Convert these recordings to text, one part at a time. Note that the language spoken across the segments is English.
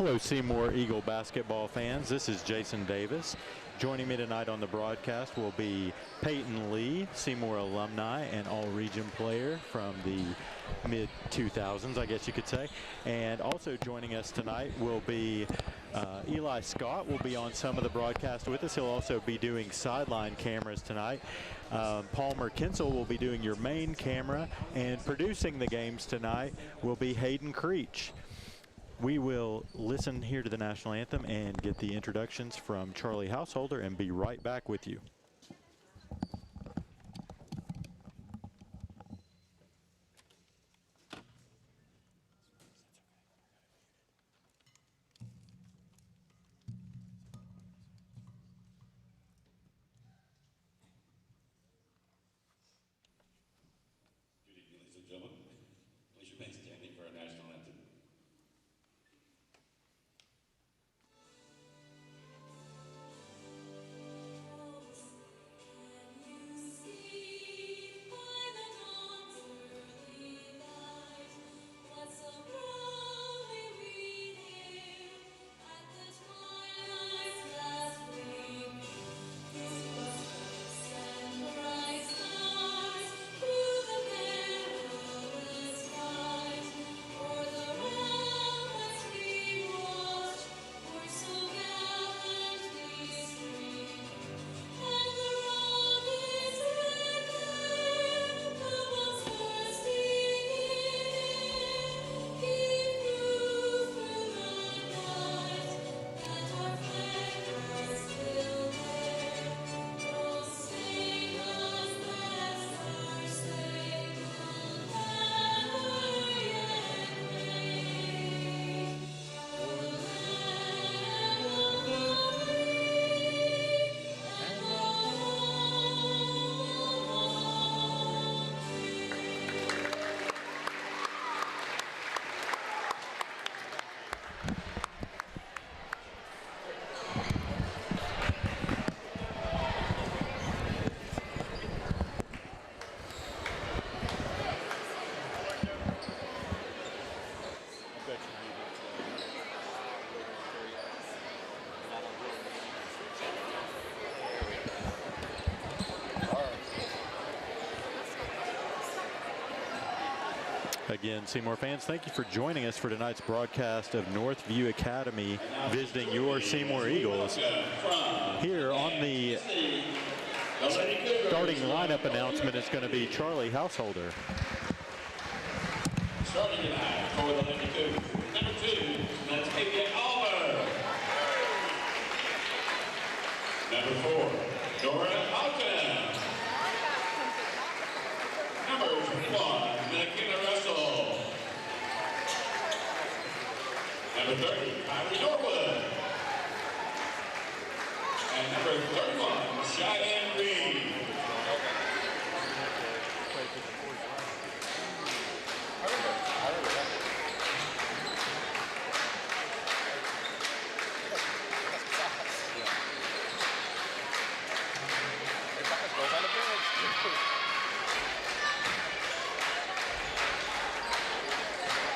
Hello, Seymour Eagle basketball fans. This is Jason Davis. Joining me tonight on the broadcast will be Peyton Lee, Seymour alumni and all-region player from the mid-2000s, I guess you could say. And also joining us tonight will be Eli Scott will be on some of the broadcast with us. He'll also be doing sideline cameras tonight. Palmer Kinsel will be doing your main camera, and producing the games tonight will be Hayden Creech. We will listen here to the national anthem and get the introductions from Charlie Householder and be right back with you. Good evening, ladies and gentlemen. Please remain standing for our national anthem. Again, Seymour fans, thank you for joining us for tonight's broadcast of Northview Academy visiting your Seymour Eagles. Here on the starting lineup announcement is going to be Charlie Householder. Starting tonight for the Lady Cougars, number 2, that's Kate Oliver. Number 4, Dora Houghton. Number 21, McKenna Russell. Number 30, Kylie Norwood. And number 31, Cheyenne Reed.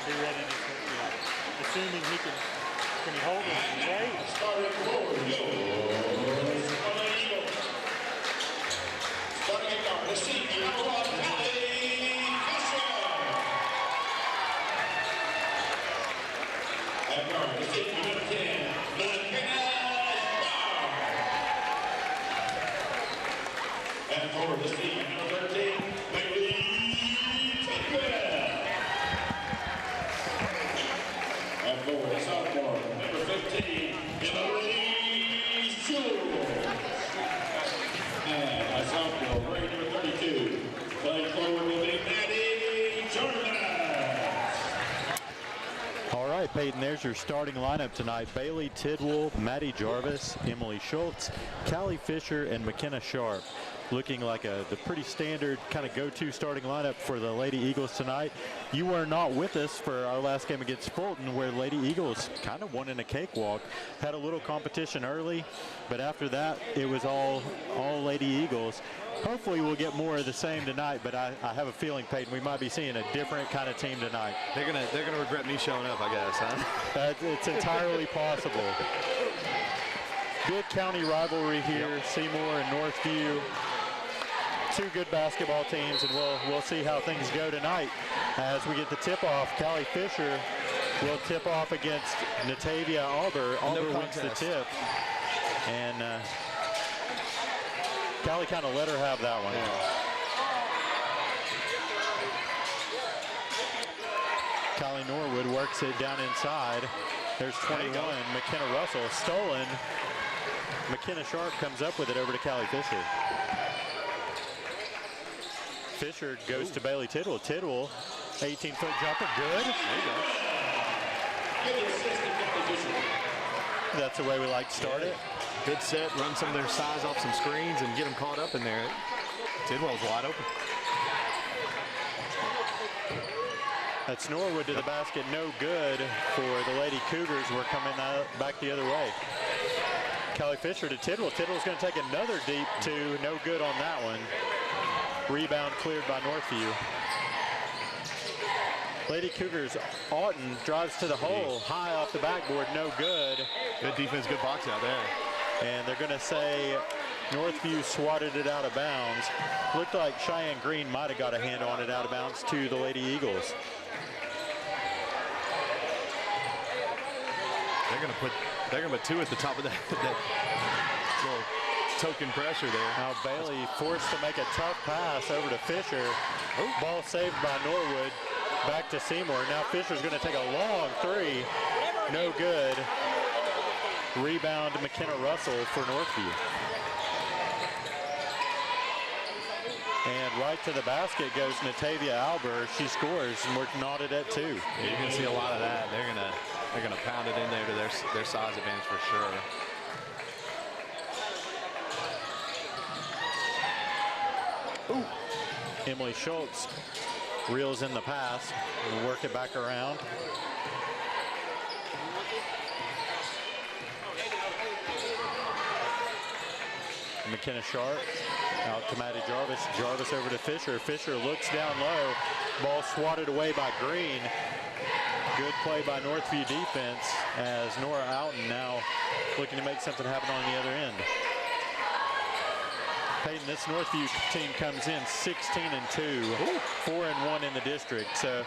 Be ready to, assuming he can he hold it straight? Starting forward, starting at guard, the senior, number 1, Callie Fisher. At guard, the senior, number 10, McKenna Brown. And forward, the senior, number 13, McLean Tidwell. And forward, the sophomore, number 15, Emily Sewell. And a sophomore, grade number 32, playing forward will be Maddie Jarvis. All right, Peyton, there's your starting lineup tonight. Bailey Tidwell, Maddie Jarvis, Emily Schultz, Callie Fisher, and McKenna Sharp. looking like the pretty standard kind of go-to starting lineup for the Lady Eagles tonight. You were not with us for our last game against Fulton, where Lady Eagles kind of won in a cakewalk. Had a little competition early, but after that, it was all Lady Eagles. Hopefully we'll get more of the same tonight, but I have a feeling, Peyton, we might be seeing a different kind of team tonight. They're gonna regret me showing up, I guess, huh? It's entirely possible. Good county rivalry here, Seymour and Northview. Two good basketball teams, and we'll see how things go tonight as we get the tip-off. Callie Fisher will tip off against Natavia Alber. Alber wins the tip, and Callie kind of let her have that one. Callie Norwood works it down inside. There's 21. McKenna Russell stolen. McKenna Sharp comes up with it over to Callie Fisher. Fisher goes to Bailey Tidwell. Tidwell, 18-foot jumper, good. There you go. That's the way we like to start it. Good set, run some of their size off some screens and get them caught up in there. Tidwell's wide open. That's Norwood to the basket, no good for the Lady Cougars. We're coming back the other way. Callie Fisher to Tidwell. Tidwell's going to take another deep two, no good on that one. Rebound cleared by Northview. Lady Cougars, Auten drives to the hole, high off the backboard, no good. Good defense, good box out there. And they're going to say Northview swatted it out of bounds. Looked like Cheyenne Green might have got a hand on it out of bounds to the Lady Eagles. They're gonna put two at the top of that little token pressure there. Now Bailey forced to make a tough pass over to Fisher. Ball saved by Norwood. Back to Seymour. Now Fisher's going to take a long three. No good. Rebound McKenna Russell for Northview. And right to the basket goes Natavia Alber. She scores, and we're knotted at 2. Yeah, you're going to see a lot of that. They're gonna pound it in there to their size advantage for sure. Ooh. Emily Schultz reels in the pass and work it back around. McKenna Sharp out to Maddie Jarvis. Jarvis over to Fisher. Fisher looks down low. Ball swatted away by Green. Good play by Northview defense as Nora Outen now looking to make something happen on the other end. Peyton, this Northview team comes in 16-2, 4-1 in the district. So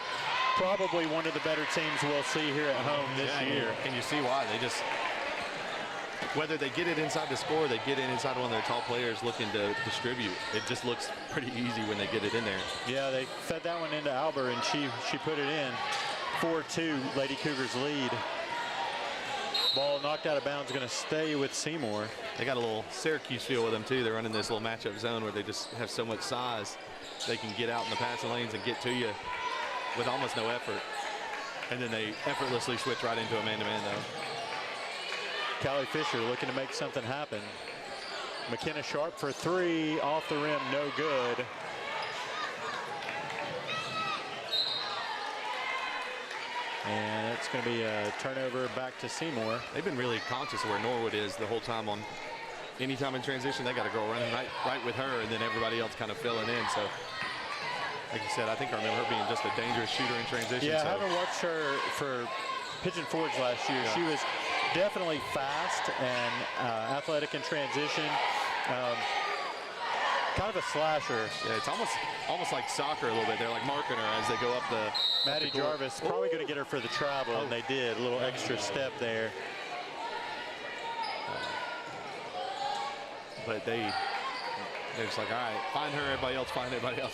probably one of the better teams we'll see here at home this year. And you see why. They just, whether they get it inside the score, they get it inside one of their tall players looking to distribute. It just looks pretty easy when they get it in there. Yeah, they fed that one into Alber, and she put it in. 4-2, Lady Cougars lead. Ball knocked out of bounds, going to stay with Seymour. They got a little Syracuse feel with them too. They're running this little matchup zone where they just have so much size. They can get out in the passing lanes and get to you with almost no effort. And then they effortlessly switch right into a man-to-man though. Callie Fisher looking to make something happen. McKenna Sharp for 3, off the rim, no good. And it's going to be a turnover back to Seymour. They've been really conscious of where Norwood is the whole time. On any time in transition, they got a girl running right with her, and then everybody else kind of filling in. So, like you said, I think I remember her being just a dangerous shooter in transition. Yeah, so. I haven't watched her for Pigeon Forge last year. Yeah. She was definitely fast and athletic in transition. Kind of a slasher. Yeah, it's almost like soccer a little bit. They're like marking her as they go up the. Maddie Jarvis probably going to get her for the travel, and they did. A little extra step there. But they're just like, all right, find her, everybody else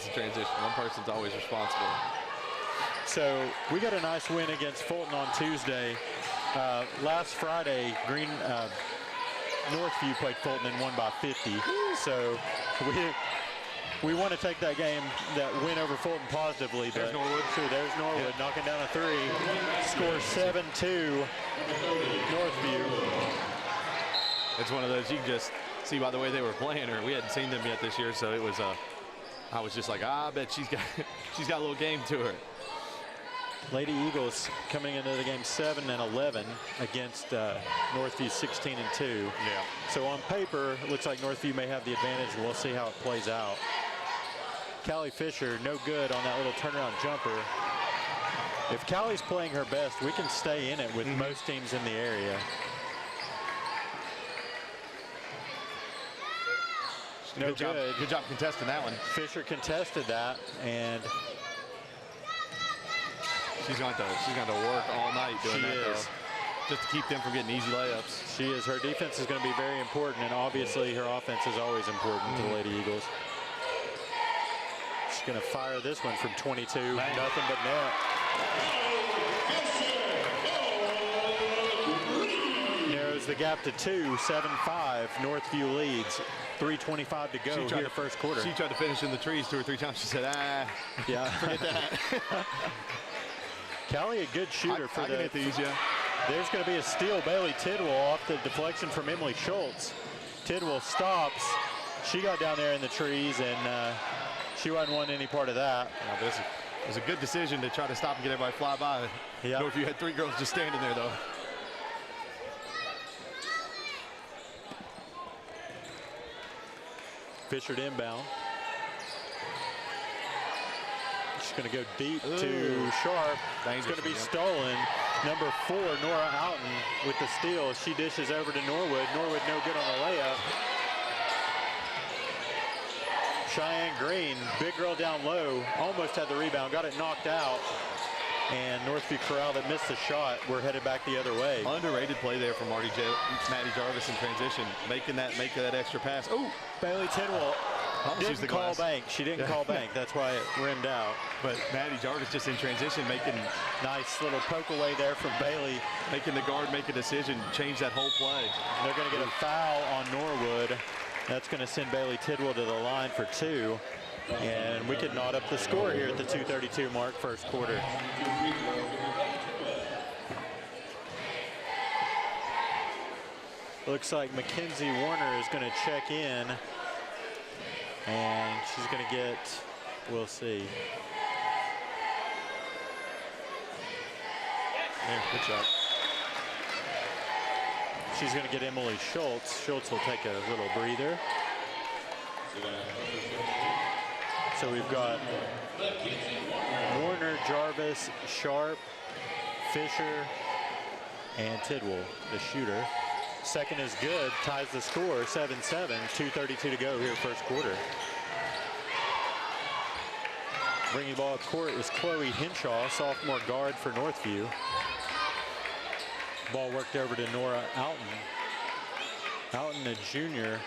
in transition. One person's always responsible. So we got a nice win against Fulton on Tuesday. Last Friday, Northview played Fulton and won by 50. So we want to take that game, that win over Fulton positively. There's Norwood. Sure, there's Norwood knocking down a 3. Score 7-2 Northview. It's one of those you can just see by the way they were playing her. We hadn't seen them yet this year, so it was I was just like, I bet she's got a little game to her. Lady Eagles coming into the game 7-11 against Northview 16-2. Yeah. So on paper, it looks like Northview may have the advantage. We'll see how it plays out. Callie Fisher, no good on that little turnaround jumper. If Callie's playing her best, we can stay in it with most teams in the area. No good. Good job contesting that one. Fisher contested that, and she's going to work all night doing that, though, just to keep them from getting easy layups. She is. Her defense is going to be very important, and obviously her offense is always important to the Lady Eagles. She's going to fire this one from 22. Nothing but net. Narrows the gap to 2, 7-5. Northview leads. 3:25 to go here first quarter. She tried to finish in the trees 2 or 3 times. She said, yeah, forget that. Callie, a good shooter for I can hit these, yeah. There's going to be a steal. Bailey Tidwell off the deflection from Emily Schultz. Tidwell stops. She got down there in the trees, and she wasn't wanting any part of that. No, but it was a good decision to try to stop and get everybody fly by. Yeah. Northview had 3 girls just standing there, though. Fisher to inbound. She's going to go deep to Sharp. It's going to be stolen. Number 4, Nora Outen with the steal. She dishes over to Norwood. Norwood no good on the layup. Cheyenne Green, big girl down low, almost had the rebound, got it knocked out. And Northview Corral that missed the shot. We're headed back the other way. Underrated play there from Maddie Jarvis in transition, making that extra pass. Oh, Bailey Tidwell didn't call bank. She didn't call bank. That's why it rimmed out. But Maddie Jarvis just in transition, making nice little poke away there from Bailey. Making the guard make a decision, change that whole play. And they're going to get a foul on Norwood. That's going to send Bailey Tidwell to the line for 2. And we could knot up the score here at the 2:32 mark, first quarter. Looks like Mackenzie Warner is going to check in. And she's going to get, we'll see. There, good shot. She's going to get Emily Schultz. Schultz will take a little breather. So we've got Warner, Jarvis, Sharp, Fisher, and Tidwell, the shooter. Second is good, ties the score, 7-7, 2:32 to go here first quarter. Bringing the ball up court is Chloe Henshaw, sophomore guard for Northview. Ball worked over to Nora Outen. Outen, a junior.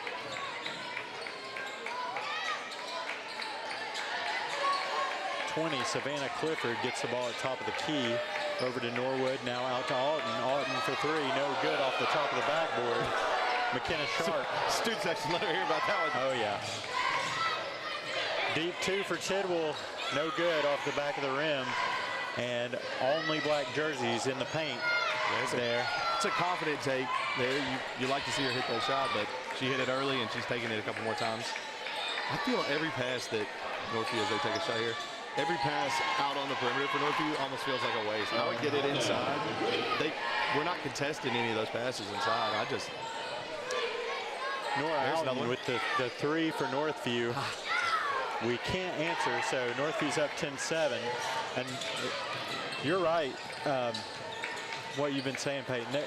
Savannah Clifford gets the ball at top of the key. Over to Norwood, now out to Alton. Alton for 3, no good off the top of the backboard. McKenna Sharp. Student section, let her hear about that one. Oh, yeah. Deep 2 for Tidwell, no good off the back of the rim. And only black jerseys in the paint. It's a confident take there. You like to see her hit that shot, but she hit it early and she's taking it a couple more times. I feel every pass that Northview, as they take a shot here, every pass out on the perimeter for Northview almost feels like a waste. I would get it inside. We're not contesting any of those passes inside. Nora Alton with the 3 for Northview. We can't answer, so Northview's up 10-7. And you're right, what you've been saying, Peyton.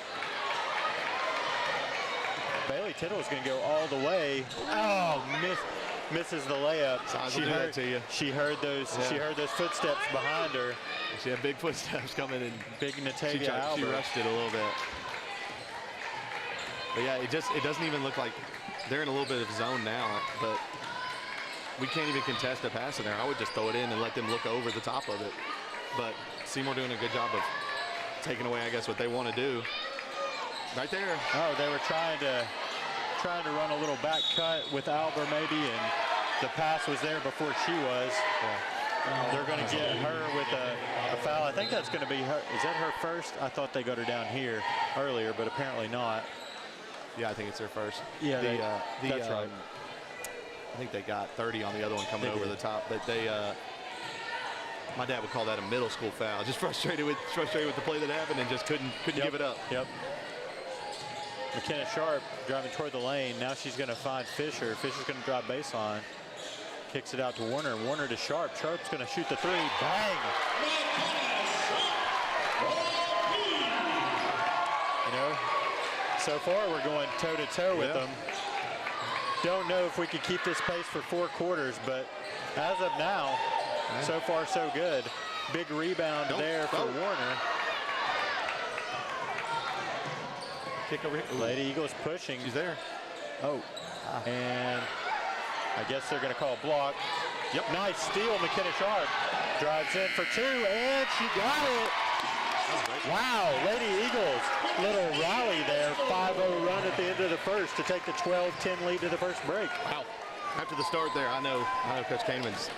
Bailey Tidwell is going to go all the way. Oh, misses the layup. She heard those footsteps behind her. She had big footsteps coming in. Big Natavia Albert. She rushed it a little bit. But yeah, it doesn't even look like they're in a little bit of zone now, but we can't even contest a pass in there. I would just throw it in and let them look over the top of it. But Seymour doing a good job of taking away, I guess, what they want to do. Right there. Oh, they were trying to run a little back cut with Albert maybe, and the pass was there before she was. Yeah. They're going to get her with a foul. I think that's going to be her. Is that her first? I thought they got her down here earlier, but apparently not. Yeah, I think it's their first. Yeah, that's right. I think they got 30 on the other one coming They over did. the top, but they. My dad would call that a middle school foul. Just frustrated with the play that happened and just couldn't give it up. Yep. McKenna Sharp driving toward the lane. Now she's going to find Fisher. Fisher's going to drive baseline. Kicks it out to Warner. Warner to Sharp. Sharp's going to shoot the three. Bang! You know, so far we're going toe-to-toe with them. Don't know if we could keep this pace for 4 quarters, but as of now, so far so good. Big rebound there for Warner. Kick over here. Lady Eagles pushing. She's there. Oh, and I guess they're going to call a block. Yep. Nice steal, McKenna Sharp. Drives in for 2, and she got it. Wow, Lady Eagles, little rally there. 5-0 run at the end of the first to take the 12-10 lead to the first break. Wow. After the start there, I know Coach Kahneman's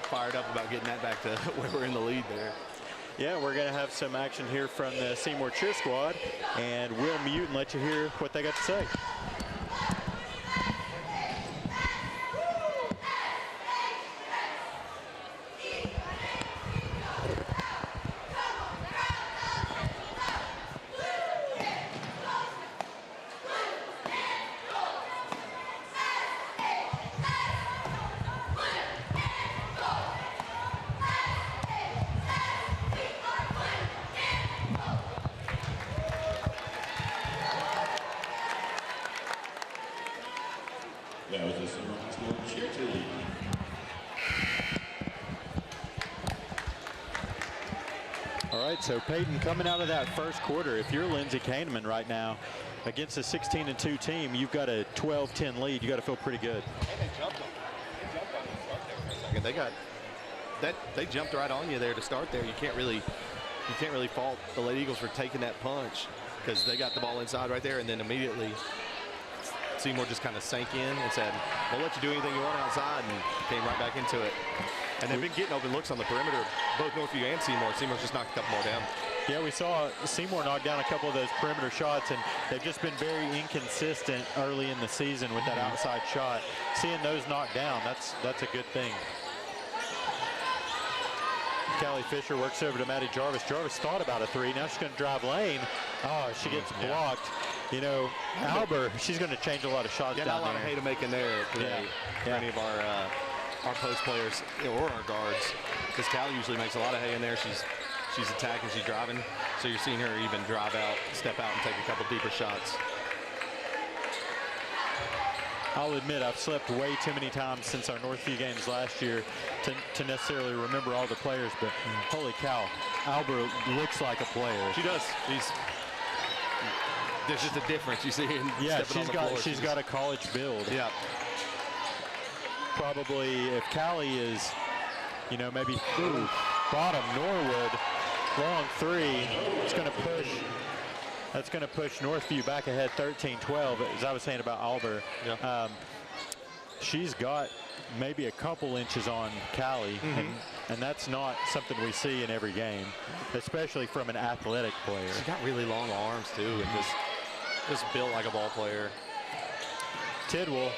fired up about getting that back to where we're in the lead there. Yeah, we're going to have some action here from the Seymour cheer squad, and we'll mute and let you hear what they got to say. That was the Seymour High School cheer team. All right, so Peyton, coming out of that first quarter, if you're Lindsey Kahneman right now against a 16-2 team, you've got a 12-10 lead. You got to feel pretty good. And they jumped on the start there for a second. They got that. They jumped right on you there to start there. You can't really fault the Lady Eagles for taking that punch because they got the ball inside right there, and then immediately Seymour just kind of sank in and said, "We'll let you do anything you want outside," and came right back into it. And they've been getting open looks on the perimeter, both Northview and Seymour. Seymour's just knocked a couple more down. Yeah, we saw Seymour knock down a couple of those perimeter shots, and they've just been very inconsistent early in the season with that outside shot. Seeing those knocked down, that's a good thing. Callie Fisher works over to Maddie Jarvis. Jarvis thought about a 3. Now she's going to drive lane. Oh, she gets blocked. You know, Albert, she's going to change a lot of shots down Not a lot there. of hay to make in there today for any of our post players or our guards, because Callie usually makes a lot of hay in there. She's attacking, she's driving, so you're seeing her even drive out, step out, and take a couple deeper shots. I'll admit I've slept way too many times since our Northview games last year to necessarily remember all the players, but holy cow, Albert looks like a player. She does. There's just a difference you see in stepping on the floor. She's got a college build. Yeah. Probably if Callie is, you know, maybe bottom Norwood, long 3, it's going to push. That's going to push Northview back ahead 13-12, as I was saying about Albert. Yeah. She's got maybe a couple inches on Callie, and that's not something we see in every game, especially from an athletic player. She's got really long arms, too, and just built like a ball player. Tidwell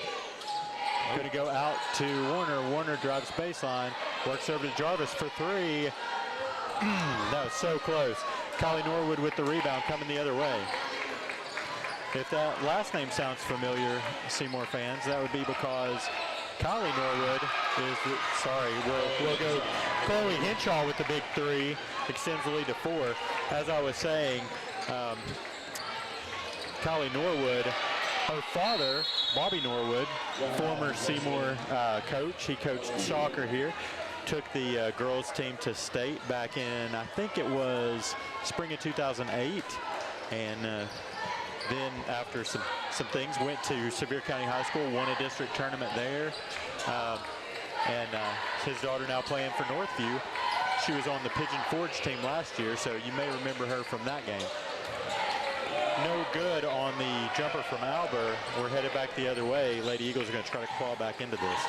going to go out to Warner. Warner drives baseline, works over to Jarvis for 3. That was so close. Kylie Norwood with the rebound coming the other way. If that last name sounds familiar, Seymour fans, that would be because Kylie Norwood is, we'll go Chloe Henshaw with the big 3, extends the lead to 4. As I was saying, Kylie Norwood, her father, Bobby Norwood, former Seymour coach. He coached soccer here. Took the girls team to state back in, I think it was spring of 2008. And then after some things, went to Sevier County High School, won a district tournament there. And his daughter now playing for Northview. She was on the Pigeon Forge team last year, so you may remember her from that game. No good on the jumper from Albert. We're headed back the other way. Lady Eagles are going to try to claw back into this.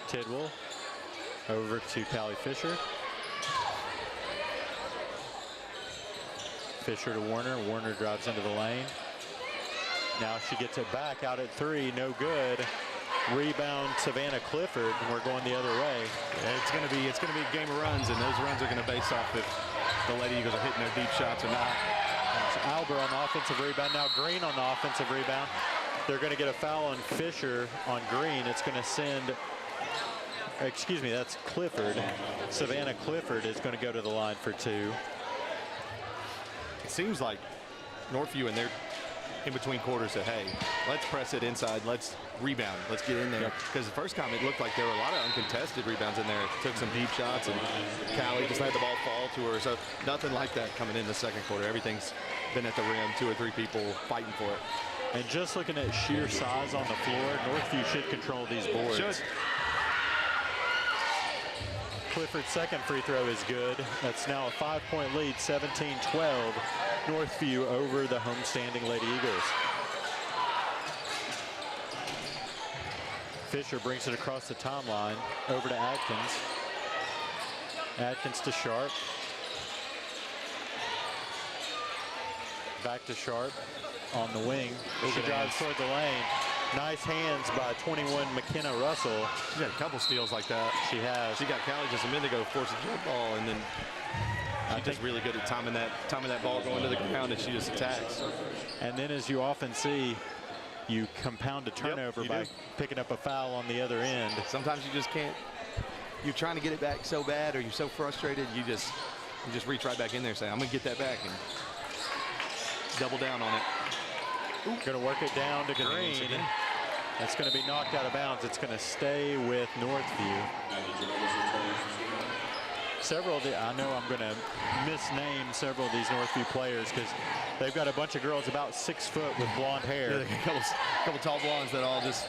Tidwell Over to Callie Fisher. Fisher to Warner. Warner drives into the lane. Now she gets it back out at 3. No good. Rebound Savannah Clifford. We're going the other way. Yeah, it's going to be a game of runs, and those runs are going to base off if the Lady Eagles are hitting their deep shots or not. It's Albert on the offensive rebound. Now Green on the offensive rebound. They're going to get a foul on Fisher on Green. It's going to send, excuse me, that's Clifford. Savannah Clifford is going to go to the line for 2. It seems like Northview in their in-between quarters said, hey, let's press it inside. Let's rebound. Let's get in there. Because the first time it looked like there were a lot of uncontested rebounds in there. Took some deep shots, and Callie just let the ball fall to her. So nothing like that coming in the second quarter. Everything's been at the rim. 2 or 3 people fighting for it. And just looking at sheer size on the floor, Northview should control these boards. Should. Clifford's second free throw is good. That's now a 5-point lead, 17-12. Northview over the homestanding Lady Eagles. Fisher brings it across the timeline over to Adkins. Adkins to Sharp. Back to Sharp on the wing. She drives toward the lane. Nice hands by 21 McKenna Russell. She's had a couple steals like that. She has. She got Callie just a minute ago, forced a jump ball, and then she's just really good at timing that ball going to the ground, and she just attacks. And then, as you often see, you compound a turnover by picking up a foul on the other end. Sometimes you just can't. You're trying to get it back so bad, or you're so frustrated, you just reach right back in there and say, I'm going to get that back, and double down on it. Going to work it down to Green. That's going to be knocked out of bounds. It's going to stay with Northview. I know I'm going to misname several of these Northview players because they've got a bunch of girls about 6 foot with blonde hair. Yeah, a couple tall blondes that all just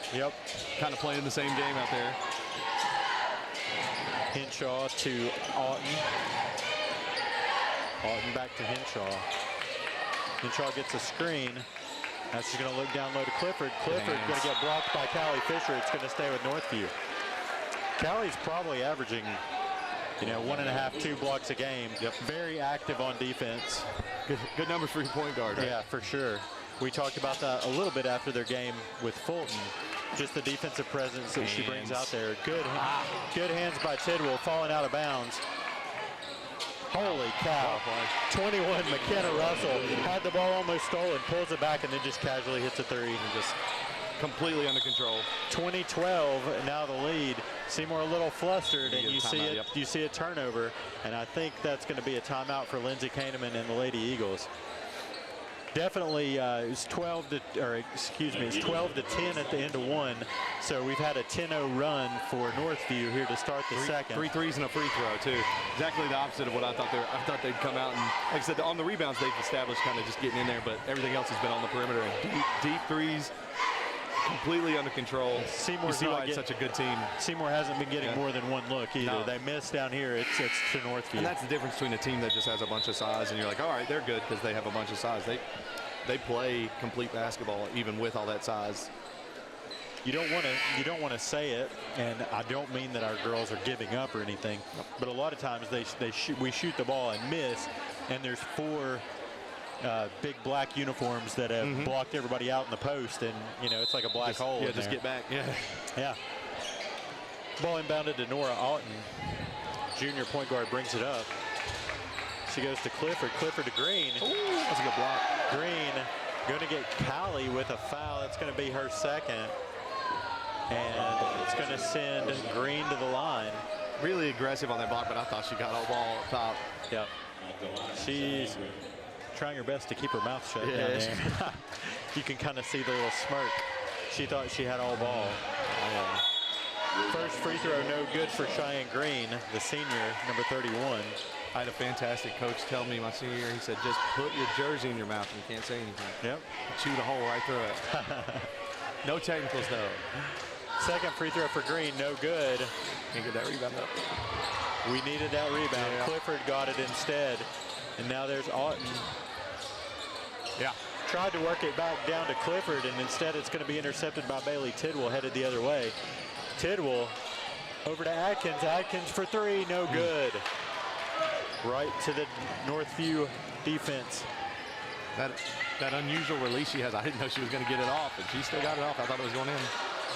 kind of playing the same game out there. Henshaw to Alton. Alton back to Henshaw. Henshaw gets a screen. Now she's going to look down low to Clifford. Clifford going to get blocked by Callie Fisher. It's going to stay with Northview. Callie's probably averaging, 1.5, 2 blocks a game. Very active on defense. Good numbers for your point guard, right? Yeah, for sure. We talked about that a little bit after their game with Fulton. Just the defensive presence that she brings out there. Good hands by Tidwell, falling out of bounds. Holy cow. 21, McKenna Russell had the ball almost stolen, pulls it back, and then just casually hits a 3. And just completely under control. 20-12, now the lead. Seymour a little flustered, and you see a turnover, and I think that's going to be a timeout for Lindsay Kahneman and the Lady Eagles. Definitely, it's 12 to 10 at the end of 1. So we've had a 10-0 run for Northview here to start the second. 3 threes and a free throw too. Exactly the opposite of what I thought they'd come out and, like I said, on the rebounds they've established kind of just getting in there, but everything else has been on the perimeter and deep threes, completely under control. Seymour's you see why it's such a good team. Seymour hasn't been getting more than 1 look either. No. They missed down here. It's to Northview. And that's the difference between a team that just has a bunch of size and you're like, all right, they're good because they have a bunch of size. They play complete basketball even with all that size. You don't want to say it, and I don't mean that our girls are giving up or anything, but a lot of times we shoot the ball and miss, and there's 4 big black uniforms that have blocked everybody out in the post, and it's like a black hole. Yeah, just get back. Yeah. Ball inbounded to Nora Alton. Junior point guard brings it up. She goes to Clifford. Clifford to Green. Ooh, that's a good block. Green going to get Callie with a foul. It's going to be her second. And it's going to send Green to the line. Really aggressive on that block, but I thought she got all ball up top. Yep. She's trying her best to keep her mouth shut down there. You can kind of see the little smirk. She thought she had all ball. First free throw no good for Cheyenne Green, the senior, number 31. I had a fantastic coach tell me my senior year, he said, just put your jersey in your mouth and you can't say anything. Yep. Chew the hole right through it. No technicals, though. Second free throw for Green, no good. Can't get that rebound up. We needed that rebound. Yeah. Clifford got it instead. And now there's Alton. Yeah. Tried to work it back down to Clifford, and instead it's going to be intercepted by Bailey Tidwell, headed the other way. Tidwell Over to Atkins. Atkins for three, no good. Right to the Northview defense. That unusual release she has, I didn't know she was going to get it off, and she still got it off. I thought it was going in.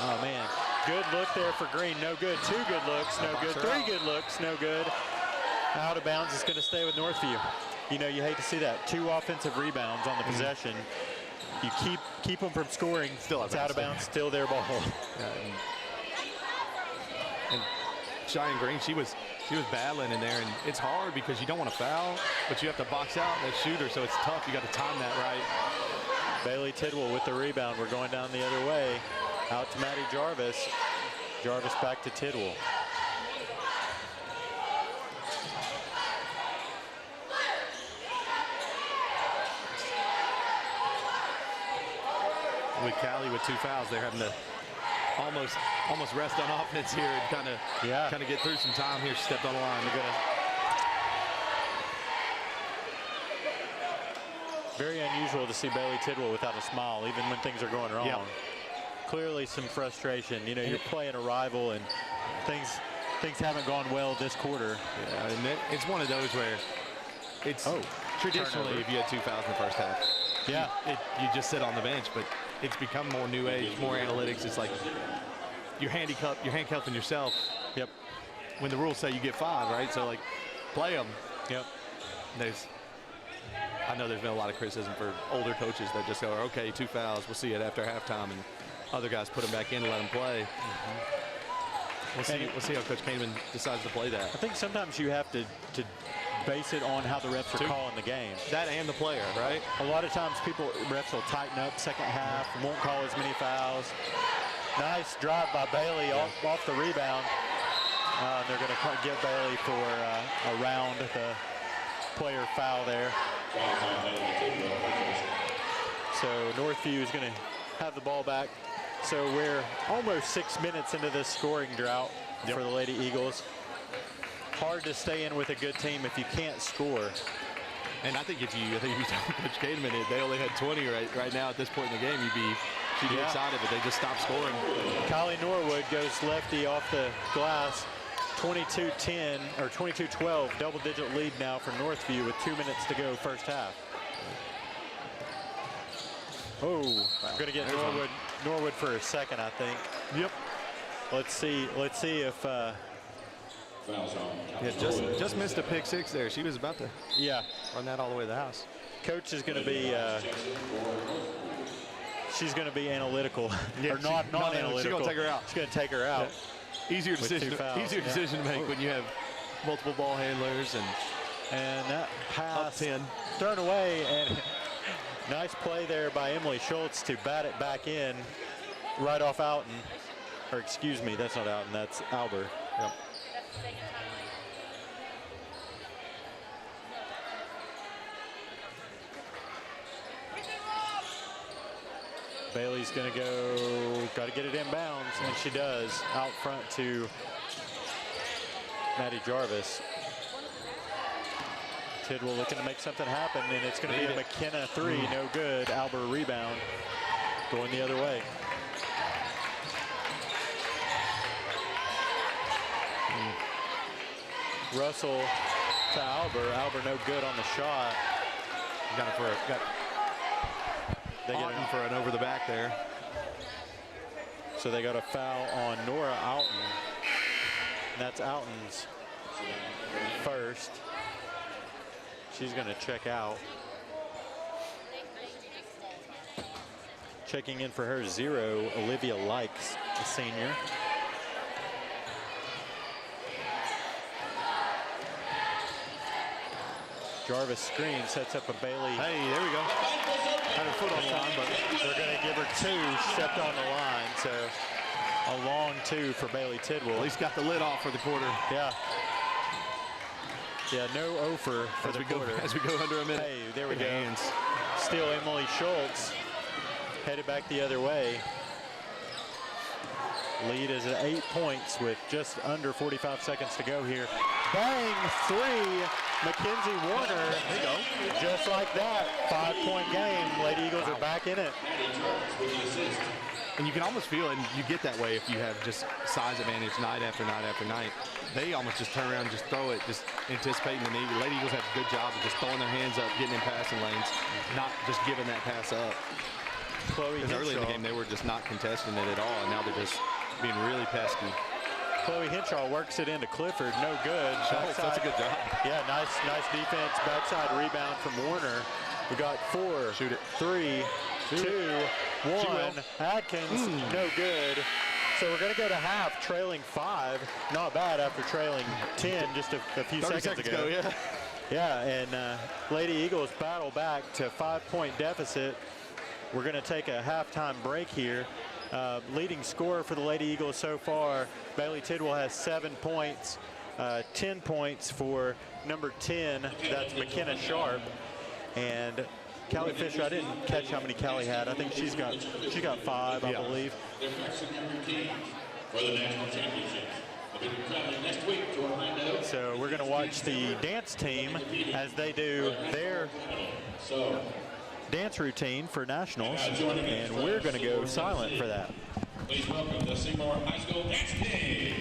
Oh, man. Good look there for Green. No good. Two good looks. No good. Three good looks. No good. Out of bounds. It's going to stay with Northview. You know, you hate to see that. Two offensive rebounds on the possession. You keep them from scoring. Still it's out of bounds. Still their ball. Yeah, and Cheyenne Green, she was battling in there, and it's hard because you don't want to foul, but you have to box out that shooter, so it's tough. You got to time that right. Bailey Tidwell with the rebound. We're going down the other way. Out to Maddie Jarvis. Jarvis back to Tidwell. With Callie with two fouls, they're having to almost rest on offense here and kind of get through some time here. She stepped on the line. They're gonna. Very unusual to see Bailey Tidwell without a smile, even when things are going wrong. Yeah. Clearly some frustration. You know, you're playing a rival and things haven't gone well this quarter. Yeah, and it's one of those where it's traditionally turnover. if you had two fouls in the first half, Yeah. you just sit on the bench, but it's become more new age, more analytics. It's like you're handcuffing yourself. Yep. When the rules say you get five, right? So like, play them. Yep. I know there's been a lot of criticism for older coaches that just go, okay, two fouls, we'll see it after halftime, and other guys put them back in to let them play. We'll see how Coach Kahneman decides to play that. I think sometimes you have to base it on how the refs are calling the game. That and the player, right? A lot of times refs will tighten up second half, won't call as many fouls. Nice drive by Bailey off the rebound. They're going to get Bailey for around the player foul there. So Northview is going to have the ball back. So we're almost 6 minutes into this scoring drought for the Lady Eagles. Hard to stay in with a good team if you can't score. And I think if you tell Coach Kahneman they only had 20 right now at this point in the game, she'd be excited, but they just stopped scoring. Kylie Norwood goes lefty off the glass. 22-10 or 22-12, double-digit lead now for Northview with 2 minutes to go first half. Oh, I'm going to get Norwood for a second, I think. Yep. Let's see if just missed a pick six there. She was about to run that all the way to the house. Coach is going to be she's going to be analytical or not analytical. She's going to take her out. She's going to take her out. Yeah. Easier decision to make when you have multiple ball handlers and that pass up 10 thrown away, and nice play there by Emily Schultz to bat it back in right off Outen. Or excuse me, that's not Outen, that's Albert. Yep. Bailey's going to go, got to get it inbounds, and she does. Out front to Maddie Jarvis. Tidwell looking to make something happen, and it's going to be a McKenna three, no good. Albert rebound, going the other way. Russell to Albert. Albert no good on the shot. Got Outen for an over the back there. So they got a foul on Nora Outen. And that's Outen's first. She's going to check out. Checking in for her 0, Olivia Likes, a senior. Jarvis screen sets up a Bailey. Hey, there we go. Had her foot on the line, but they're going to give her 2. Stepped on the line, so a long 2 for Bailey Tidwell. At least got the lid off for the quarter. Yeah. Yeah, no offer for the quarter. As we go under a minute. Hey, there we go. Hands. Still Emily Schultz headed back the other way. Lead is at 8 points with just under 45 seconds to go here. Bang, 3, Mackenzie Warner. There you go. Just like that, 5-point game. Lady Eagles are back in it. And you can almost feel it, and you get that way if you have just size advantage night after night after night. They almost just turn around and just throw it, just anticipating the need. Lady Eagles have a good job of just throwing their hands up, getting in passing lanes, not just giving that pass up. Because early in the game, they were just not contesting it at all, and now they're just being really pesky. Chloe Henshaw works it into Clifford, no good. That's a good job. Yeah, nice defense. Backside rebound from Warner. We got 4, Shoot it. 3, 2, 1. Atkins, no good. So we're going to go to half, trailing 5. Not bad after trailing 10 just a few 30 seconds ago, yeah. Yeah, and Lady Eagles battle back to 5-point deficit. We're going to take a halftime break here. Leading scorer for the Lady Eagles so far, Bailey Tidwell has 7 points, 10 points for number 10, that's McKenna Sharp. And Callie Fisher, I didn't catch how many Callie had. I think she got 5, I believe. Their Mexican team for the national championship. They'll be traveling next week to Orlando. So we're going to watch the dance team as they do their dance routine for nationals, and we're going to go silent for that. Please welcome the Seymour High School dance team.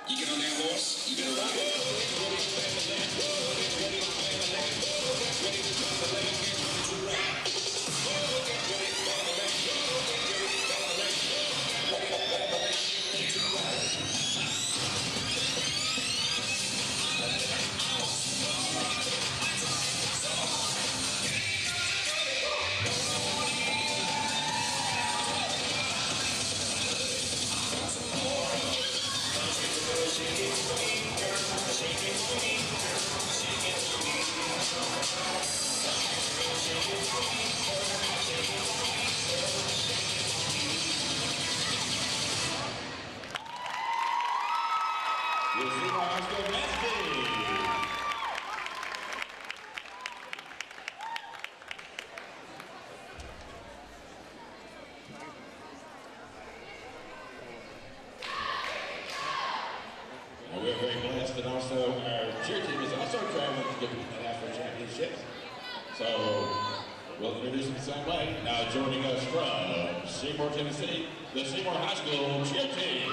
You get on that horse, you better ride it. We'll see my high school dance team. Well, we're very blessed, and also our cheer team is also traveling to get the national championships. So we'll introduce them the same way. Now joining us from Seymour, Tennessee, the Seymour High School cheer team.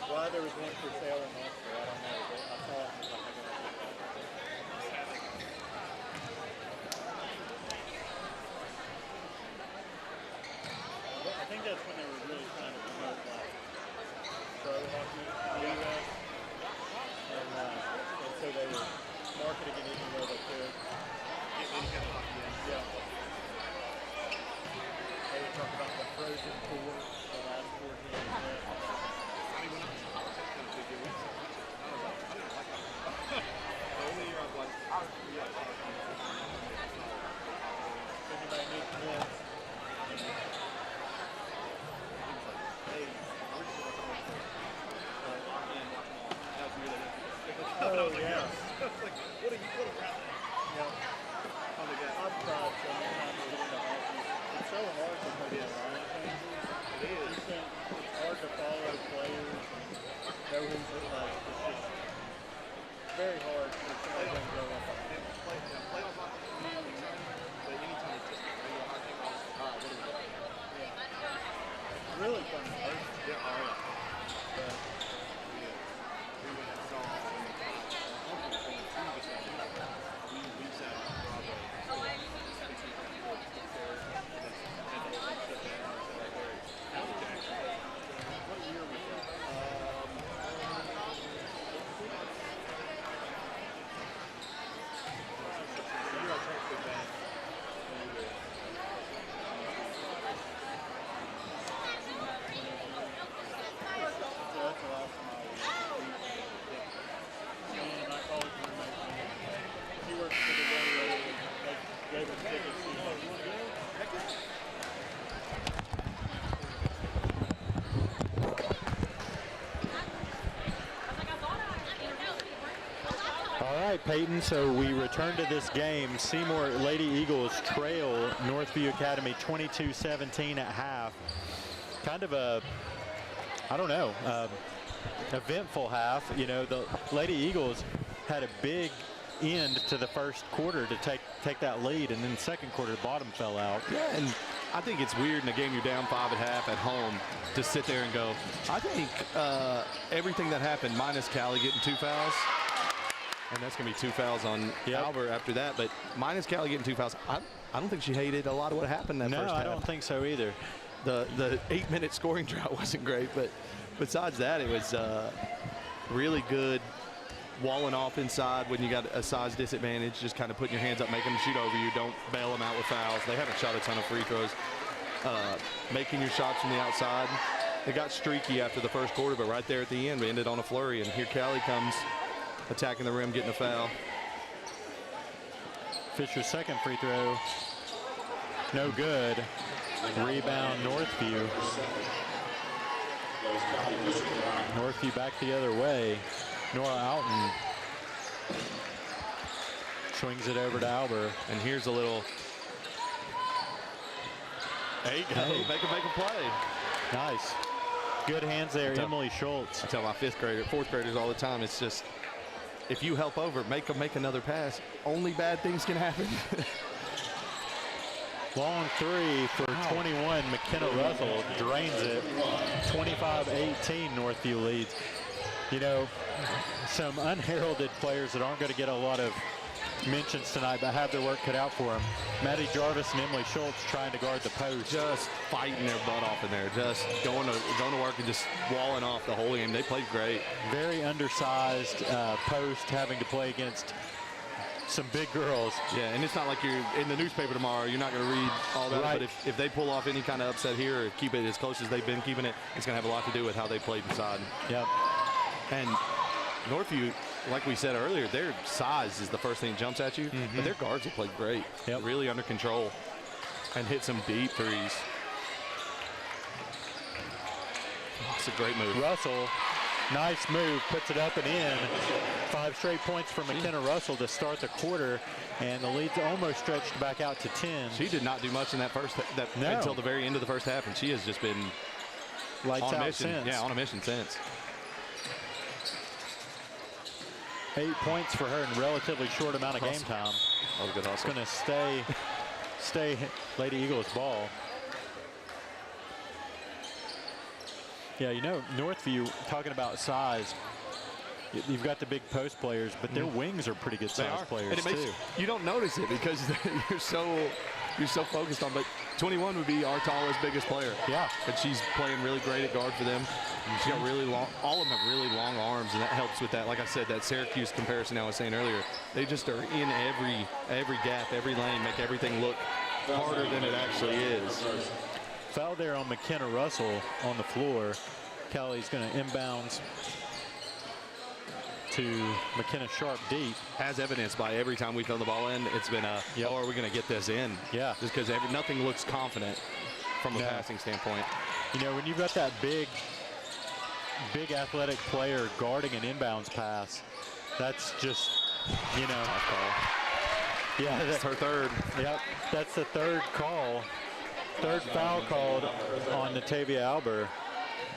Why there was one for sale in Northview, I don't know, but I saw it and was like, I gotta get that. I think that's when they were really trying to promote like pro hockey in the U.S. And so they were marketing it even though they could. Get any kind of hockey in. Yeah. They would talk about the Frozen Tour, the last 4 games. Oh, yeah. What are you put around? Yeah. I've tried so many times to get into hockey. It's so hard to play the line changes. It is. It's hard to follow players and know who's like. It's just very hard for somebody to go up on it. Playoff hockey, but anytime it's just regular hockey, what are we doing? Yeah. It's really fun to play. Yeah, all right. But, we went and saw Peyton, so we return to this game. Seymour Lady Eagles trail Northview Academy 22-17 at half. Kind of a, I don't know, eventful half. You know, the Lady Eagles had a big end to the first quarter to take that lead, and then the second quarter, the bottom fell out. Yeah, and I think it's weird in a game you're down 5 at half at home to sit there and go, I think everything that happened, minus Callie getting 2 fouls, and that's going to be 2 fouls on Albert after that. But minus Callie getting 2 fouls, I don't think she hated a lot of what happened that first half. No, I don't think so either. The 8-minute scoring drought wasn't great, but besides that, it was really good walling off inside when you got a size disadvantage, just kind of putting your hands up, making them shoot over you. Don't bail them out with fouls. They haven't shot a ton of free throws. Making your shots from the outside. It got streaky after the first quarter, but right there at the end, we ended on a flurry, and here Callie comes attacking the rim, getting a foul. Fisher's second free throw, no good. Rebound Northview. Northview back the other way. Nora Alton Swings it over to Albert. And here's a little. There you go. Hey. Make a play. Nice. Good hands there, Emily Schultz. I tell my fourth graders all the time, it's just, if you help over, make another pass. Only bad things can happen. Long three for 21. McKenna Russell drains it. 25-18 Northview leads. You know, some unheralded players that aren't going to get a lot of mentions tonight, but have their work cut out for them. Maddie Jarvis and Emily Schultz trying to guard the post. Just fighting their butt off in there. Just going to work and just walling off the whole game. They played great. Very undersized post, having to play against some big girls. Yeah, and it's not like you're in the newspaper tomorrow. You're not going to read all that. Right. But if they pull off any kind of upset here or keep it as close as they've been keeping it, it's going to have a lot to do with how they played inside. Yep. And Northview, like we said earlier, their size is the first thing that jumps at you. But their guards have played great. Yep. Really under control and hit some deep threes. Oh, it's a great move. Russell, nice move, puts it up and in. 5 straight points for McKenna Russell to start the quarter, and the lead's almost stretched back out to 10. She did not do much in that until the very end of the first half, and she has just been Lights on a out mission. since. Yeah, on a mission since. 8 points for her in a relatively short amount of game time. That was a good It's hustle. going to stay Lady Eagles ball. Yeah, you know, Northview, talking about size, you've got the big post players, but their wings are pretty good size players and it makes, too. you don't notice it because you're so focused on. But 21 would be our tallest, biggest player. Yeah. But she's playing really great at guard for them. She's got really long. All of them have really long arms, and that helps with that. Like I said, that Syracuse comparison I was saying earlier. They just are in every gap, every lane, make everything look harder than it actually is. Foul there on McKenna Russell on the floor. Callie's going to inbounds to McKenna Sharp deep. As evidenced by every time we throw the ball in, it's been a, Yep. oh, are we going to get this in? Yeah. Just because nothing looks confident from a No. passing standpoint. You know, when you've got that big athletic player guarding an inbounds pass, that's just, you know. Yeah, It's her third. Yep, that's the third call. Third foul called on Natavia Albert.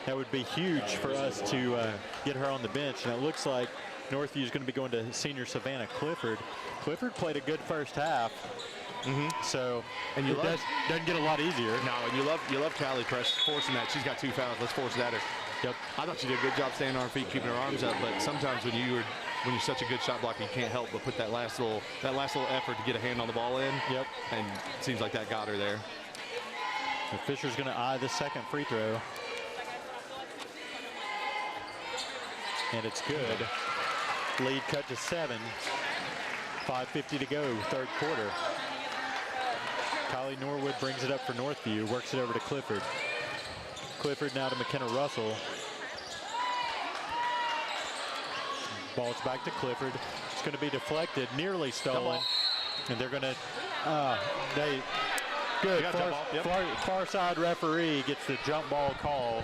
That would be huge for us to get her on the bench. And it looks like Northview is going to be going to senior Savannah Clifford. Clifford played a good first half. So And you it doesn't get a lot easier. No, and you love Callie forcing that. She's got 2 fouls. Let's force it at her. Yep. I thought she did a good job staying on her feet, keeping her arms up. But sometimes when you're such a good shot blocker, you can't help but put that last little effort to get a hand on the ball in. Yep. And it seems like that got her there. And Fisher's going to eye the second free throw. And it's good. Lead cut to 7. 5:50 to go, third quarter. Kylie Norwood brings it up for Northview, works it over to Clifford. Clifford now to McKenna Russell. Ball's back to Clifford. It's going to be deflected, nearly stolen. And they're going to, good. Far side referee gets the jump ball call.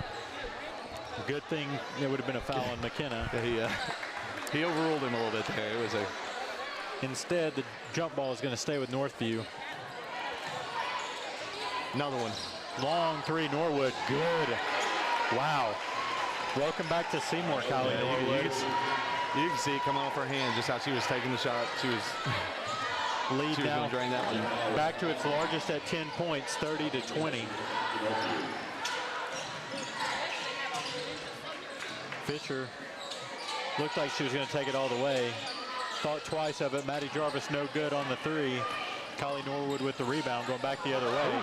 Good thing it would have been a foul on McKenna. He overruled him a little bit there. It was a. Instead, the jump ball is going to stay with Northview. Another one. Long three, Norwood. Good. Wow. Welcome back to Seymour, Kylie Yeah, Norwood. you can see it coming off her hand, just how she was taking the shot. She was Lead going now to drain that one. back to its largest at 10 points, 30-20. Fisher looked like she was going to take it all the way. Thought twice of it. Maddie Jarvis no good on the 3. Kylie Norwood with the rebound, going back the other way.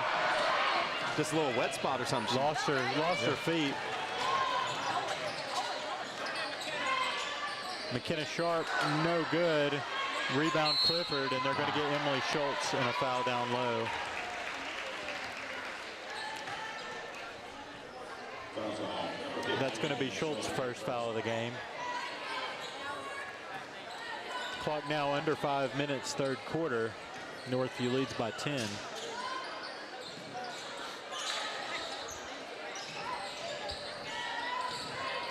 Just a little wet spot or something. Lost her feet. McKenna Sharp, no good. Rebound Clifford, and they're going to get Emily Schultz and a foul down low. That's going to be Schultz's first foul of the game. Clock now under 5 minutes, third quarter. Northview leads by 10.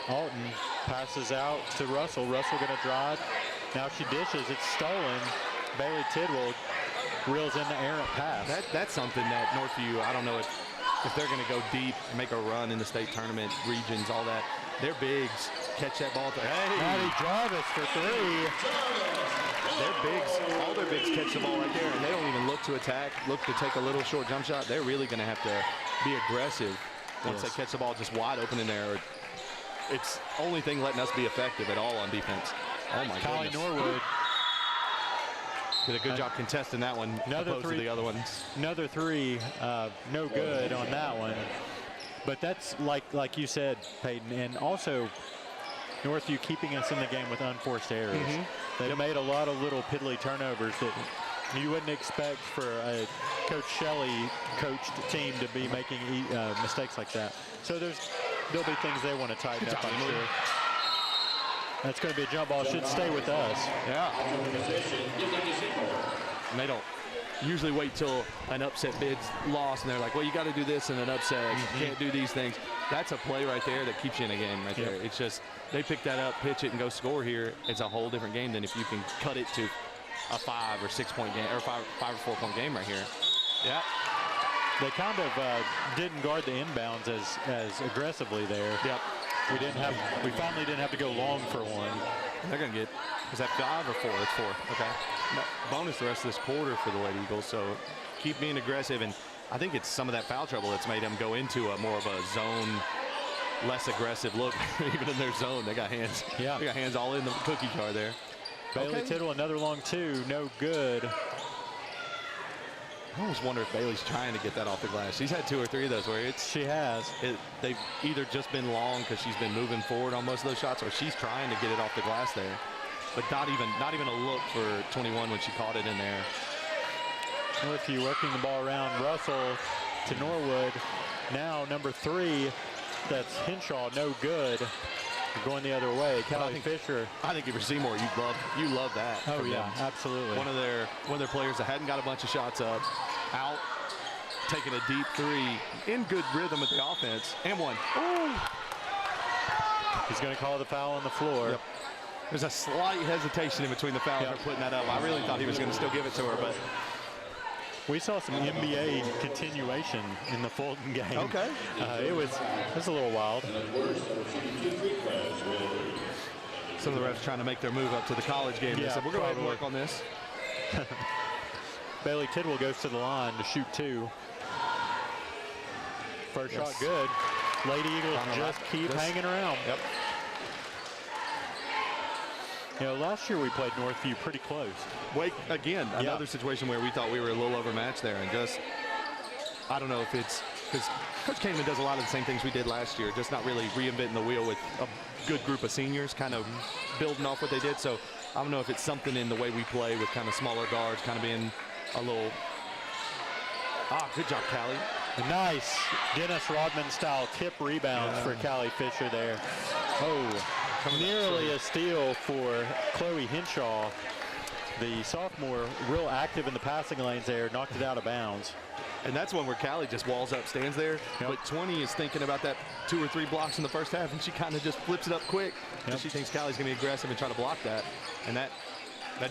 Alton passes out to Russell. Russell going to drive. Now she dishes. It's stolen. Bailey Tidwell reels in the errant pass. That's something that Northview, I don't know if they're going to go deep and make a run in the state tournament, regions, all that. Their bigs catch that ball. Hey, Maddie Jarvis for 3. Their bigs, all their bigs catch the ball right there, and they don't even look to attack, look to take a little short jump shot. They're really going to have to be aggressive once they catch the ball just wide open in there. It's only thing letting us be effective at all on defense. Oh my Callie goodness. Norwood. Did a good job contesting that one opposed to the other ones. Another 3, no good on that one. But that's like you said, Peyton, and also Northview keeping us in the game with unforced errors. They've made a lot of little piddly turnovers that you wouldn't expect for a Coach Shelley coached team to be making mistakes like that. So there'll be things they want to tighten up, I'm sure. That's going to be a jump ball. Should stay with us. Yeah. And they don't usually wait till an upset bid's lost, and they're like, well, you got to do this in an upset. You can't do these things. That's a play right there that keeps you in a game right there. It's just they pick that up, pitch it, and go score here. It's a whole different game than if you can cut it to a 5 or 6 point game, or 5 or 4 point game right here. Yeah. They kind of didn't guard the inbounds as aggressively there. Yep. We finally didn't have to go long for one. They're going to get, is that 5 or 4? It's 4. Okay. Bonus the rest of this quarter for the Lady Eagles. So keep being aggressive. And I think it's some of that foul trouble that's made them go into a more of a zone, less aggressive look. Even in their zone, they got hands. Yeah. They got hands all in the cookie jar there. Bailey Tidwell, another long 2, no good. I always wonder if Bailey's trying to get that off the glass. She's had 2 or 3 of those where She has. They've either just been long because she's been moving forward on most of those shots, or she's trying to get it off the glass there. But not even a look for 21 when she caught it in there. Northview working the ball around. Russell to Norwood. Now number 3, that's Henshaw, no good. Going the other way. Callie Fisher. I think if you're Seymour, you love that. Oh yeah, absolutely. One of their players that hadn't got a bunch of shots up, out, taking a deep 3, in good rhythm with the offense, and one. Ooh. He's going to call the foul on the floor. Yep. There's a slight hesitation in between the fouls for putting that up. I really thought he was going to still give it to her, but we saw some NBA continuation in the Fulton game. Okay. It was a little wild. Some of the refs trying to make their move up to the college game. Yeah, they said, we're going to work on this. Bailey Tidwell goes to the line to shoot 2. First shot good. Lady Eagles just keep hanging around. Yep. You know, last year we played Northview pretty close. Wait, again, another situation where we thought we were a little overmatched there, and just, I don't know if it's because Coach Kaneman does a lot of the same things we did last year, just not really reinventing the wheel with a good group of seniors, kind of building off what they did. So I don't know if it's something in the way we play with kind of smaller guards, kind of being a little. Good job, Callie. Nice Dennis Rodman style tip rebounds for Callie Fisher there. Oh, nearly a steal for Chloe Henshaw. The sophomore, real active in the passing lanes there, knocked it out of bounds. And that's one where Callie just walls up, stands there. Yep. But 20 is thinking about that 2 or 3 blocks in the first half, and she kind of just flips it up quick. Yep. She thinks Callie's going to be aggressive and try to block that. And that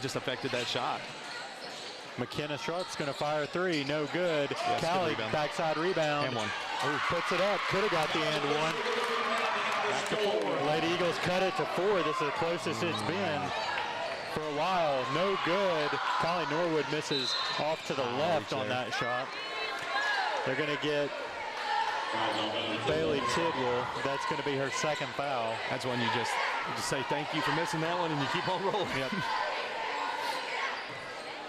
just affected that shot. McKenna Sharp's going to fire 3, no good. Yes, Callie, good rebound. backside rebound. And one. Oh, puts it up, could have got the and one. Back to 4. Lady Eagles cut it to 4. This is the closest it's been for a while. No good. Callie Norwood misses off to the left on that shot. They're going to get Bailey Tidwell. That's going to be her second foul. That's one you just say thank you for missing that one, and you keep on rolling. Yep.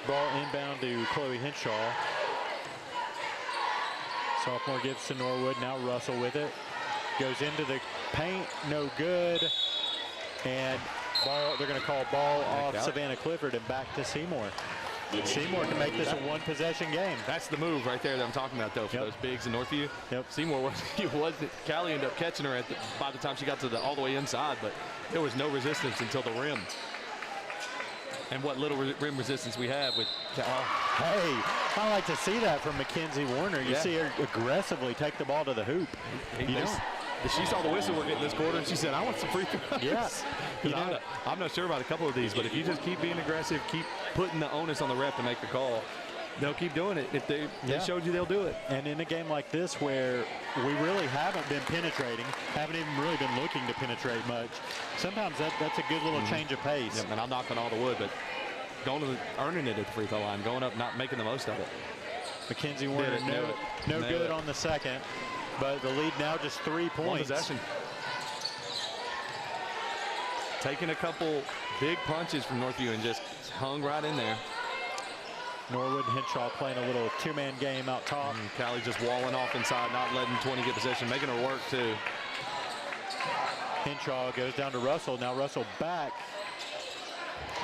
Ball inbound to Chloe Henshaw. Sophomore gives to Norwood. Now Russell with it. Goes into the paint. No good. And ball. They're going to call ball off Savannah Clifford and back to Seymour. Seymour can make this a one-possession game. That's the move right there that I'm talking about, though, for those bigs in Northview. Yep. Seymour wasn't. Callie ended up catching her by the time she got to all the way inside, but there was no resistance until the rim. And what little rim resistance we have with hey, I like to see that from Mackenzie Warner. You see her aggressively take the ball to the hoop. She saw the whistle we're getting this quarter, and she said, I want some free throws. Yeah. 'Cause I'm not sure about a couple of these, but if you just keep being aggressive, keep putting the onus on the ref to make the call, they'll keep doing it. If they showed you, they'll do it. And in a game like this where we really haven't been penetrating, haven't even really been looking to penetrate much, sometimes that's a good little change of pace. Yep, and I'm knocking all the wood, but earning it at the free throw line, going up, not making the most of it. Mackenzie Warner, no Nailed good it. on the second, but the lead now just 3 One points. possession. Taking a couple big punches from Northview and just hung right in there. Norwood and Henshaw playing a little two-man game out top. Callie just walling off inside, not letting 20 get possession, making her work too. Henshaw goes down to Russell. Now Russell back.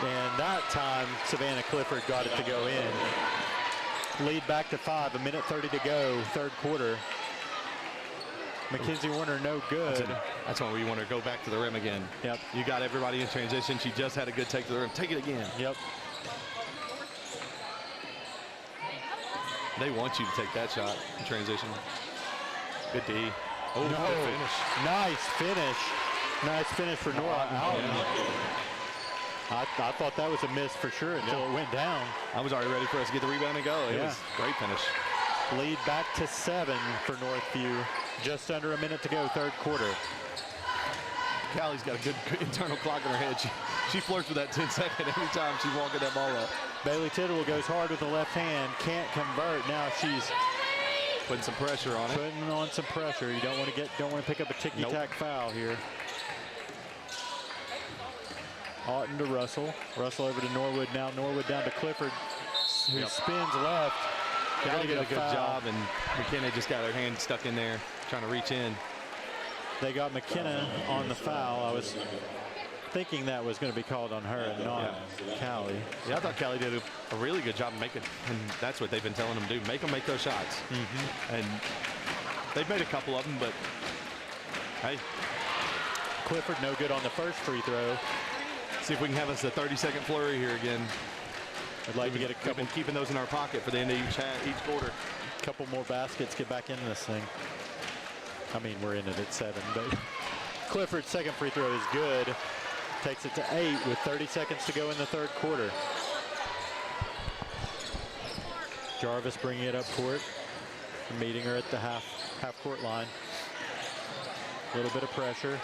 And that time, Savannah Clifford got it to go in. Lead back to 5, 1:30 to go, third quarter. Mackenzie Warner, no good. That's when we want to go back to the rim again. Yep. You got everybody in transition. She just had a good take to the rim. Take it again. Yep. They want you to take that shot in transition. Good D. Oh, No. good finish. Nice finish. Nice finish for Nora Allen. I thought that was a miss for sure until it went down. I was already ready for us to get the rebound and go. It was a great finish. Lead back to 7 for Northview. Just under a minute to go, third quarter. Callie's got a good internal clock in her head. She flirts with that 10-second every time she's walking that ball up. Bailey Tidwell goes hard with the left hand, can't convert. Now she's putting some pressure on it. Putting on some pressure. You don't want to pick up a ticky-tack foul here. Oughton to Russell. Russell over to Norwood. Now Norwood down to Clifford, who spins left. Callie did a good job, and McKenna just got her hand stuck in there, trying to reach in. They got McKenna on the foul. I was thinking that was going to be called on her and not Callie. Yeah, I thought Callie did a really good job making, and that's what they've been telling them to do. Make them make those shots. And they've made a couple of them, but hey. Clifford no good on the first free throw. See if we can have us a 30-second flurry here again. I'd like to get a couple. We've been keeping those in our pocket for the end of each quarter. A couple more baskets, get back into this thing. I mean, we're in it at 7, but Clifford's second free throw is good. Takes it to 8 with 30 seconds to go in the third quarter. Jarvis bringing it up court, meeting her at the half court line. A little bit of pressure.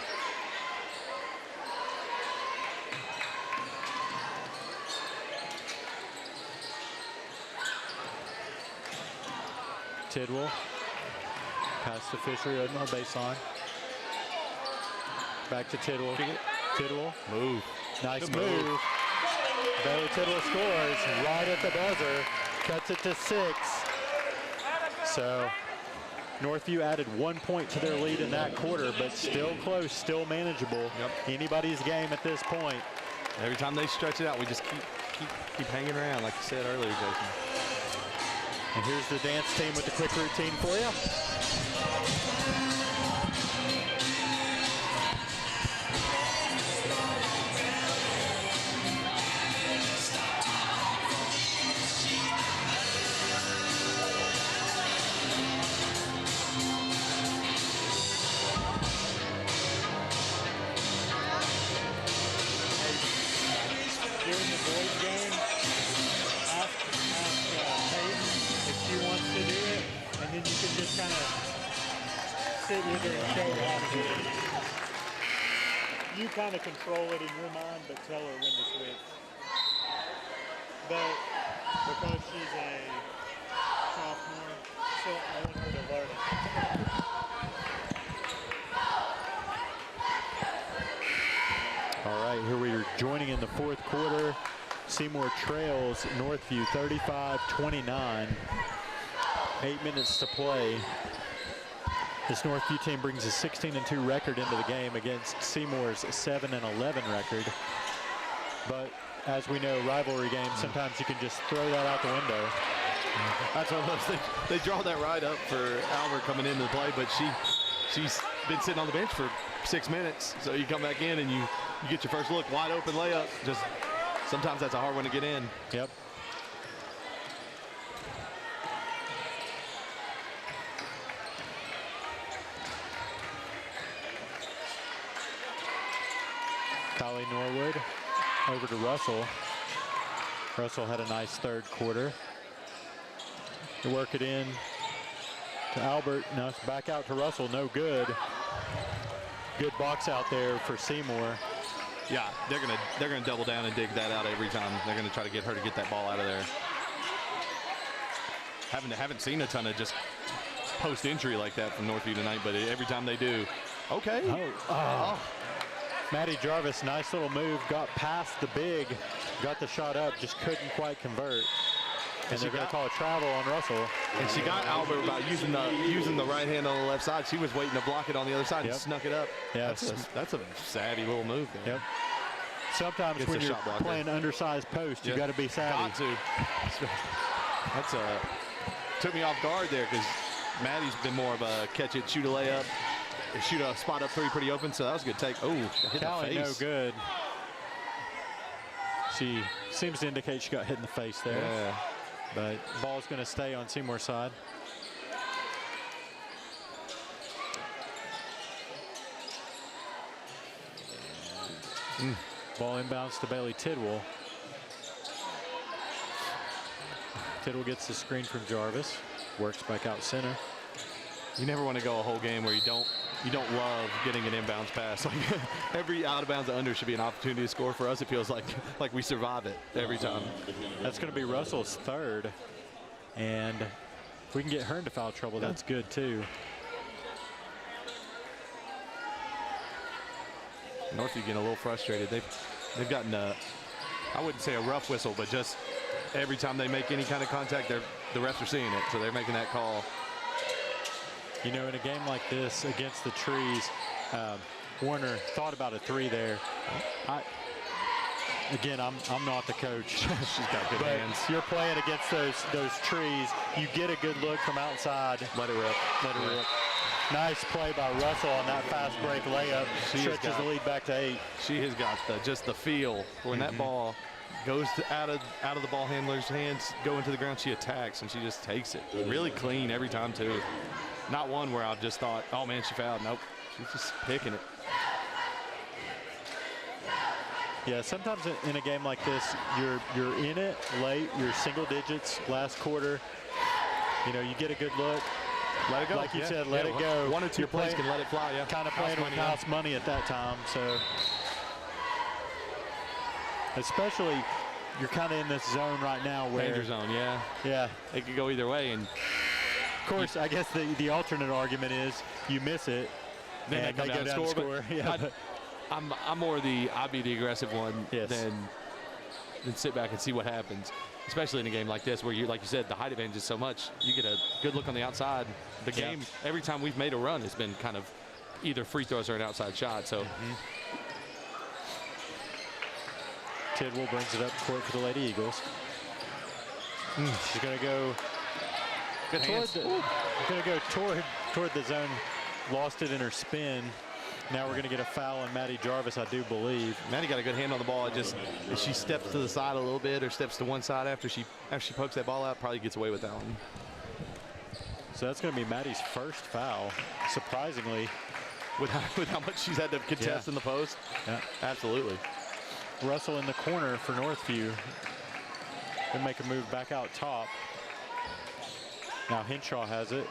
Tidwell. Pass to Fisher on the baseline. Back to Tidwell. Tidwell. Move. Nice move. Bailey Tidwell scores right at the buzzer. Cuts it to 6. So Northview added 1 point to their lead in that quarter, but still close, still manageable. Anybody's game at this point. Every time they stretch it out, we just keep hanging around, like you said earlier, Jason. And here's the dance team with the quick routine for you. During the boys game, ask Peyton if she wants to do it, and then you can just kind of sit with her and show her how to do it. You kind of control it in your mind, but tell her when to switch. But because she's a sophomore, so I want her to learn it. All right, here we are joining in the fourth quarter. Seymour trails Northview 35-29. 8 minutes to play. This Northview team brings a 16-2 record into the game against Seymour's 7-11 record. But as we know, rivalry games, sometimes you can just throw that out the window. That's one of those things. They draw that right up for Albert coming into the play, but she's been sitting on the bench for 6 minutes. So you come back in and you get your first look, wide open layup. Just sometimes that's a hard one to get in. Yep. Kylie Norwood over to Russell. Russell had a nice third quarter. To work it in to Albert. Now it's back out to Russell. No good. Good box out there for Seymour. Yeah, they're gonna double down and dig that out every time. They're gonna try to get her to get that ball out of there. Haven't seen a ton of just post entry like that from Northview tonight, but every time they do, okay. Oh. Maddie Jarvis, nice little move, got past the big, got the shot up, just couldn't quite convert. And they're going to call a travel on Russell. And she got Albert about using the right hand on the left side. She was waiting to block it on the other side and snuck it up. Yeah, that's a savvy little move there. Yep. Sometimes when you're playing undersized post, you got to be savvy. Got to. That's took me off guard there because Maddie's been more of a catch it, shoot a layup, shoot a spot up three pretty open. So that was a good take. Oh, hit Callie, the face. No good. She seems to indicate she got hit in the face there. Yeah. But ball's going to stay on Seymour's side. Ball inbounds to Bailey Tidwell. Tidwell gets the screen from Jarvis. Works back out center. You never want to go a whole game where you don't love getting an inbounds pass. Like every out of bounds under should be an opportunity to score for us. It feels like we survive it every time. That's going to be Russell's third. And if we can get her into foul trouble, that's good too. Northview getting a little frustrated. They've gotten I wouldn't say a rough whistle, but just every time they make any kind of contact, the refs are seeing it, so they're making that call. You know, in a game like this against the trees, Warner thought about a three there. Again, I'm not the coach. She's got good hands. You're playing against those trees. You get a good look from outside. Let it rip. Let it rip. Nice play by Russell on that fast break layup. Stretches the lead back to 8. She has got just the feel when that ball goes out of the ball handler's hands, go into the ground. She attacks and she just takes it. Really clean every time too. Not one where I've just thought, oh man, she fouled. Nope, she's just picking it. Yeah, sometimes in a game like this, you're in it late. You're single digits last quarter. You know, you get a good look. Let it go. Like you said, let it go. One or two plays can let it fly. Yeah. Kind of playing with house money at that time. So, especially, you're kind of in this zone right now where danger zone. Yeah. Yeah. It could go either way. And of course, I guess the alternate argument is you miss it, then and they go down and score. Yeah. I'm more I'd be the aggressive one than sit back and see what happens, especially in a game like this where like you said, the height advantage is so much. You get a good look on the outside. The game, every time we've made a run, has been kind of either free throws or an outside shot. So Tidwell brings it up court for the Lady Eagles. She's going to go toward the zone. Lost it in her spin. Now we're going to get a foul on Maddie Jarvis, I do believe. Maddie got a good hand on the ball. Just if she steps to the side a little bit or steps to one side after she pokes that ball out, probably gets away with that one. So that's going to be Maddie's first foul, surprisingly. With how much she's had to contest in the post. Yeah, absolutely. Russell in the corner for Northview. They'll make a move back out top. Now Henshaw has it.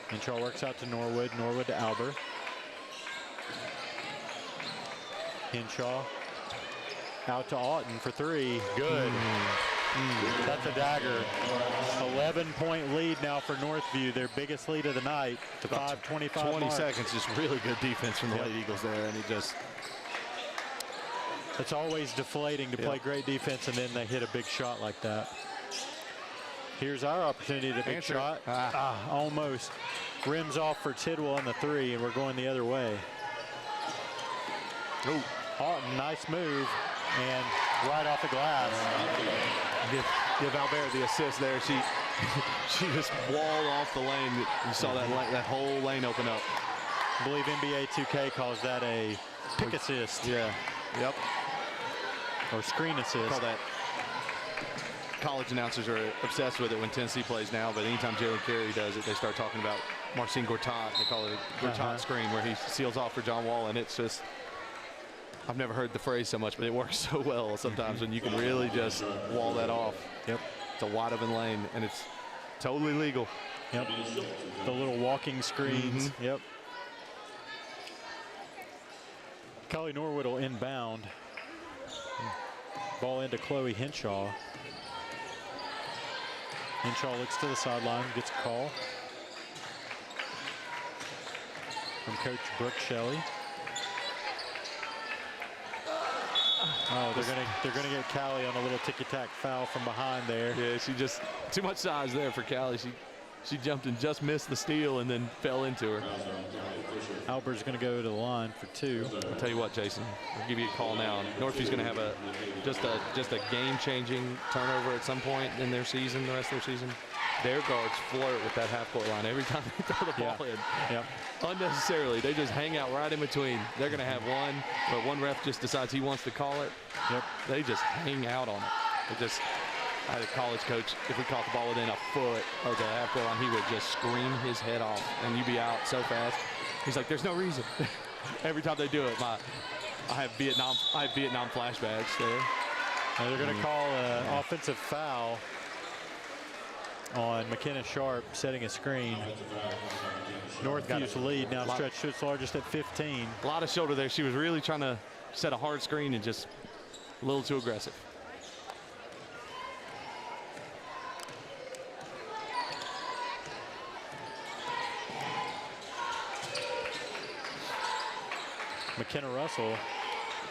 Henshaw works out to Norwood. Norwood to Albert. Henshaw out to Auten for 3. Good. That's a dagger. 11-point lead now for Northview, their biggest lead of the night. To 5:25. 20 seconds, just really good defense from the Lady Eagles there, and it's always deflating to play great defense and then they hit a big shot like that. Here's our opportunity to big shot. Almost. Rims off for Tidwell on the 3, and we're going the other way. Oh, Auten, nice move, and right off the glass. Give Albert the assist there. She just walled off the lane. You saw that whole lane open up. I believe NBA 2K calls that a pick assist. Yeah. Yep. Or screen assist. Call that. College announcers are obsessed with it when Tennessee plays now, but anytime Jalen Carey does it, they start talking about Marcin Gortat. They call it a Gortat screen, where he seals off for John Wall, and it's just, I've never heard the phrase so much, but it works so well sometimes when you can really just wall that off. Yep. It's a wide open lane, and it's totally legal. Yep. The little walking screens. Yep. Kelly Norwood will inbound. Ball into Chloe Henshaw. Henshaw looks to the sideline, gets a call from Coach Brooke Shelley. Oh, they're gonna get Callie on a little ticky-tack foul from behind there. Yeah, she just too much size there for Callie. She jumped and just missed the steal and then fell into her. Albert's going to go to the line for 2. I'll tell you what, Jason, I'll give you a call now. Northview's going to have just a game-changing turnover at some point in their season, the rest of their season. Their guards flirt with that half-court line every time they throw the ball in. Yep. Unnecessarily, they just hang out right in between. They're going to have one, but one ref just decides he wants to call it. Yep. They just hang out on it. I had a college coach, if we caught the ball within a foot of the half-court line, he would just scream his head off, and you'd be out so fast. He's like, there's no reason. Every time they do it, I have Vietnam flashbacks there. Now they're going to call an offensive foul on McKenna Sharp, setting a screen. Northview's lead now stretched to its largest at 15. A lot of shoulder there. She was really trying to set a hard screen and just a little too aggressive. McKenna Russell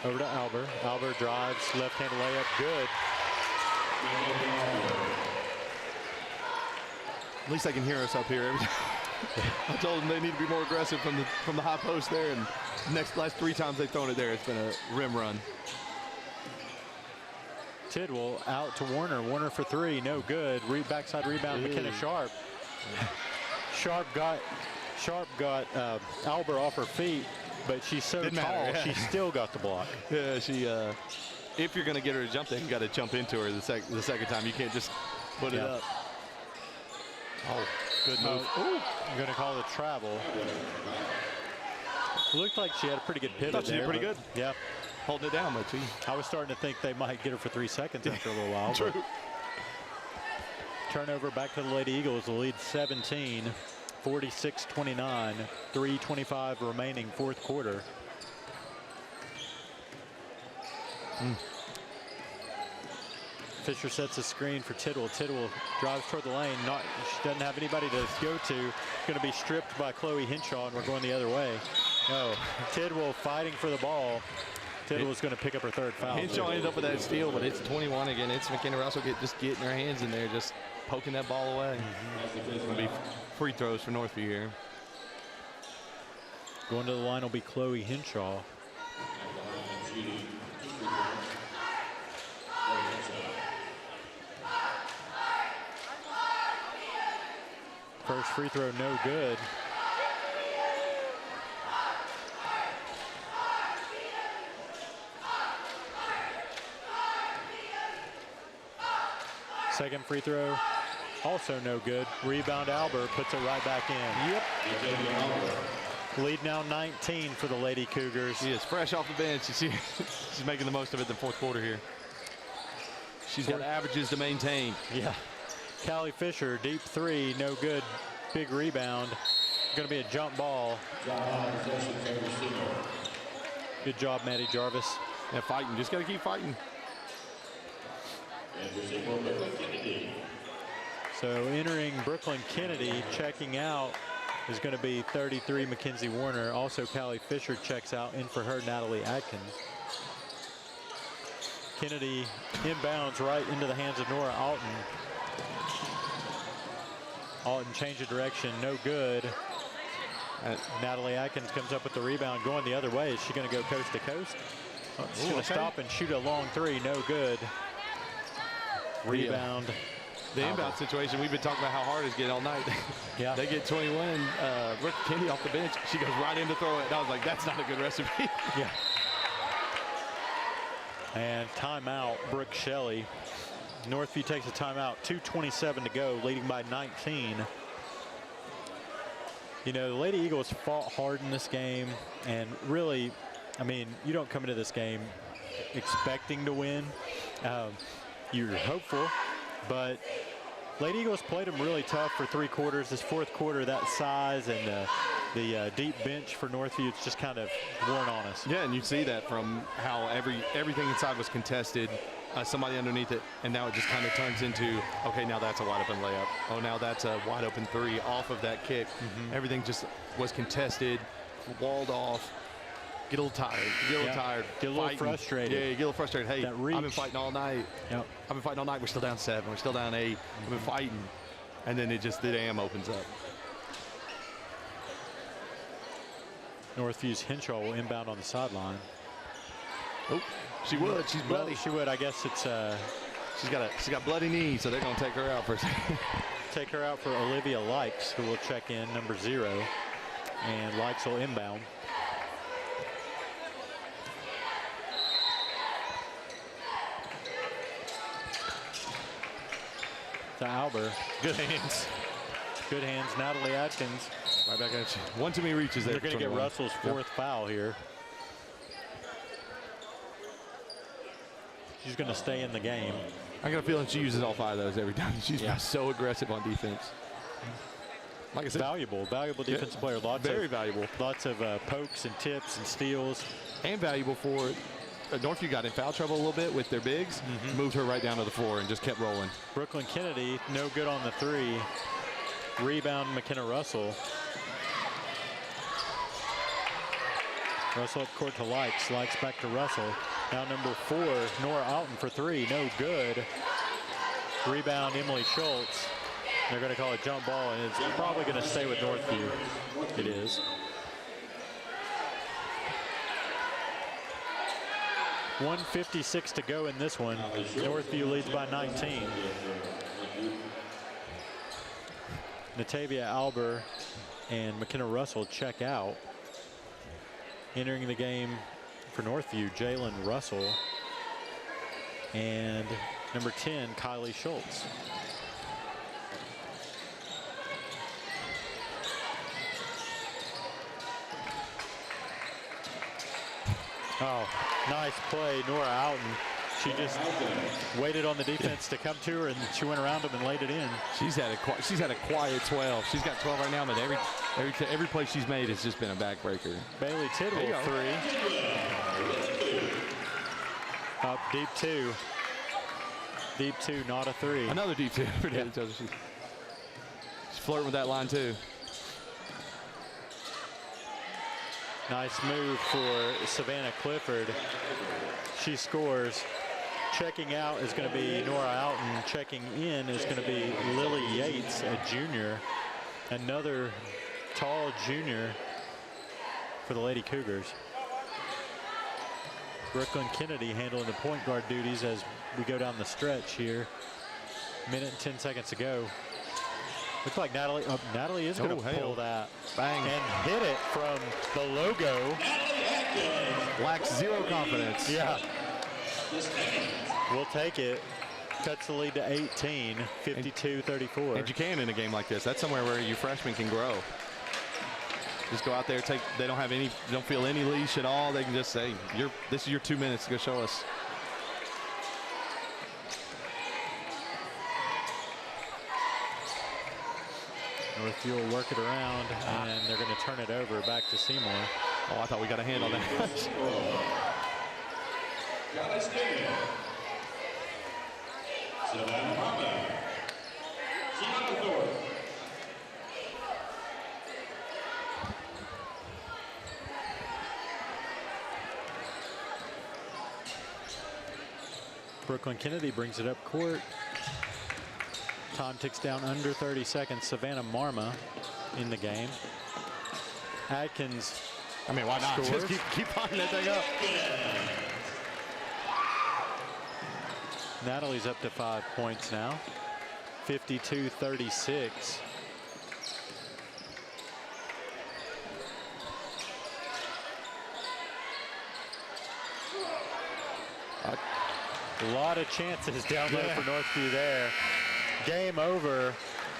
over to Albert. Albert drives, left-handed layup, good. At least I can hear us up here. I told them they need to be more aggressive from the high post there, and last 3 times they've thrown it there, it's been a rim run. Tidwell out to Warner. Warner for 3, no good. Backside rebound, McKenna Sharp. Sharp got Albert off her feet, but she's so tall, she still got the block. Yeah, she. If you're going to get her to jump, then you got to jump into her the second time. You can't just put it up. Oh, good move. I'm going to call it a travel. Looked like she had a pretty good pivot. She did pretty good. Yeah, holding it down, but I was starting to think they might get her for 3 seconds after a little while. True. Turnover back to the Lady Eagles. The lead 17. 46-29, 3:25 remaining, fourth quarter. Fisher sets a screen for Tidwell. Tidwell drives toward the lane. She doesn't have anybody to go to. Going to be stripped by Chloe Henshaw, and we're going the other way. No, Tidwell fighting for the ball. Tidwell's going to pick up her 3rd foul. Henshaw ended up with that steal, but it's 21 again. It's McKenna Russell just getting her hands in there, just poking that ball away. It's going to be free throws for Northview here. Going to the line will be Chloe Henshaw. First free throw, no good. Second free throw, also no good. Rebound, Albert puts it right back in. Yep. Lead now 19 for the Lady Cougars. She is fresh off the bench. She's making the most of it in the fourth quarter here. She's got averages to maintain. Yeah. Callie Fisher, deep 3, no good. Big rebound. Going to be a jump ball. Good job, Maddie Jarvis. Yeah, fighting. Just got to keep fighting. So entering Brooklyn Kennedy, checking out is going to be 33 Mackenzie Warner. Also Callie Fisher checks out. In for her, Natalie Atkins. Kennedy inbounds right into the hands of Nora Alton. Alton change of direction, no good. Natalie Atkins comes up with the rebound, going the other way. Is she going to go coast to coast? She's going to stop and shoot a long 3, no good. Rebound. The inbound situation, we've been talking about how hard it's getting all night. Yeah. They get 21, Brooke Kennedy off the bench. She goes right in to throw it. And I was like, that's not a good recipe. Yeah. And timeout, Brooke Shelley. Northview takes a timeout, 2:27 to go, leading by 19. You know, the Lady Eagles fought hard in this game, and really, I mean, you don't come into this game expecting to win. You're hopeful, but Lady Eagles played them really tough for 3 quarters. This 4th quarter, that size and the deep bench for Northview, it's just kind of worn on us. Yeah, and you see that from how everything inside was contested, somebody underneath it, and now it just kind of turns into, okay, now that's a wide open layup. Oh, now that's a wide open 3 off of that kick. Everything just was contested, walled off. Get a little tired. Get a little tired. Get a little frustrated. Yeah, you get a little frustrated. Hey, I've been fighting all night. Yep. I've been fighting all night. We're still down 7. We're still down 8. I've been fighting. And then the dam opens up. Northview's Henshaw will inbound on the sideline. Oh, she would. She's bloody. Well, she would. I guess it's. She's got bloody knees, so they're going to take her out for a second. Take her out for Olivia Likes, who will check in, number 0. And Likes will inbound. To Albert. Good hands. Good hands. Natalie Atkins. Right back at you. One too many reaches there. They're going to get Russell's 4th foul here. She's going to stay in the game. I got a feeling she uses all 5 of those every time. She's so aggressive on defense. Like I said, valuable defensive player. Very valuable. Lots of pokes and tips and steals. And valuable for Northview got in foul trouble a little bit with their bigs, moved her right down to the floor and just kept rolling. Brooklyn Kennedy, no good on the 3. Rebound, McKenna Russell. Russell up court to Likes. Likes back to Russell. Now number 4, Nora Alton for 3, no good. Rebound, Emily Schultz. They're going to call it jump ball, and it's probably going to stay with Northview. It is. 1:56 to go in this one. Northview leads by 19. Natavia Alber and McKenna Russell check out. Entering the game for Northview, Jalen Russell and number 10, Kylie Schultz. Oh, nice play, Nora Alton. She just waited on the defense to come to her, and she went around them and laid it in. She's had a quiet 12. She's got 12 right now, but every play she's made has just been a backbreaker. Bailey Tidwell, 3. Up deep 2. Deep 2, not a 3. Another deep 2. Yeah. She's flirting with that line too. Nice move for Savannah Clifford. She scores. Checking out is going to be Nora Alton. Checking in is going to be Lily Yates, a junior. Another tall junior for the Lady Cougars. Brooklyn Kennedy handling the point guard duties as we go down the stretch here. Minute and 10 seconds to go. Looks like Natalie is going to pull that. Bang. And hit it from the logo. Lacks zero confidence. Yeah. We'll take it. Cuts the lead to 18, 52-34. And you can in a game like this. That's somewhere where you freshmen can grow. Just go out there, they don't feel any leash at all. They can just say, this is your 2 minutes to go show us. Northview will work it around, and they're going to turn it over back to Seymour. Oh, I thought we got a hand on that. Brooklyn Kennedy brings it up court. Time ticks down under 30 seconds. Savannah Marma in the game. Atkins. I mean, why not? Scores. Just keep firing that thing up. Natalie's up to 5 points now. 52-36. A lot of chances down there for Northview there. Game over,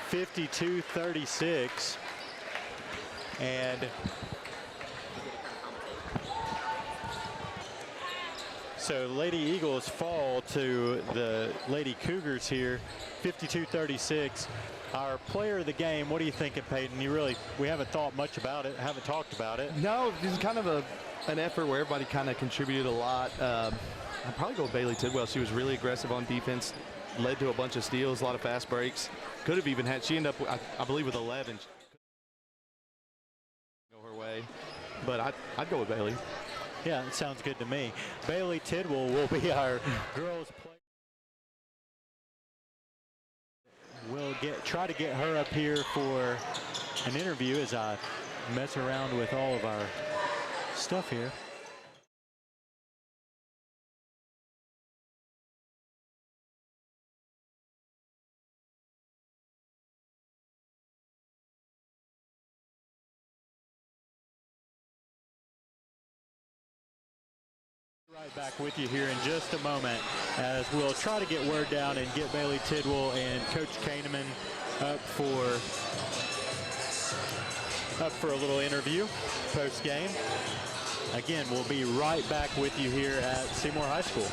52-36. And so Lady Eagles fall to the Lady Cougars here, 52-36. Our player of the game, what are you thinking, Peyton? We haven't thought much about it, haven't talked about it. No, this is kind of an effort where everybody kind of contributed a lot. I'd probably go with Bailey Tidwell. She was really aggressive on defense, led to a bunch of steals, a lot of fast breaks. Could have even had, she ended up, I believe, with 11. Go her way, but I'd go with Bailey. Yeah, it sounds good to me. Bailey Tidwell will be our girls player. We'll try to get her up here for an interview as I mess around with all of our stuff here. Right back with you here in just a moment as we'll try to get word down and get Bailey Tidwell and Coach Kahneman up for a little interview post game. Again, we'll be right back with you here at Seymour High School.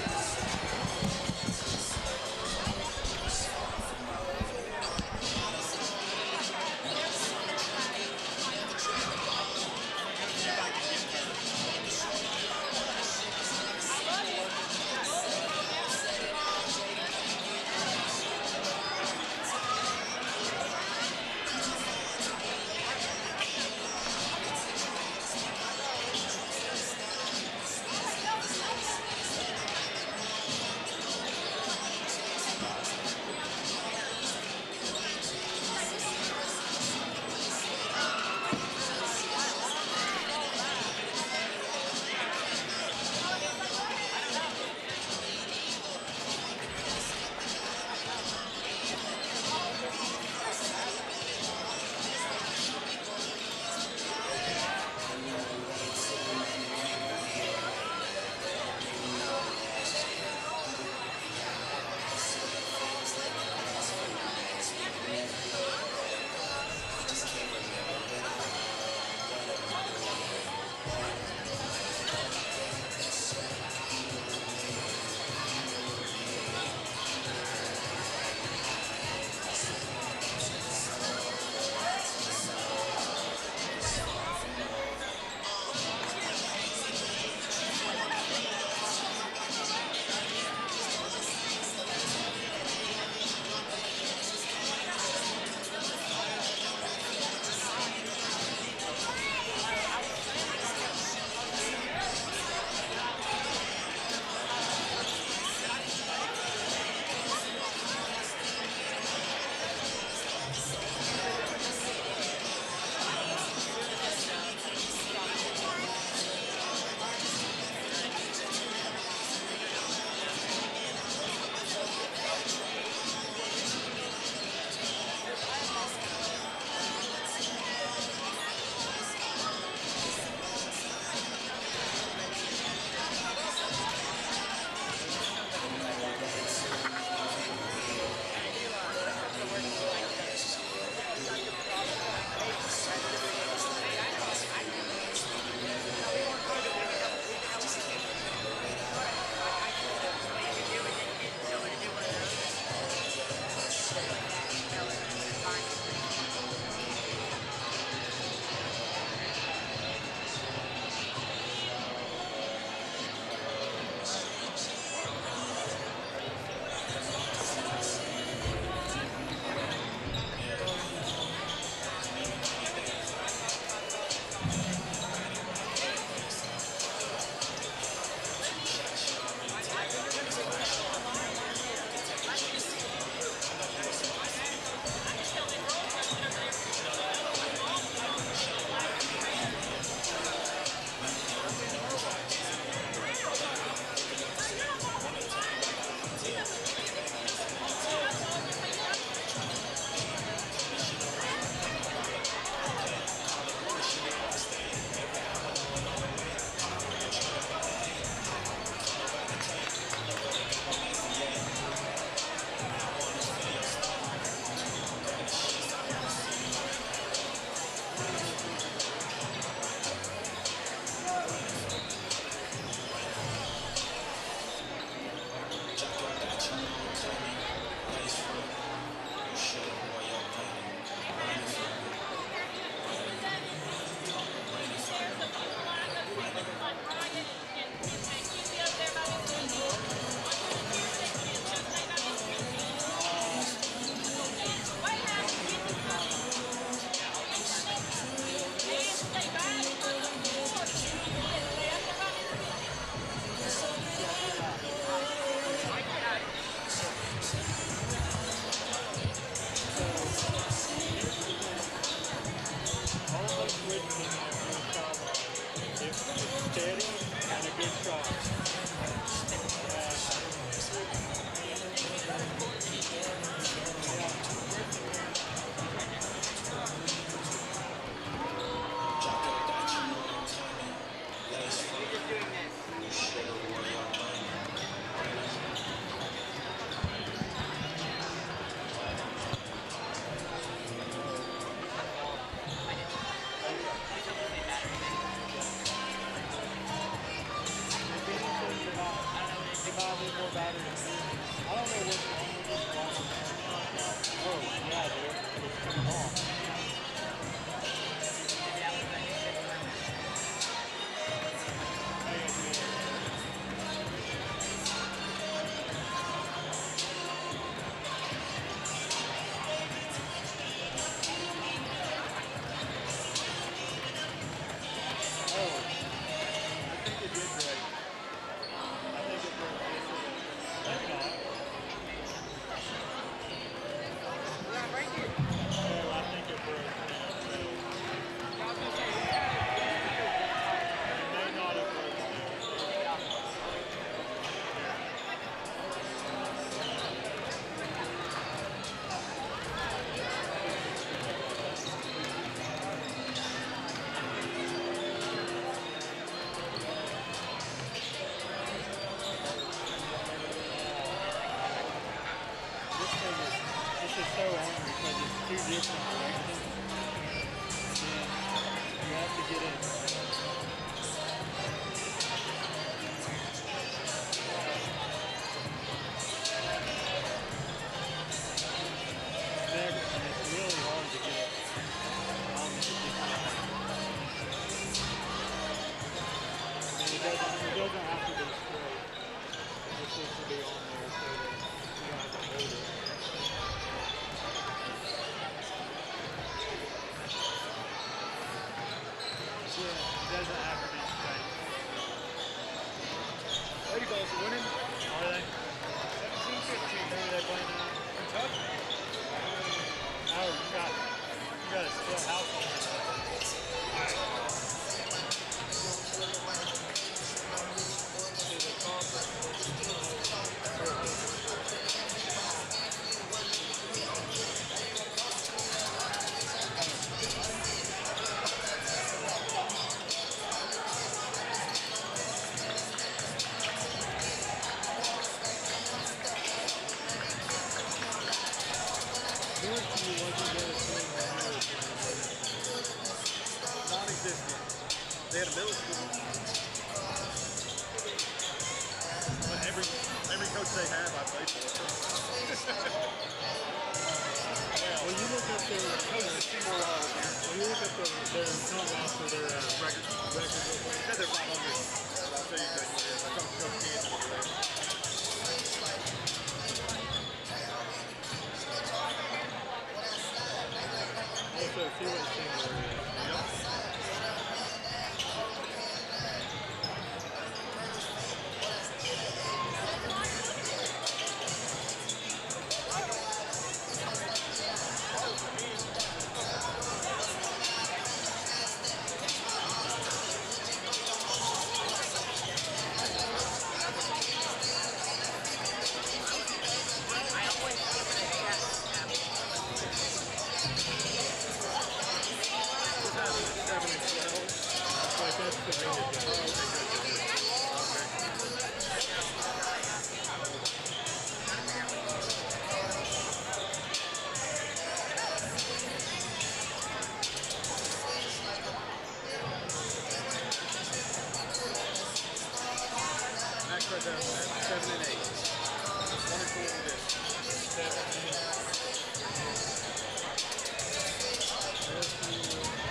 this is so hard because it's two different directions. And you have to get it. Staggered, and it's really hard to get it on the different. And it doesn't have to be straight. It just needs to be on there so that you don't have to hold it. Yeah, it doesn't have to be straight. Lady Balls are winning. Are they? 17-15. Who are they playing now? Kentucky. Oh, you got a still house on non-existent. They had a middle school. But every coach they have, I played for. Yeah, when you look up their coaches, Seymour when you look up their not roster, their records real quick, it says they're 500. I'll tell you exactly what it is. I talked to Coach Kansas over there. Also, see what Seymour is. Next right there, 7 and 8. 24 in this. 7 and 8.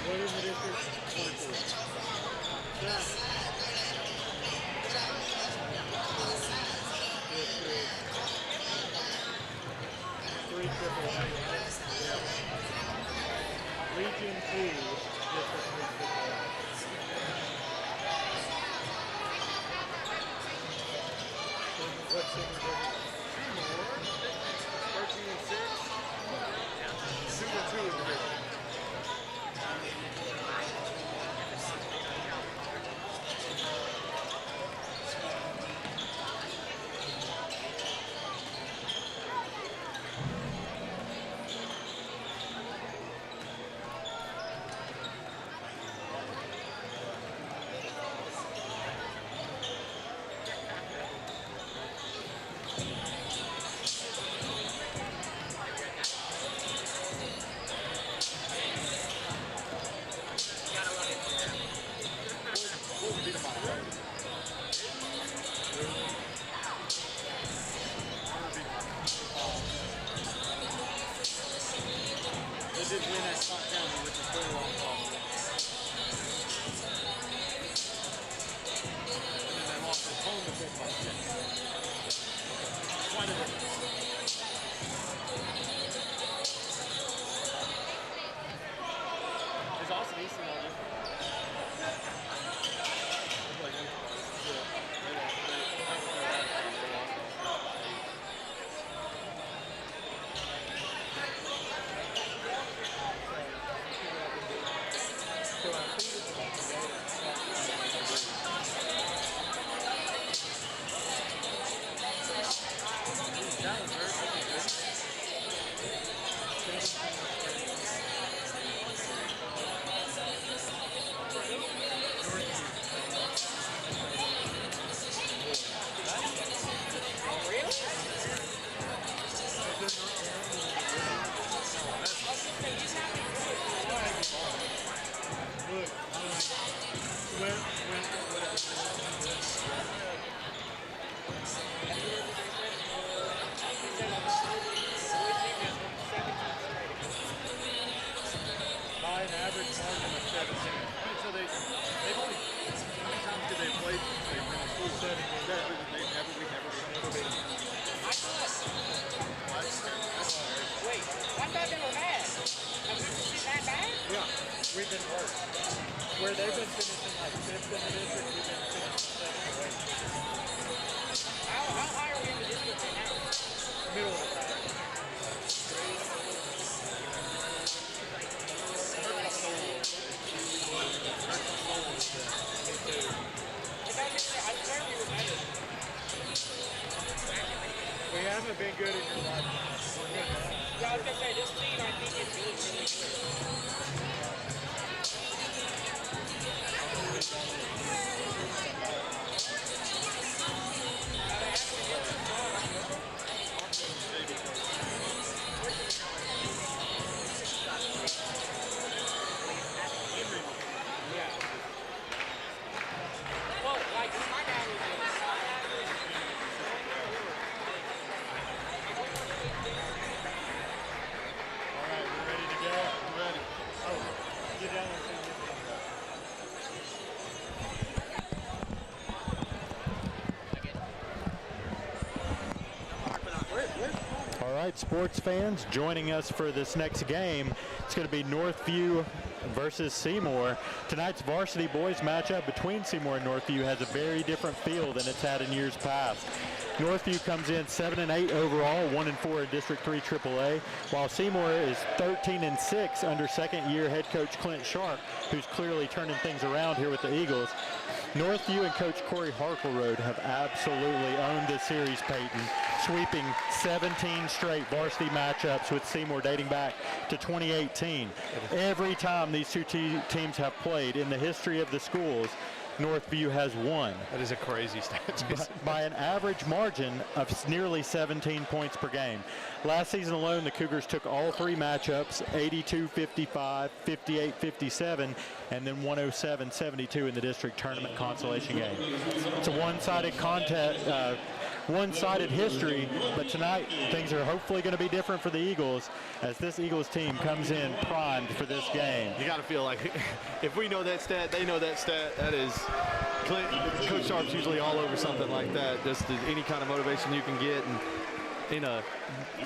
What is the difference? 24. Yeah. Three triple A. Yeah. Region 2 is different than triple A. What's in the Seymour? 13 and 6. 2 and 2 in the division. where they've been finishing like 5th in the district, we've been finishing 7th or 8th. How high are we in the district right now? Middle of the pack. We haven't been good in your lifetime. We're good now. Yeah, I was gonna say this team I think is really, really good. Well, like my dad was All right, we're ready to go. We're ready. Oh, get down there. All right, sports fans, joining us for this next game, it's going to be Northview versus Seymour. Tonight's varsity boys matchup between Seymour and Northview has a very different feel than it's had in years past. Northview comes in 7-8 overall, 1-4 in District 3 AAA, while Seymour is 13-6 under second-year head coach Clint Sharp, who's clearly turning things around here with the Eagles. Northview and Coach Corey Harkleroad have absolutely owned this series, Peyton, sweeping 17 straight varsity matchups with Seymour dating back to 2018. Every time these two teams have played in the history of the schools, Northview has won. That is a crazy stat. By an average margin of nearly 17 points per game. Last season alone, the Cougars took all three matchups, 82-55, 58-57, and then 107-72 in the district tournament consolation game. It's a one-sided contest, one-sided history, but tonight things are hopefully going to be different for the Eagles as this Eagles team comes in primed for this game. You got to feel like if we know that stat, they know that stat. That is, Coach Sharp's usually all over something like that. Just any kind of motivation you can get, and in a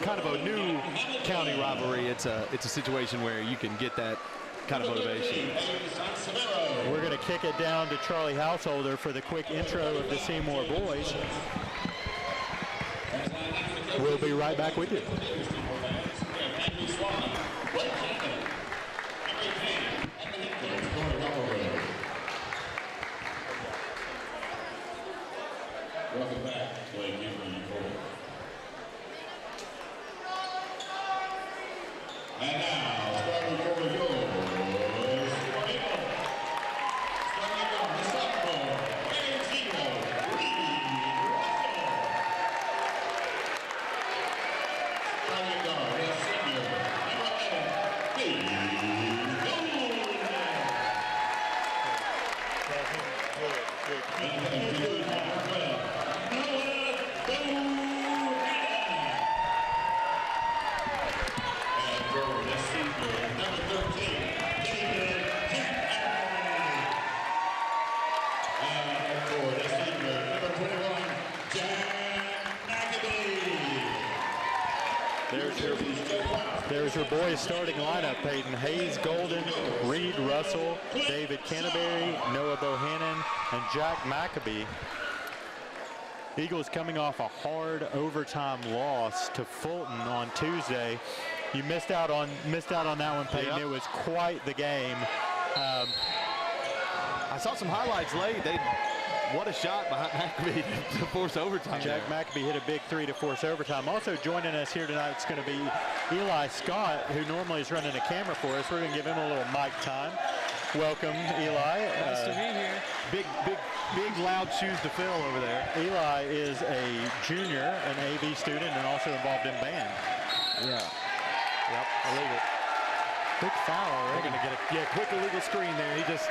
kind of a new county rivalry, it's a situation where you can get that kind of motivation. We're going to kick it down to Charlie Householder for the quick intro of the Seymour boys. We'll be right back with you. Welcome back, Blake Henry. And now, starting for yours, starting on the sophomore, Antino Reed Russell. Starting on the senior, number 11, Gold. There's your boys' starting lineup, Peyton. Hayes Golden, Reed Russell, David Canterbury, Noah Bohannon, and Jack McAbee. Eagles coming off a hard overtime loss to Fulton on Tuesday. You missed out on that one, Peyton. Yep. It was quite the game. I saw some highlights late. What a shot behind McAbee to force overtime. Jack McAbee hit a big three to force overtime. Also joining us here tonight is going to be Eli Scott, who normally is running a camera for us. We're going to give him a little mic time. Welcome, Eli. Nice to be here. Big, loud shoes to fill over there. Eli is a junior, an AV student, and also involved in band. Yeah. Yep, I believe it. Quick foul. They're going to get a quick illegal screen there. He just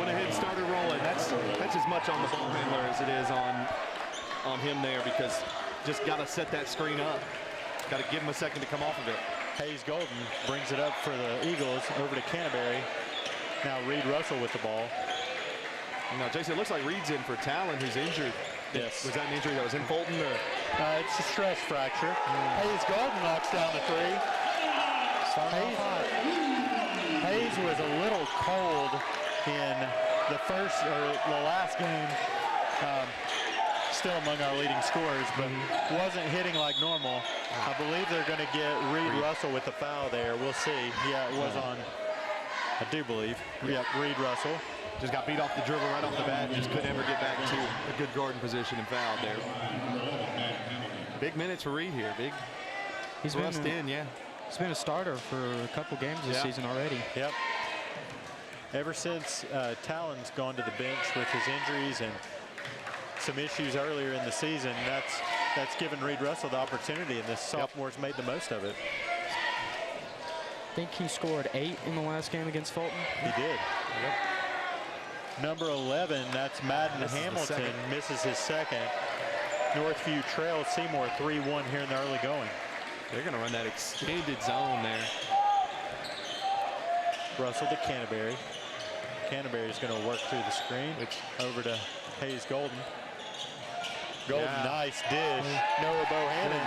went ahead and started rolling. That's as much on the ball handler as it is on him there, because just got to set that screen up. Got to give him a second to come off of it. Hayes Golden brings it up for the Eagles over to Canterbury. Now Reed Russell with the ball. Now, Jason, it looks like Reed's in for Talon, who's injured. Yes. Was that an injury that was in Fulton? Or? It's a stress fracture. Hayes Golden knocks down the three. Hayes was a little cold in the last game. Still among our leading scorers, but wasn't hitting like normal. I believe they're going to get Reed Russell with the foul there. We'll see. Yeah, it was on, I do believe. Yep, Reed Russell. Just got beat off the dribble right off the bat and just couldn't ever get back to a good guarding position and fouled there. Big minutes for Reed here. Big. He's thrust in, yeah. He's been a starter for a couple games this season already. Yep. Ever since Talon's gone to the bench with his injuries and some issues earlier in the season, that's given Reed Russell the opportunity, and this sophomore's made the most of it. I think he scored 8 in the last game against Fulton. He did. Yep. Number 11, that's Madden Hamilton, misses his second. Northview trails Seymour 3-1 here in the early going. They're going to run that extended zone there. Russell to Canterbury. Canterbury's going to work through the screen. Over to Hayes Golden. Golden, nice dish. Noah Bohannon.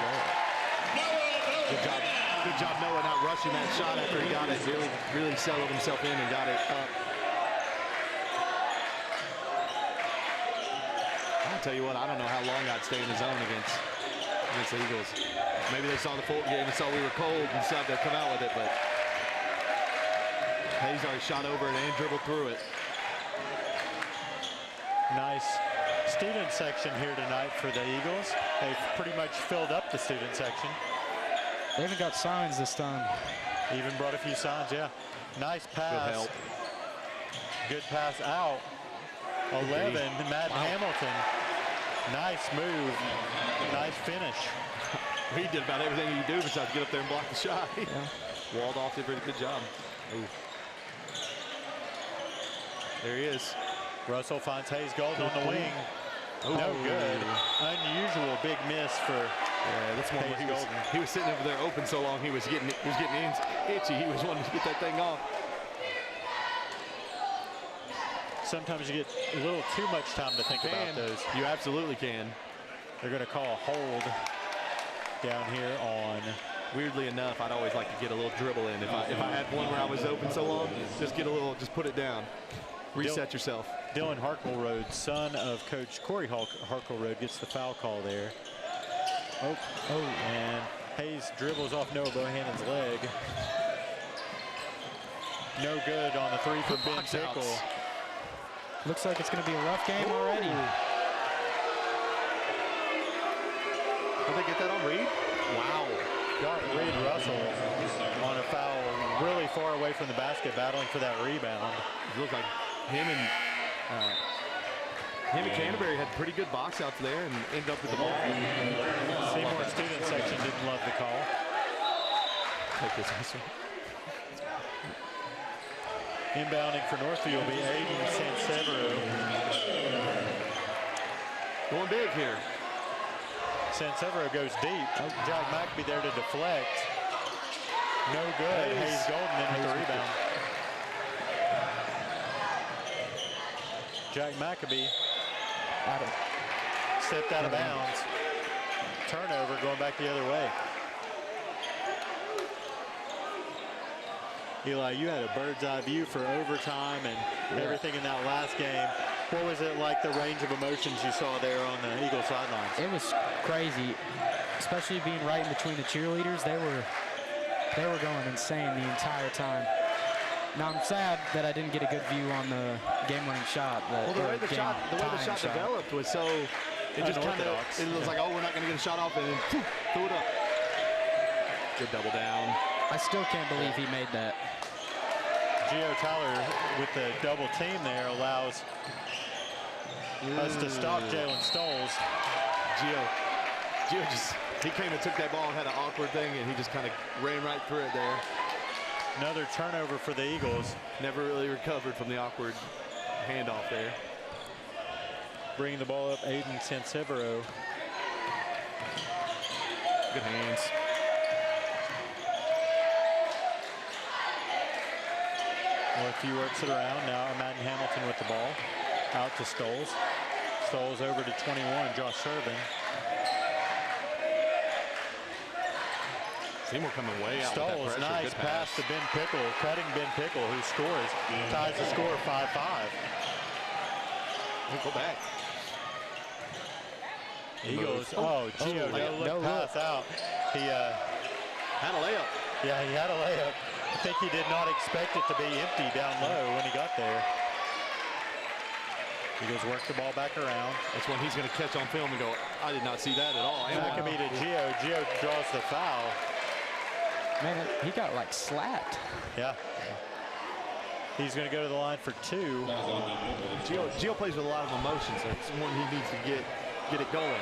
Good job Noah not rushing that shot after he got it. Really settled himself in and got it up. I'll tell you what, I don't know how long I'd stay in the zone against the Eagles. Maybe they saw the Fulton game and saw we were cold and decided to come out with it, but Hayes already shot over it and dribbled through it. Nice student section here tonight for the Eagles. They've pretty much filled up the student section. They haven't got signs this time. Even brought a few signs, yeah. Nice pass. Good help. Good pass out. 11, Matt Hamilton. Nice move. Nice finish. He did about everything he could do besides get up there and block the shot. Walled off, did a pretty good job. Ooh. There he is. Russell finds Hayes Golden on the wing. No good. Unusual big miss for that's one Hayes where Golden. he was sitting over there open so long he was getting itchy. He was wanting to get that thing off. Sometimes you get a little too much time to think about those. You absolutely can. They're going to call a hold down here on. Weirdly enough, I'd always like to get a little dribble in. If I had one where I was open so long, just put it down. Reset yourself. Dylan Harkleroad, son of Coach Corey Harkleroad, gets the foul call there. And Hayes dribbles off Noah Bohannon's leg. No good on the three from Ben Tickle. Looks like it's going to be a rough game already. Did they get that on Reed? Wow. Got Reed Russell on a foul really far away from the basket, battling for that rebound. It looked like him and Canterbury had pretty good box outs there and ended up with the ball. Seymour student section didn't love the call. Take this one. Inbounding for Northview will be Aiden Sansevero. Going big here. Sansevero goes deep. Jack McAbee there to deflect. No good. Hayes Golden in with the rebound. Jack McAbee stepped out of bounds. Turnover going back the other way. Eli, you had a bird's eye view for overtime and everything in that last game. What was it like, the range of emotions you saw there on the Eagle sidelines? It was crazy, especially being right in between the cheerleaders. They were going insane the entire time. Now I'm sad that I didn't get a good view on the game-winning shot. Well, the way the shot developed was so it just kind of was like, oh, we're not going to get a shot off, and then poof, threw it up. Good double down. I still can't believe he made that. Gio Tyler with the double team there allows us to stop Jalen Stoles. Gio just, he came and took that ball and had an awkward thing, and he just kind of ran right through it there. Another turnover for the Eagles. Never really recovered from the awkward handoff there. Bringing the ball up, Aiden Sansevero. Good hands. Northview works it around. Now Madden Hamilton with the ball. Out to Stoles. Stoles over to 21, Josh Servin. Seymour coming way out with that Stoles, pressure. nice Good pass to Ben Pickle, cutting Ben Pickle, who scores, ties the score 5-5. We'll go back. Eagles, oh, Gio, no pass out. He Had a layup. yeah, he had a layup. I think he did not expect it to be empty down low when he got there. Eagles work the ball back around. That's when he's going to catch on film and go, I did not see that at all. McAbee to Gio. Gio draws the foul. Man, he got like slapped. Yeah. He's going to go to the line for 2. Gio plays with a lot of emotions. That's one he needs to get it going.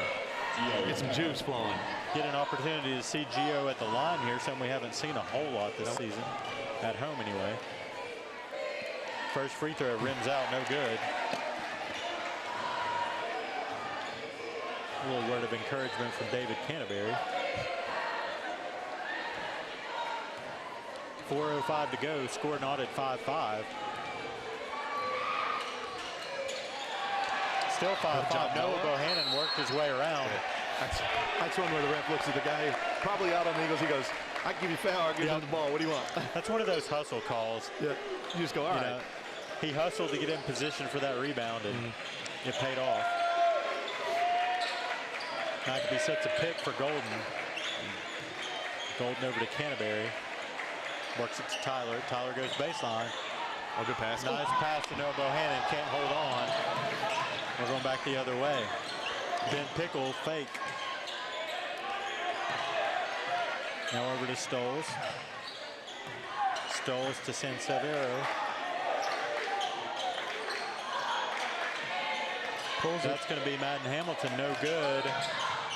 Get some juice flowing. Get an opportunity to see Gio at the line here, something we haven't seen a whole lot this season. At home, anyway. First free throw rims out, no good. A little word of encouragement from David Canterbury. 4:05 to go, score not at 5-5. Still 5-5. Noah Bohannon worked his way around. That's one where the ref looks at the guy probably out on the Eagles. He goes, I can give you foul, I'll give you the ball. What do you want? That's one of those hustle calls. Yeah. You just go, all right. Know, he hustled to get in position for that rebound, and it paid off. McAbee sets a pick for Golden. Golden over to Canterbury. Works it to Tyler. Tyler goes baseline. Oh, good pass. Nice pass to Noah Bohannon. Can't hold on. We're going back the other way. Ben Pickle, fake. Now over to Stoles. Stoles to Sansevero. That's going to be Madden Hamilton, no good.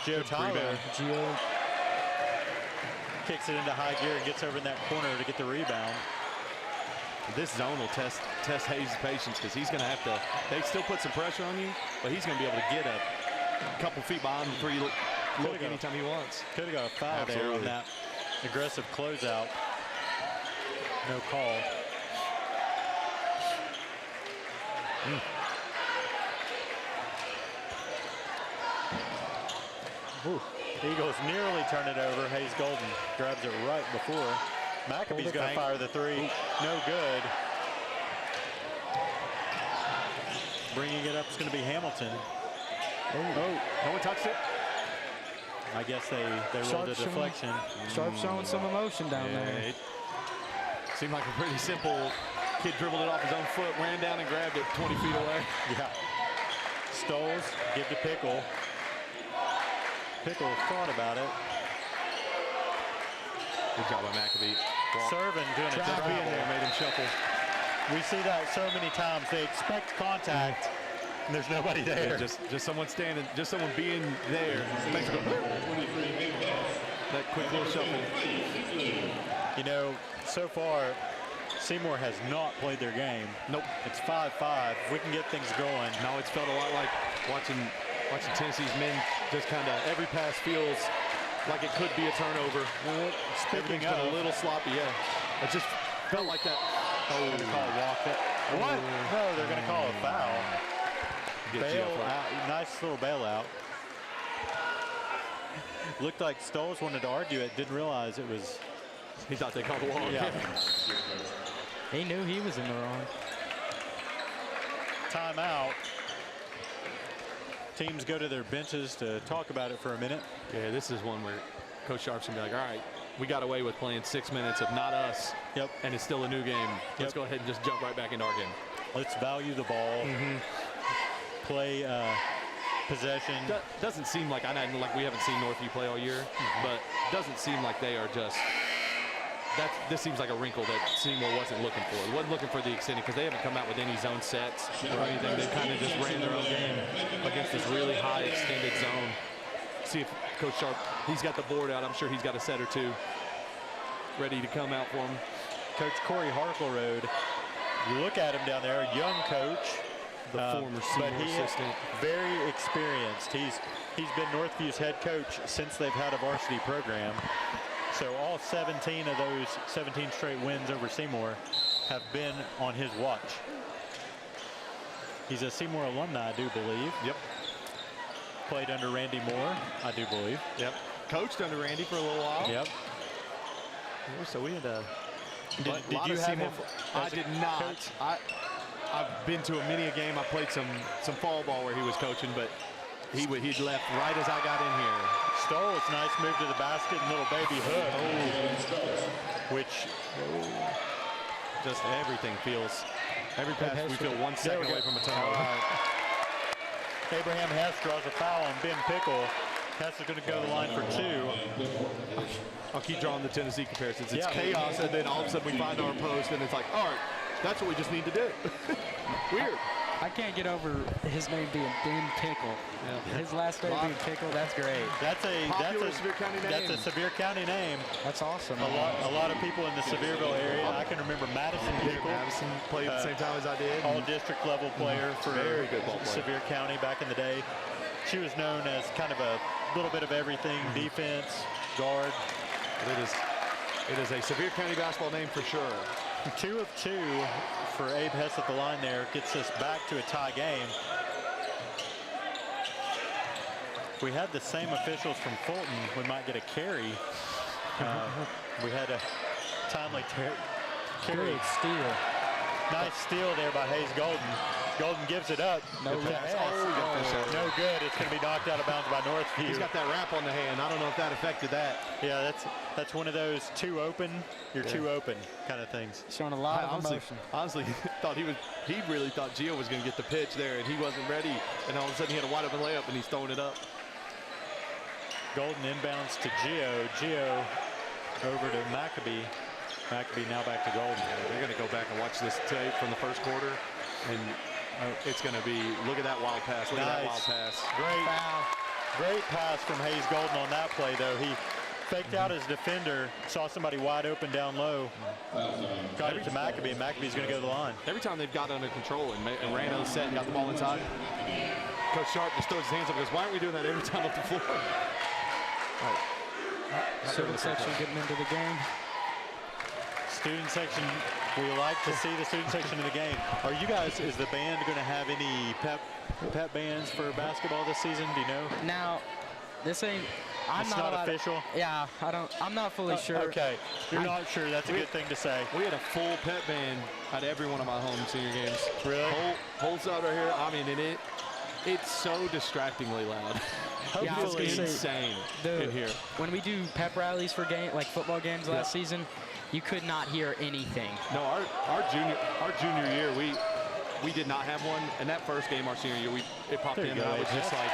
Gio Tyler. Gio Kicks it into high gear and gets over in that corner to get the rebound. This zone will test Hayes' patience because he's going to have to, they still put some pressure on you, but he's going to be able to get a couple feet behind the 3 look anytime he wants. Could have got a foul there on that aggressive closeout. No call. Eagles nearly turn it over. Hayes Golden grabs it right before. McAbee's going to fire the 3. No good. Bringing it up is going to be Hamilton. No one touched it. I guess they rolled a deflection. Sharp showing some emotion down there. It seemed like a pretty simple kid dribbled it off his own foot, ran down and grabbed it 20 feet away. Yeah. Stoles, give to Pickle. Pickle thought about it. Good job by McAbee. Serving, doing a Trappy travel. in there, made him shuffle. We see that so many times. They expect contact, and there's nobody there. Just someone standing, just someone being there. Makes it go, that quick little shuffle. You know, so far, Seymour has not played their game. Nope. It's 5-5. If we can get things going. No, it's felt a lot like watching Tennessee's men just kind of, every pass feels like it could be a turnover. Speaking Everything's of, been a little sloppy, yeah. It just felt like that. they're going to call a walk. What? No, they're going to call a foul. Bail out. Nice little bailout. Looked like Stoles wanted to argue it. Didn't realize it was. He thought they called a walk. Yeah. He knew he was in the wrong. Timeout. Teams go to their benches to talk about it for a minute. Yeah, this is one where Coach Sharp's going to be like, all right, we got away with playing 6 minutes of not us. Yep. And it's still a new game. Let's go ahead and just jump right back into our game. Let's value the ball. Play possession. Doesn't seem like, like we haven't seen Northview play all year, but doesn't seem like they are just, this seems like a wrinkle that Seymour wasn't looking for. He wasn't looking for the extended because they haven't come out with any zone sets or anything. They kind of just ran their own game against this really high extended zone. See if Coach Sharp, he's got the board out. I'm sure he's got a set or two ready to come out for him. Coach Corey Harkleroad, you look at him down there, young coach. The former Seymour assistant. Very experienced. He's been Northview's head coach since they've had a varsity program. So all 17 of those 17 straight wins over Seymour have been on his watch. He's a Seymour alumni, I do believe. Yep. Played under Randy Moore, I do believe. Yep. Coached under Randy for a little while. Yep. So we had a Did lot you of have Seymour. him I as a did not. coach? I've been to many a game. I played some fall ball where he was coaching, but he'd left right as I got in here. Stoles, nice move to the basket and little baby hook. Which Just everything feels. Every pass we feel 1 second away from a turnover. Abraham Hess draws a foul on Ben Pickle. Hess is going to go to the line for 2. I'll keep drawing the Tennessee comparisons. It's Yeah. chaos, and then all of a sudden we find our post, and it's like, all right, that's what we just need to do. Weird. I can't get over his name being Ben Pickle. His last name being Pickle, that's great. That's a Sevier County name. That's a Sevier County name. That's awesome. A lot of people in the Sevierville area. I can remember Madison Pickle. Madison played at the same time as I did. All district level player for Very good ball player. Sevier County back in the day. She was known as kind of a little bit of everything, defense, guard. It is a Sevier County basketball name for sure. 2 of 2 for Abe Hess at the line there. Gets us back to a tie game. If we had the same officials from Fulton, we might get a carry. We had a timely carry. Good steal. Nice steal there by Hayes Golden. Golden gives it up. No to pass. Hess. No good. It's going to be knocked out of bounds by Northview. He's got that wrap on the hand. I don't know if that affected that. Yeah, that's one of those too open, you're too open kind of things. Showing a lot of emotion. Honestly, he really thought Gio was going to get the pitch there, and he wasn't ready. And all of a sudden, he had a wide open layup, and he's throwing it up. Golden inbounds to Gio. Gio over to Maccabee. Maccabee now back to Golden. They're going to go back and watch this tape from the first quarter, and it's going to be, look at that wild pass. Look at that wild pass. Great pass from Hayes Golden on that play, though. He faked out his defender, saw somebody wide open down low, got it to Maccabee, and Maccabee's going to go to the line. Every time they've got under control and ran on the set and got the ball inside, Coach Sharp just throws his hands up and goes, why aren't we doing that every time up the floor? Student section getting into the game. Student section, we like to see the student section in the game. Are you guys, is the band going to have any pep bands for basketball this season? Do you know? Now, this ain't. I'm It's not not official? Yeah, I'm not fully sure. Okay, you're not sure. That's a good thing to say. We had a full pep band at every one of my home senior games. Really? Whole side right here. I mean, and it's so distractingly loud. Yeah, I was It's gonna say, insane in here. When we do pep rallies for like football games last season, you could not hear anything. No, our junior year, we did not have one. And that first game, our senior year, it popped in, and I was just like,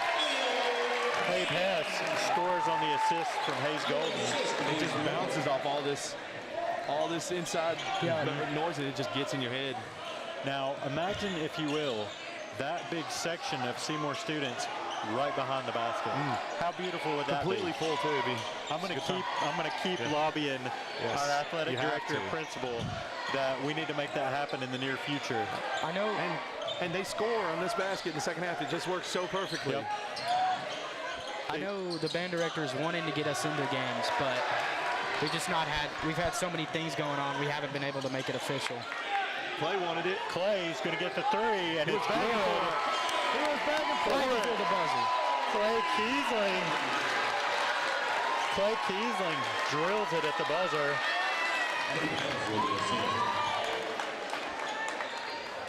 Abe Hess scores on the assist from Hayes Golden. it just bounces off all this inside noise, and it just gets in your head. Now, imagine, if you will, that big section of Seymour students right behind the basket. How beautiful would that Completely be? full too. I'm going to keep lobbying our athletic director and principal that we need to make that happen in the near future. I know. And they score on this basket in the second half. It just works so perfectly. Yep. I know the band director is wanting to get us into games, but we've had so many things going on, we haven't been able to make it official. Clay wanted it. Clay's going to get the 3, and it's good. He was begging for the buzzer. Clay Kiesling drills it at the buzzer.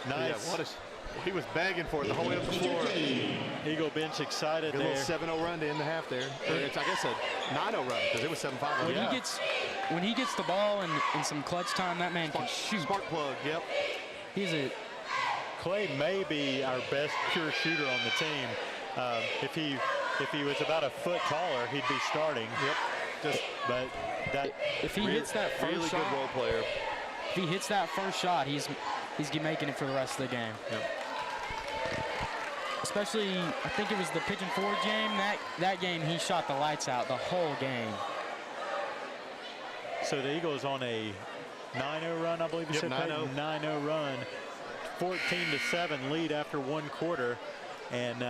Nice. Yeah, he was begging for it the whole way up the floor. Eagle bench excited Good there. little 7-0 run to end the half there. Or it's, I guess, a 9-0 run because it was 7-5. When he gets the ball in some clutch time, that man can shoot. Spark plug, yep. Clay may be our best pure shooter on the team. If he was about a foot taller, he'd be starting. Yep. If he hits that first really shot, good role player. If he hits that first shot, he's making it for the rest of the game. Yep. Especially, I think it was the Pigeon Forge game. That game, he shot the lights out the whole game. So the Eagles on a 9-0 run, I believe you said. 9-0 run. 14-7 lead after one quarter. And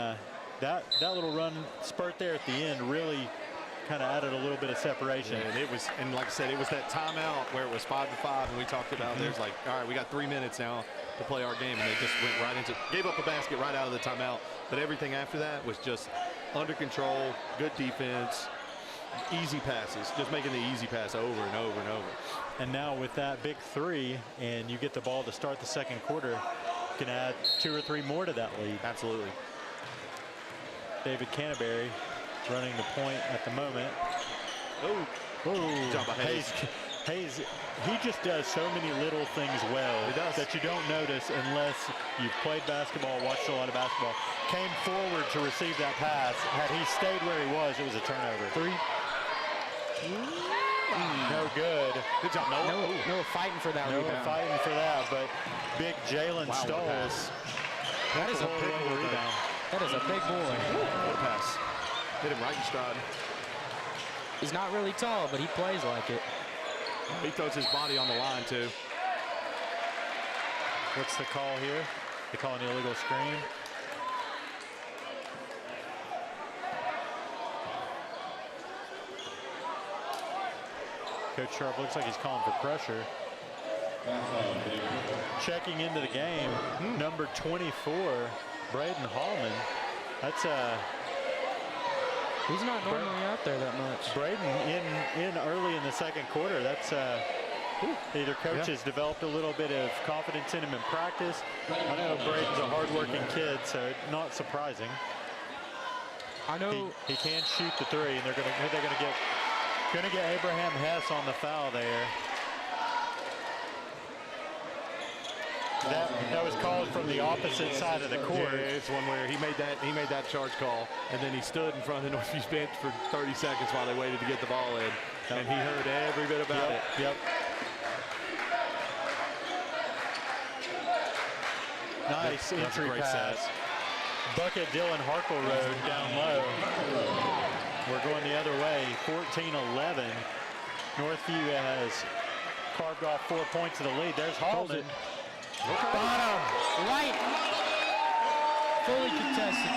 that little run spurt there at the end really kind of added a little bit of separation. Yeah, and like I said, it was that timeout where it was 5-5, and we talked about there's like, all right, we got 3 minutes now to play our game, and they just went right into, gave up a basket right out of the timeout. But everything after that was just under control, good defense, easy passes, just making the easy pass over and over and over. And now with that big three, and you get the ball to start the second quarter, you can add 2 or 3 more to that lead. Absolutely. David Canterbury running the point at the moment. Oh, Good job by Hayes. Hayes, he just does so many little things well that you don't notice unless you've played basketball, watched a lot of basketball. Came forward to receive that pass. Had he stayed where he was, it was a turnover. 3. No good. Good job, Noah. Noah fighting for that Noah rebound. fighting for that, but big Jalen Wow, what a Stolz. pass. That is a pulled big away the boy. rebound. That is a big boy. What a pass. Hit him right in stride. He's not really tall, but he plays like it. He throws his body on the line, too. What's the call here? They call an illegal screen. Coach Sharp looks like he's calling for pressure. Checking into the game, number 24, Braden Hallman. That's He's not normally out there that much. Braden in early in the second quarter. That's either coach has developed a little bit of confidence in him in practice. I know Braden's a hardworking kid, so not surprising. I know He can shoot the three, and they're gonna get Abraham Hess on the foul there. That was called from the opposite side of the court. Yeah, it's one where he made that charge call, and then he stood in front of the Northview's bench for 30 seconds while they waited to get the ball in, and he heard every bit about it. Yep. Nice That's a entry great pass. set. Bucket Dylan Harkle Road down low. We're going the other way, 14-11. Northview has carved off 4 points of the lead. There's Hallman. Bottom. right. Fully contested.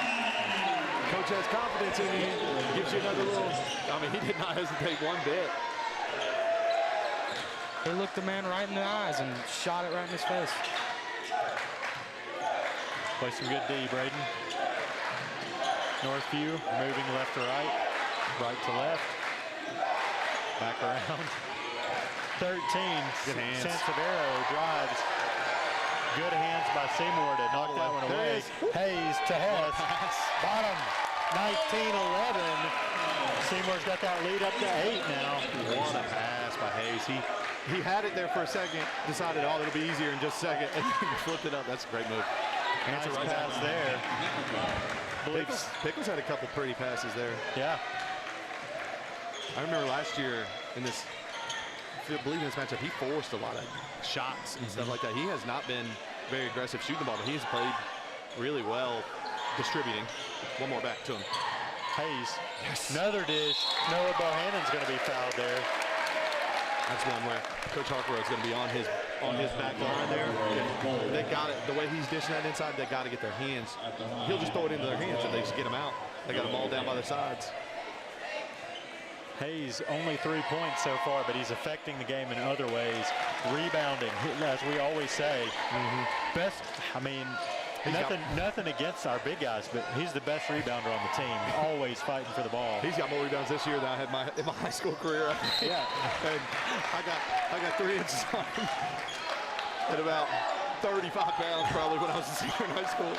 Coach has confidence in you, gives you another little, I mean, he did not hesitate one bit. He looked the man right in the eyes and shot it right in his face. Play some good D, Braden. Northview moving left to right, right to left. Back around. 13, Good hands. Sansevero drives. Good hands by Seymour to knock that one away. Hayes to Hess. Bottom, 19-11. Seymour's got that lead up to 8 now. What a pass by Hayes. He had it there for a second, decided, oh, it'll be easier in just a second, and then he flipped it up. That's a great move. Nice pass there. Pickles had a couple pretty passes there. Yeah. I remember last year in this, I believe in this matchup, he forced a lot of shots and stuff like that. He has not been very aggressive shooting the ball, but he's played really well distributing. One more back to him. Hayes. Yes. Another dish. Noah Bohannon's going to be fouled there. That's one where Coach Harkrow is going to be on his back line there. They got it. The way he's dishing that inside, they got to get their hands. He'll just throw it into their hands if they just get them out. They got them all down by their sides. Hayes only 3 points so far, but he's affecting the game in other ways. Rebounding, as we always say. Best, I mean, nothing against our big guys, but he's the best rebounder on the team. Always fighting for the ball. He's got more rebounds this year than I had in my high school career. Yeah. And I got 3 inches on him at about 35 pounds probably when I was a senior in high school.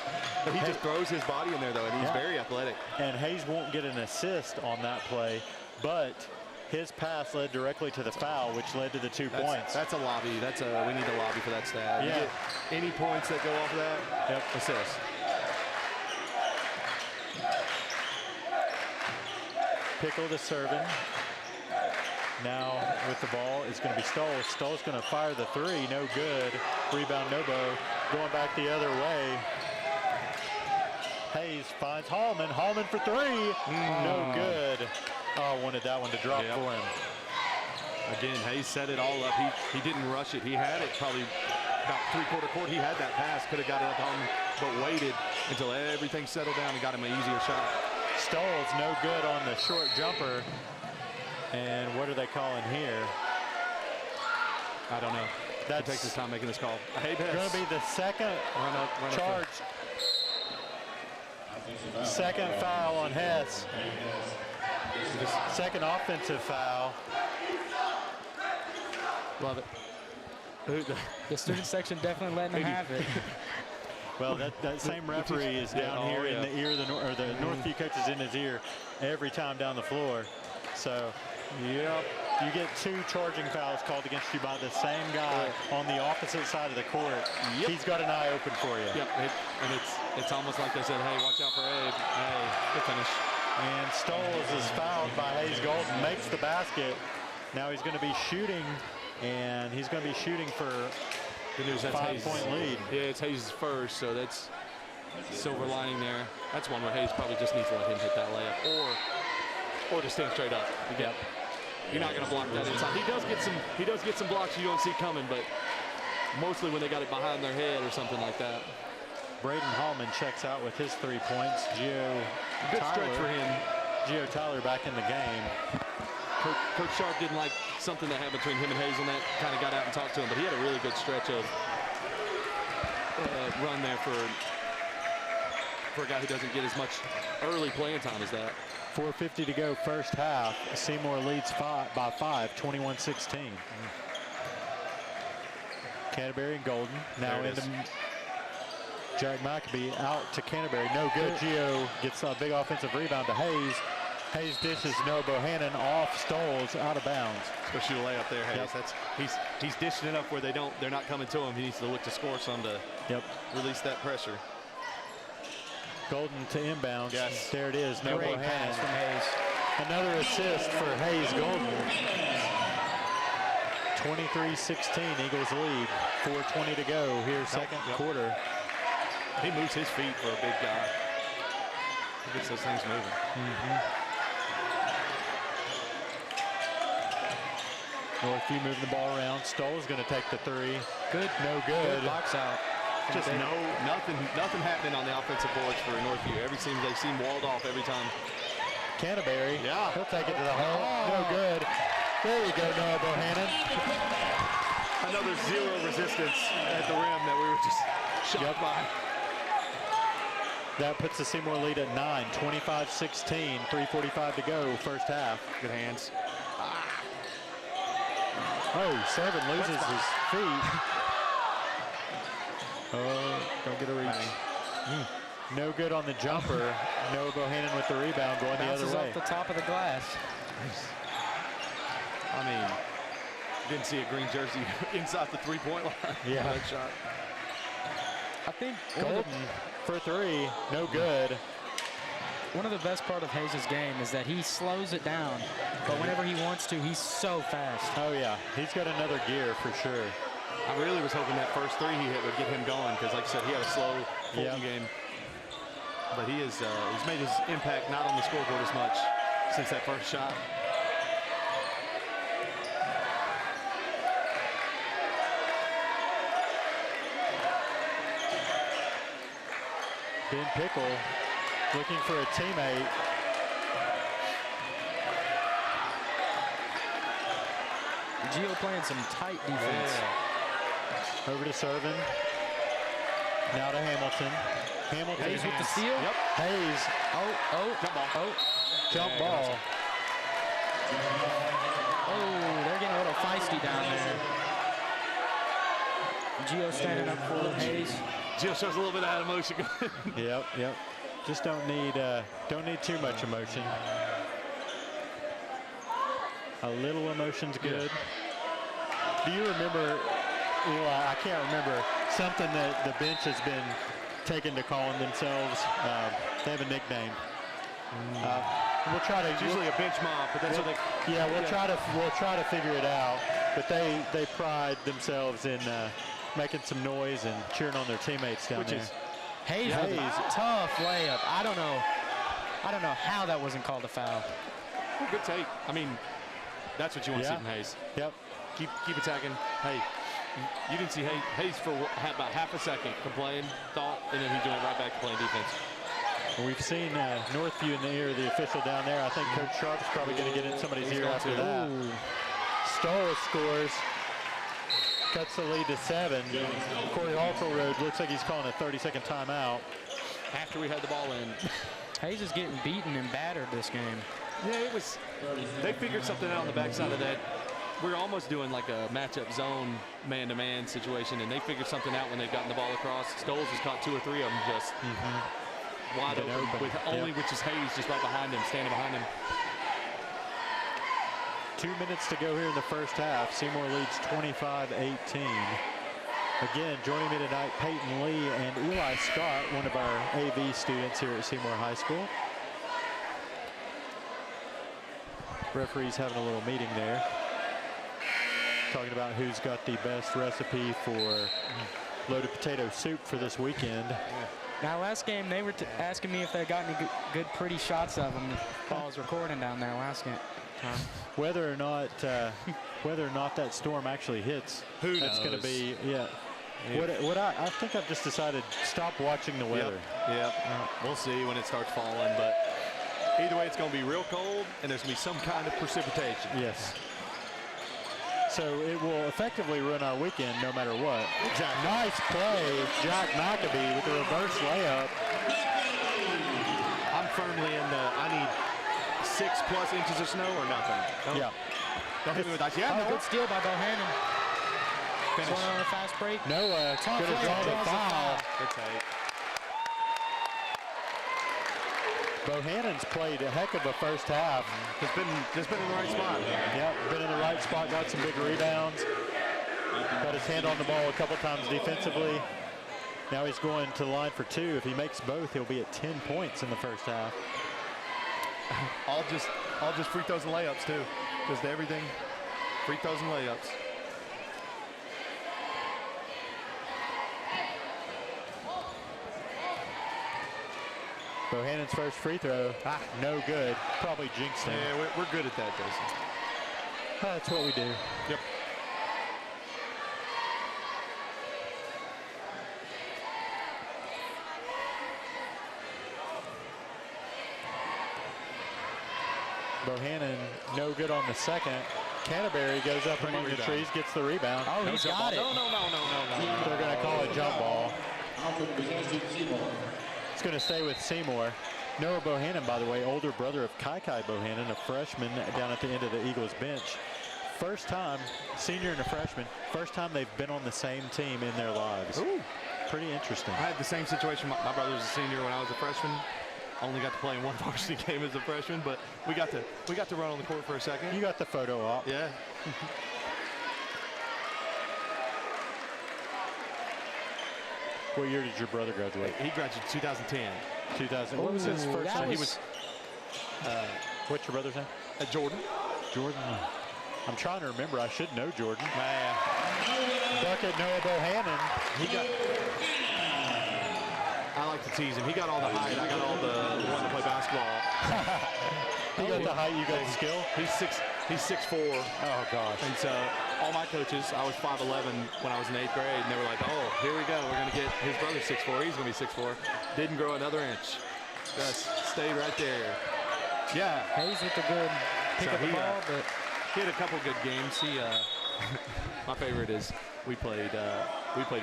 But he just throws his body in there though, and he's very athletic. And Hayes won't get an assist on that play, but his pass led directly to the foul, which led to the 2 points. That's a lobby. We need a lobby for that stat. Yeah. You get any points that go off of that, assist. Pickle to serving. Now with the ball, it's going to be Stoll. Stoll's going to fire the three. No good. Rebound, Nobo. Going back the other way. Hayes finds Hallman. Hallman for three. No good. Oh, wanted that one to drop for him. Again, Hayes set it all up. He didn't rush it. He had it probably about three-quarter court. He had that pass, could have got it up on him, but waited until everything settled down and got him an easier shot. Stoll's no good on the short jumper. And what are they calling here? I don't know. That takes his time making this call. Going to be the second charge. Second foul on Hess. Second offensive foul. Love it. The student section definitely letting them have it. Well, that same referee is down here in the ear of the Northview coach is in his ear every time down the floor. So, yep, you get 2 charging fouls called against you by the same guy on the opposite side of the court. Yep. He's got an eye open for you. Yep, and it's almost like they said, hey, watch out for Abe. Hey, good finish. And Stoles is fouled by Hayes Golden, makes the basket. Now he's going to be shooting, and he's going to be shooting for Good news, that's 5-point lead. Yeah, it's Hayes' first, so that's silver lining there. That's one where Hayes probably just needs to let him hit that layup, or to stand straight up. Yep. You're not going to block that inside. He does get some blocks you don't see coming, but mostly when they got it behind their head or something like that. Braden Hallman checks out with his 3 points. Good stretch for him. Gio Tyler back in the game. Coach Sharp didn't like something that happened between him and Hayes, and that kind of got out and talked to him, but he had a really good stretch of run there for a guy who doesn't get as much early playing time as that. 4:50 to go first half. Seymour leads by 5, 21-16. Canterbury and Golden now into Jack McAbee out to Canterbury. No good. Gio gets a big offensive rebound to Hayes. Hayes dishes Noah Bohannon off Stoles out of bounds. Go shoot a layup there, Hayes. Yep. He's dishing it up where they're not coming to him. He needs to look to score some to release that pressure. Golden to inbounds. Yes. There it is. Noah Great pass from Bohannon. Hayes. Another assist for Hayes Golden. 23-16, Eagles lead. 4:20 to go here, second quarter. He moves his feet for a big guy. He gets those things moving. Northview moving the ball around. Stoll's going to take the 3. Good. No good. Good box out. Just nothing happening on the offensive boards for Northview. They seem walled off every time. Canterbury. Yeah. He'll take it to the hole. No good. There you go, Noah Bohannon. Another 0 resistance at the rim that we were just shocked by. That puts the Seymour lead at 9, 25-16, 3:45 to go, first half. Good hands. Oh, Seven loses his feet. Oh, don't get a reach. No good on the jumper. Noah Bohannon with the rebound going the other Bounces way. off the top of the glass. I mean, didn't see a green jersey inside the 3-point line. Yeah. That shot. I think Golden for 3, no good. one of the best part of Hayes' game is that he slows it down, but whenever he wants to, he's so fast. Oh yeah, he's got another gear for sure. I really was hoping that first 3 he hit would get him going, because like I said, he had a slow Fulton game. But he's made his impact not on the scoreboard as much since that first shot. Ben Pickle looking for a teammate. Gio playing some tight defense. Over to Servin. Now to Hamilton. Hamilton Hayes with the steal. Yep. Hayes. Jump ball. Jump ball. Oh, they're getting a little feisty down there. Gio standing up for Hayes. Gio shows a little bit of emotion. Yep. Just don't need too much emotion. A little emotion's good. Do you remember, Eli, I can't remember, something that the bench has been taken to calling themselves? They have a nickname. We'll try to. It's usually a bench mob, but that's what they. Yeah, we'll try to figure it out. But they pride themselves in making some noise and cheering on their teammates down there. Hayes, tough layup. I don't know how that wasn't called a foul. Good take. I mean, that's what you want to see from Hayes. Yep. Keep attacking. Hey, you didn't see Hayes for about half a second complain, thought, and then he's doing it right back to playing defense. We've seen Northview in the ear of the official down there. I think Coach Sharp's probably going to get in somebody's ear after that. Stoll scores. Cuts the lead to 7. Corey Hartleroad looks like he's calling a 30-second timeout. After we had the ball in. Hayes is getting beaten and battered this game. Yeah, it was. They figured something out on the backside of that. We're almost doing like a matchup zone man-to-man situation, and they figured something out when they've gotten the ball across. Stoles has caught 2 or 3 of them just wide open, with only which is Hayes just right behind him, standing behind him. 2 minutes to go here in the first half. Seymour leads 25-18. Again, joining me tonight, Peyton Lee and Eli Scott, one of our AV students here at Seymour High School. Referee's having a little meeting there, talking about who's got the best recipe for loaded potato soup for this weekend. Now, last game, they were asking me if they got any good pretty shots of them. While I was recording down there last game. Whether or not that storm actually hits, Who that's going knows? to be, yeah. What I think I've just decided, stop watching the weather. Yep. We'll see when it starts falling, but either way, it's going to be real cold, and there's going to be some kind of precipitation. Yes. So it will effectively ruin our weekend no matter what. Exactly. Nice play, Jack McAbee with the reverse layup. I'm firmly in the, I need 6+ inches of snow or nothing. Don't hit me with that. Yeah, Good steal by Bohannon. Finish. Going on a fast break. Noah could have drawn the foul. Good take. Bohannon's played a heck of a first half. Just been in the right spot. Yep, been in the right spot, got some big rebounds. Got his hand on the ball a couple times defensively. Now he's going to the line for 2. If he makes both, he'll be at 10 points in the first half. All just free throws and layups too. Just everything, free throws and layups. Bohannon's first free throw, no good. Probably jinxed him. Yeah, we're good at that, Jason. That's what we do. Yep. Bohannon, no good on the second. Canterbury goes up among the trees, gets the rebound. Oh, he's got it. No. They're going to call a jump ball. It's going to stay with Seymour. Noah Bohannon, by the way, older brother of Kai Bohannon, a freshman down at the end of the Eagles bench. First time, senior and a freshman, first time they've been on the same team in their lives. Ooh. Pretty interesting. I had the same situation. My brother was a senior when I was a freshman. Only got to play in one varsity game as a freshman, but we got to run on the court for a second. You got the photo op. Yeah. What year did your brother graduate? He graduated 2010. 2000. What was his first name? He was What's your brother's name? Jordan. Jordan. I'm trying to remember. I should know Jordan. Man, Bucket Noah Bohannon. I like to tease him. He got all the height. I got all the one to play basketball. He got the height, you got the skill. He's 6'4". Oh, gosh. And so all my coaches, I was 5'11" when I was in 8th grade, and they were like, oh, here we go. We're going to get his brother 6'4". He's going to be 6'4". Didn't grow another inch. Just stayed right there. Yeah. Hayes with the good pick So up the ball, but he had a couple good games. He, my favorite is we played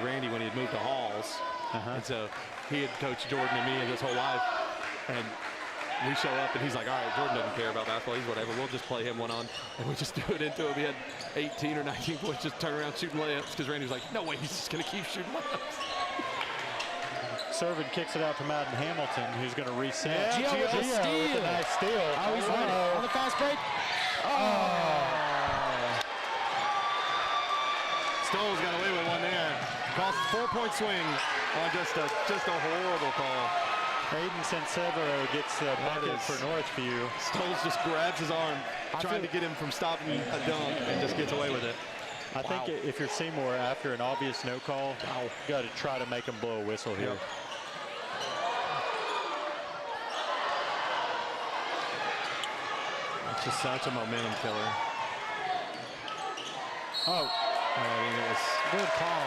Randy when he had moved to Halls. And so he had coached Jordan and me his whole life. And we show up, and he's like, all right, Jordan doesn't care about basketball. He's whatever. We'll just play him one-on. And we just do it into him. He had 18 or 19 points, just turn around shooting layups because Randy was like, no way, he's just going to keep shooting layups. Servin kicks it out to Madden Hamilton, who's going to reset. Gio with the steal. With a nice steal. Oh, he's winning on the fast break. Stoles got away with one there. Cost 4-point swing on just a horrible call. Aiden Sansevero gets the bucket for Northview. Stoles just grabs his arm, trying to get him from stopping a dunk, and just gets away with it. I think if you're Seymour, after an obvious no call, you got to try to make him blow a whistle here. Yep. It's just such a momentum killer. Oh, I mean, it was Good call.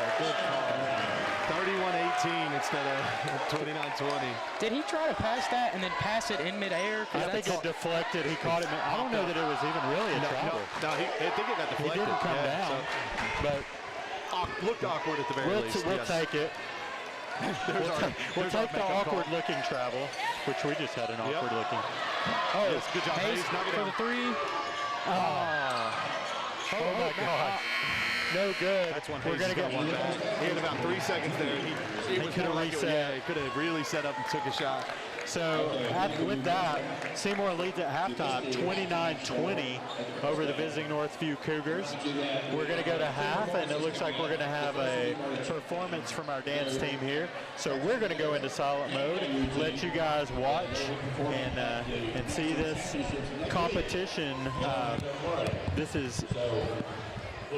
31-18 instead of 29-20. Did he try to pass that and then pass it in midair? I think it deflected. He caught it. I don't know that it was even really a travel. No, I think it got He deflected. didn't come Yeah, down, but so, looked awkward at the very least. we'll yes. take it. We'll take the there's our awkward makeup call. looking travel, which we just had an awkward looking. Oh, Yes, good job, Hayes Hayes. Knock it for down. the three. Oh my God. No good. That's one We're Hayes going to got get one back. He had about 3 seconds there. He was coulda more like reset. yeah, he could have really set up and took a shot. So with that, Seymour leads at halftime, 29-20 over the visiting Northview Cougars. We're going to go to half, and it looks like we're going to have a performance from our dance team here. So we're going to go into silent mode, let you guys watch and see this competition. This is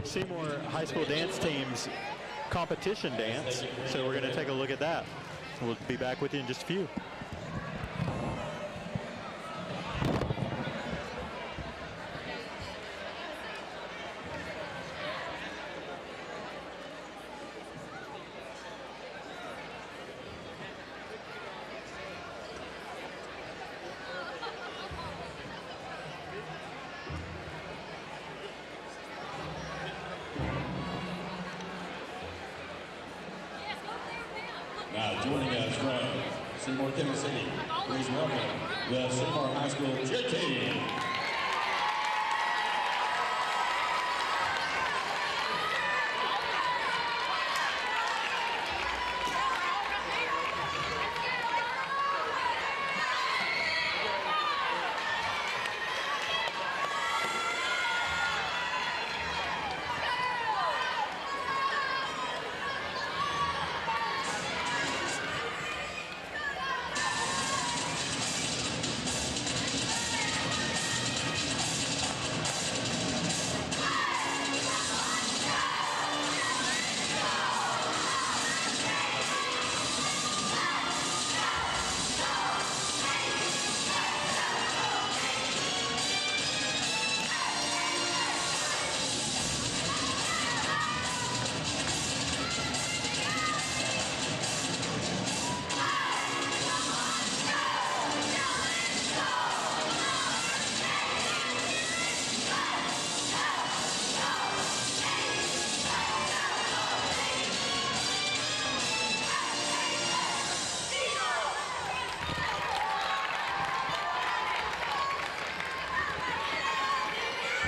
Seymour High School dance team's competition dance. So we're going to take a look at that. We'll be back with you in just a few. Now joining us from Seymour, Tennessee, please welcome the Seymour High School cheer team.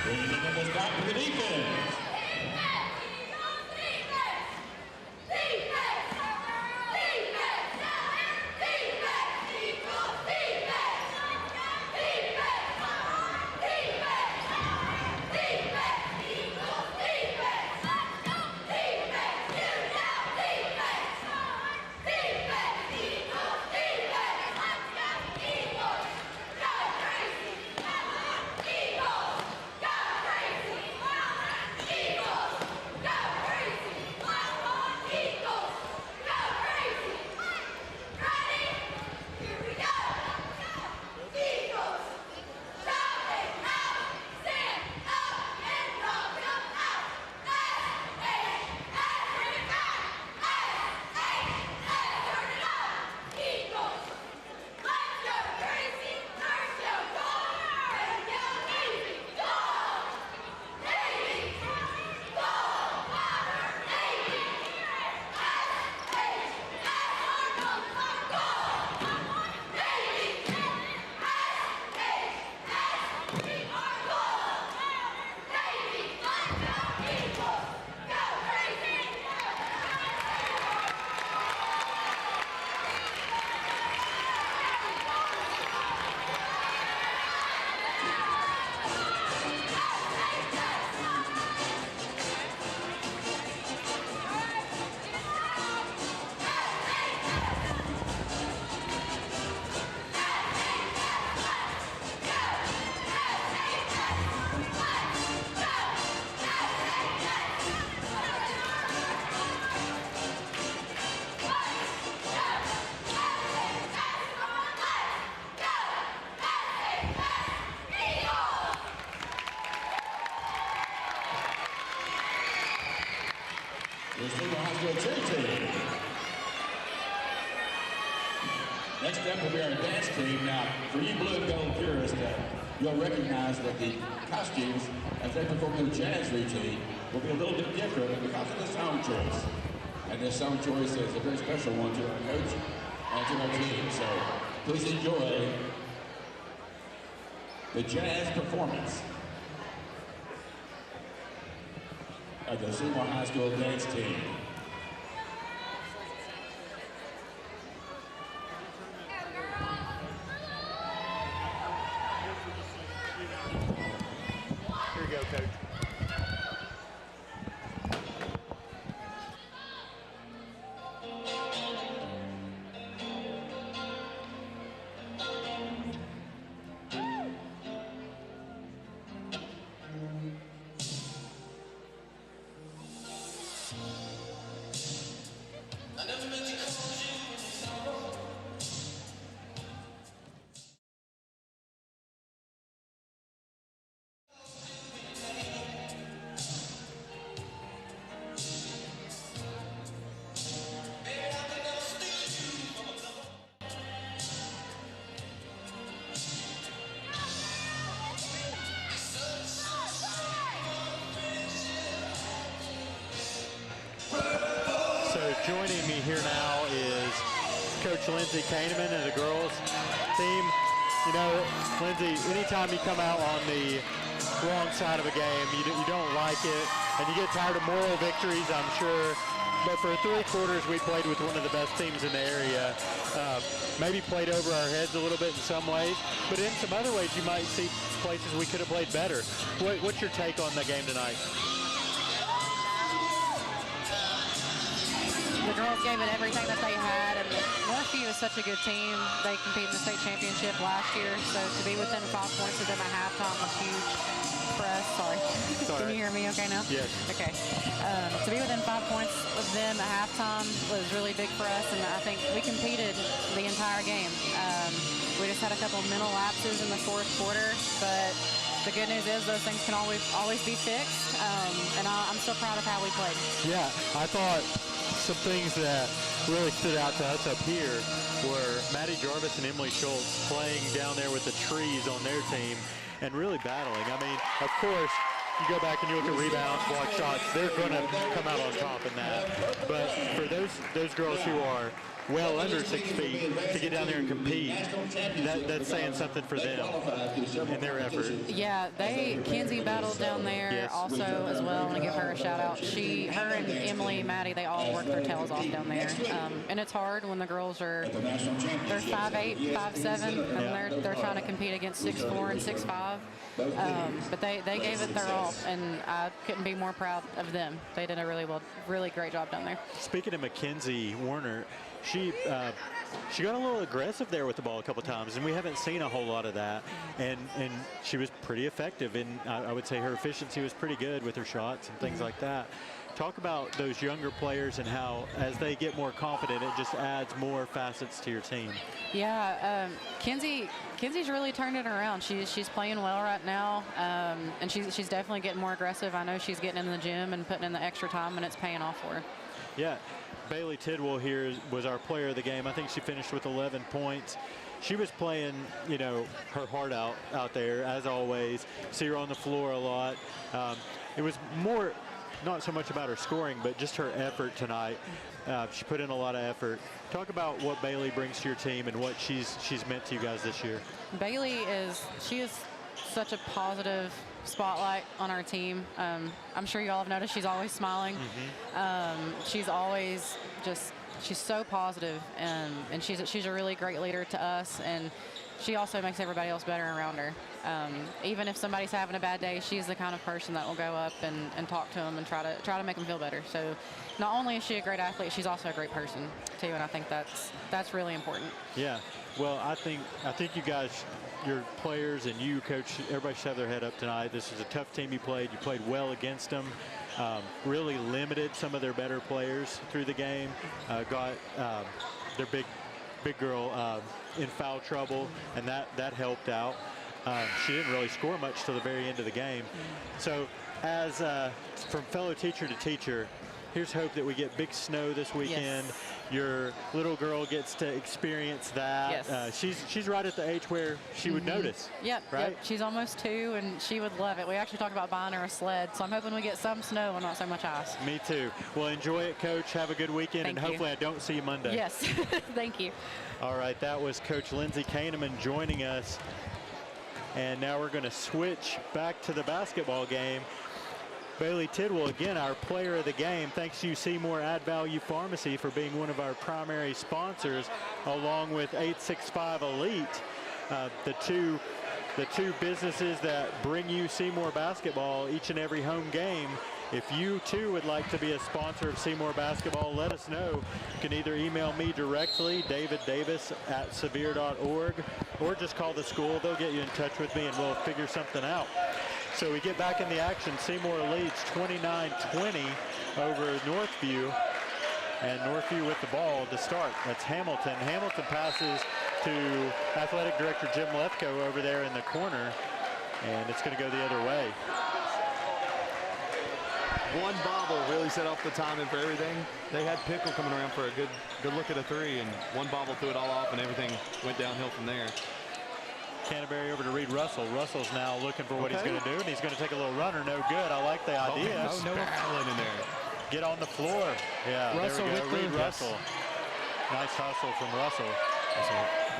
Bringing it in the stop for the defense. The Seymour High School cheer team. Next up will be our dance team. Now, for you blue and gold purists, you'll recognize that the costumes, as they perform their jazz routine, will be a little bit different because of the song choice. And this song choice is a very special one to our coach and to our team. So please enjoy the jazz performance of the Seymour High School dance team. Here you go, Coach. So joining me here now is Coach Lindsay Kahneman and the girls team. You know, Lindsay, anytime you come out on the wrong side of a game, you don't like it, and you get tired of moral victories, I'm sure. But for 3 quarters, we played with one of the best teams in the area. Maybe played over our heads a little bit in some ways, but in some other ways, you might see places we could have played better. What's your take on the game tonight? The girls gave it everything that they had, and Northview is such a good team. They competed in the state championship last year, so to be within 5 points of them at halftime was huge for us. Sorry. Can you hear me okay now? Yes. Okay. To be within 5 points of them at halftime was really big for us, and I think we competed the entire game. We just had a couple of mental lapses in the 4th quarter, but the good news is those things can always be fixed, and I'm so proud of how we played. Yeah, I thought some things that really stood out to us up here were Maddie Jarvis and Emily Schultz playing down there with the trees on their team and really battling. I mean, of course, you go back and you look at rebounds, block shots, they're going to come out on top in that. But for those girls who are well under 6 feet to get down there and compete, that's saying something for them and their effort. Yeah, Kenzie battled down there also as well. I want to give her a shout out. Her and Emily, Maddie, they all work their tails off down there. And it's hard when the girls they're 5'8", 5'7", and they're trying to compete against 6'4" and 6'5". But they gave it their all, and I couldn't be more proud of them. They did a really great job down there. Speaking of Mackenzie Warner, she got a little aggressive there with the ball a couple times, and we haven't seen a whole lot of that. And she was pretty effective, and I would say her efficiency was pretty good with her shots and things like that. Talk about those younger players and how, as they get more confident, it just adds more facets to your team. Yeah, Kenzie's really turned it around. She's playing well right now, and she's definitely getting more aggressive. I know she's getting in the gym and putting in the extra time, and it's paying off for her. Yeah, Bailey Tidwell here was our player of the game. I think she finished with 11 points. She was playing, you know, her heart out there, as always. See her on the floor a lot. It was more, not so much about her scoring, but just her effort tonight. She put in a lot of effort. Talk about what Bailey brings to your team and what she's meant to you guys this year. Bailey is such a positive spotlight on our team. I'm sure you all have noticed she's always smiling. She's always she's so positive, and she's a really great leader to us, and she also makes everybody else better around her. Even if somebody's having a bad day, she's the kind of person that will go up and talk to them and try to make them feel better. So not only is she a great athlete, she's also a great person too, and I think that's really important. Yeah. Well, I think you guys, your players and you, Coach, everybody should have their head up tonight. This is a tough team you played. You played well against them. Really limited some of their better players through the game. Got their big girl in foul trouble, and that helped out. She didn't really score much till the very end of the game. So as from fellow teacher to teacher, here's hope that we get big snow this weekend. Yes. Your little girl gets to experience that. Yes. She's right at the age where she would notice. Yep, right? Yep. She's almost 2, and she would love it. We actually talked about buying her a sled, so I'm hoping we get some snow and not so much ice. Me too. Well, enjoy it, Coach. Have a good weekend, Thank and you. hopefully I don't see you Monday. Yes, thank you. All right, that was Coach Lindsay Kahneman joining us. And now we're going to switch back to the basketball game. Bailey Tidwell, again, our player of the game. Thanks to Seymour Add Value Pharmacy for being one of our primary sponsors, along with 865 Elite, the two businesses that bring you Seymour basketball each and every home game. If you too would like to be a sponsor of Seymour basketball, let us know. You can either email me directly, daviddavis@sevier.org, or just call the school. They'll get you in touch with me and we'll figure something out. So we get back in the action. Seymour leads 29-20 over Northview. And Northview with the ball to start. That's Hamilton. Hamilton passes to Athletic Director Jim Lethco over there in the corner. And it's going to go the other way. One bobble really set off the timing for everything. They had Pickle coming around for a good look at a three, and one bobble threw it all off, and everything went downhill from there. Canterbury over to Reed Russell. Russell's now looking for what he's going to do, and he's going to take a little runner. No good. I like the idea. No barreling in there. Get on the floor. Yeah, Russell there we go. Reed with Russell. Nice hustle from Russell. I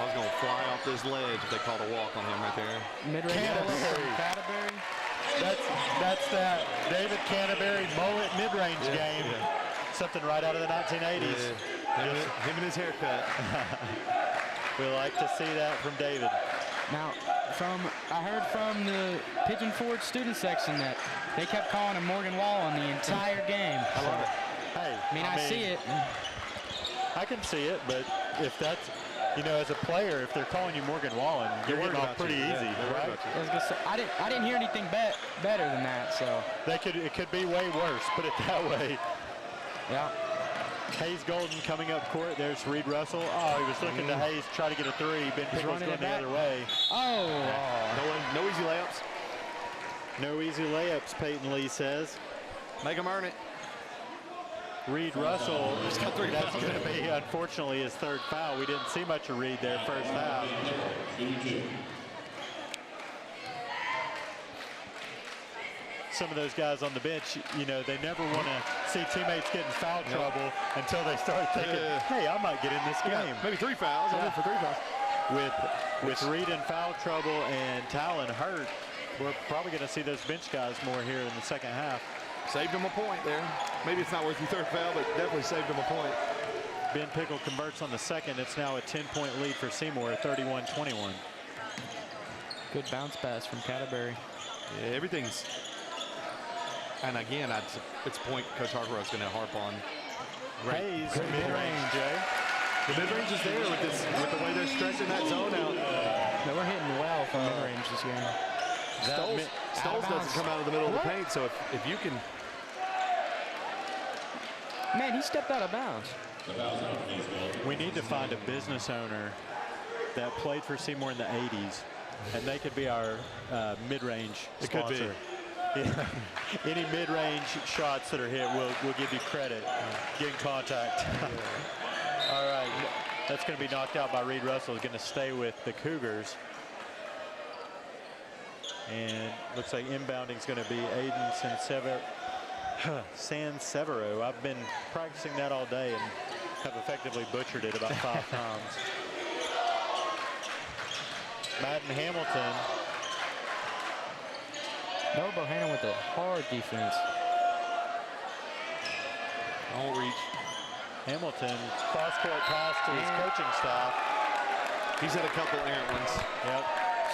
was going to fly off this ledge if they called a walk on him right there. Mid-range Canterbury. That's that David Canterbury mullet mid-range game. Yeah. Something right out of the 1980s. Him and his haircut. We like to see that from David. Now, I heard from the Pigeon Forge student section that they kept calling him Morgan Wallen the entire game. I love it. Hey, I mean, I see it. I can see it, but if that's, as a player, if they're calling you Morgan Wallen, you're getting off pretty easy, right? I was gonna say, I didn't hear anything better than that, so. It could be way worse, put it that way. Yeah. Hayes Golden coming up court. There's Reed Russell. Oh, he was looking to Hayes try to get a three. Ben Pickle's going the other way. Oh. No easy layups. No easy layups, Peyton Lee says. Make them earn it. Reed Russell, that's going to be, unfortunately, his third foul. We didn't see much of Reed there first half. Some of those guys on the bench, they never want to see teammates get in foul trouble until they start thinking, hey, I might get in this game. Maybe 3 fouls. I'm in for 3 fouls. With Reed in foul trouble and Talon hurt, we're probably going to see those bench guys more here in the second half. Saved him a point there. Maybe it's not worth your third foul, but definitely saved him a point. Ben Pickle converts on the second. It's now a 10-point lead for Seymour, 31-21. Good bounce pass from Canterbury. Yeah, everything's... And again, it's a point Coach Hargrove is going to harp on. Hayes, mid-range, Jay. The mid-range is there with the way they're stretching that zone out. No, we're hitting well from mid-range this game. Stoles doesn't come out of the middle of the paint, so if you can... Man, he stepped out of bounds. We need to find a business owner that played for Seymour in the 80s, and they could be our mid-range sponsor. It could be. Any mid-range shots that are hit, we'll give you credit. Get in contact. All right, that's going to be knocked out by Reed Russell. He's going to stay with the Cougars. And looks like inbounding is going to be Aiden Sansevero. I've been practicing that all day and have effectively butchered it about 5 times. Madden Hamilton. Noah Bohannon with a hard defense. I won't reach. Hamilton, cross-court pass to his coaching staff. He's had a couple errant ones. Yep.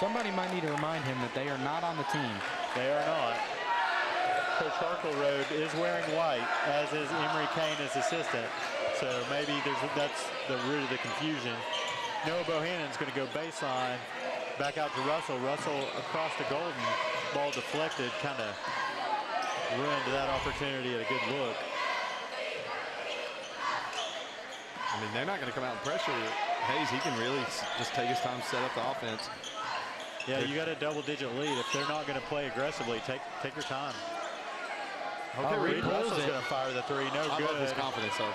Somebody might need to remind him that they are not on the team. They are not. Coach Harkleroad is wearing white, as is Emery Kane, his assistant. So maybe that's the root of the confusion. Noah Bohannon's going to go baseline, back out to Russell. Russell across to Golden. Ball deflected, kind of ruined that opportunity at a good look. I mean, they're not going to come out and pressure Hayes. He can really just take his time to set up the offense. Yeah, you got a double-digit lead. If they're not going to play aggressively, take your time. Okay, Reed Russell's going to fire the three. No good. I love his confidence, though.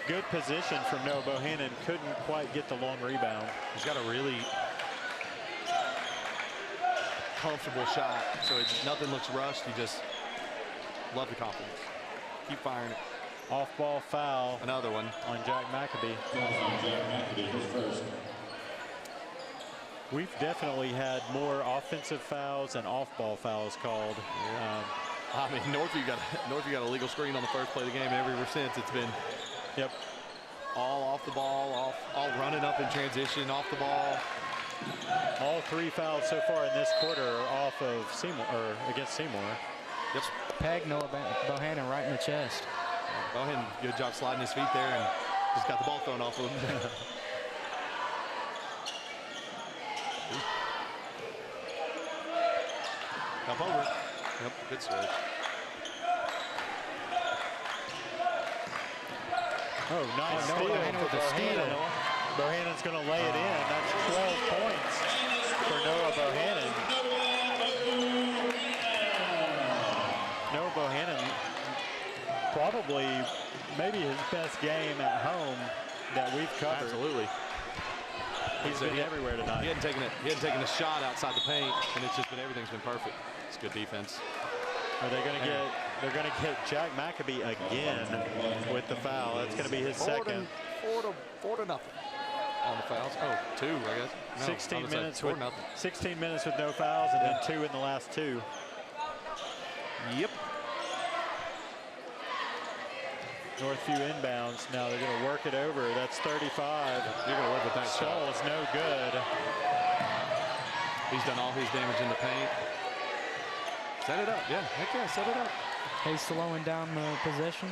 Good position from Noah Bohannon. Couldn't quite get the long rebound. He's got a really comfortable shot, so nothing looks rushed. You just love the confidence. Keep firing it. Off-ball foul. Another one on Jack McAbee. We've definitely had more offensive fouls and off-ball fouls called. I mean, Northview got a legal screen on the first play of the game, and ever since it's been all off the ball, all running up in transition, off the ball. All 3 fouls so far in this quarter are off of Seymour, or against Seymour. Yep. Peg Noah Bohannon right in the chest. Bohannon, good job sliding his feet there and just got the ball thrown off of him. Up over. Yep, good switch. Oh, nice Noah steal Bohannon with for a steal. Bohannon. Bohannon's going to lay it in. That's 12 points for Noah Bohannon. Noah Bohannon, probably maybe his best game at home that we've covered. Absolutely. He's been everywhere tonight. He hadn't taken a shot outside the paint, and it's just been everything's been perfect. It's good defense. Are they going to get? They're going to get Jack McAbee again with the foul. That's going to be his second. 4-0 on the fouls. Oh, 2, I guess. No, 16 minutes with 4-0. 16 minutes with no fouls, and then 2 in the last 2. Yep. Northview inbounds. Now they're going to work it over. That's 35. You're going to live with that shot. Scholl's no good. He's done all his damage in the paint. Set it up. Yeah, heck yeah, set it up. He's slowing down the possession.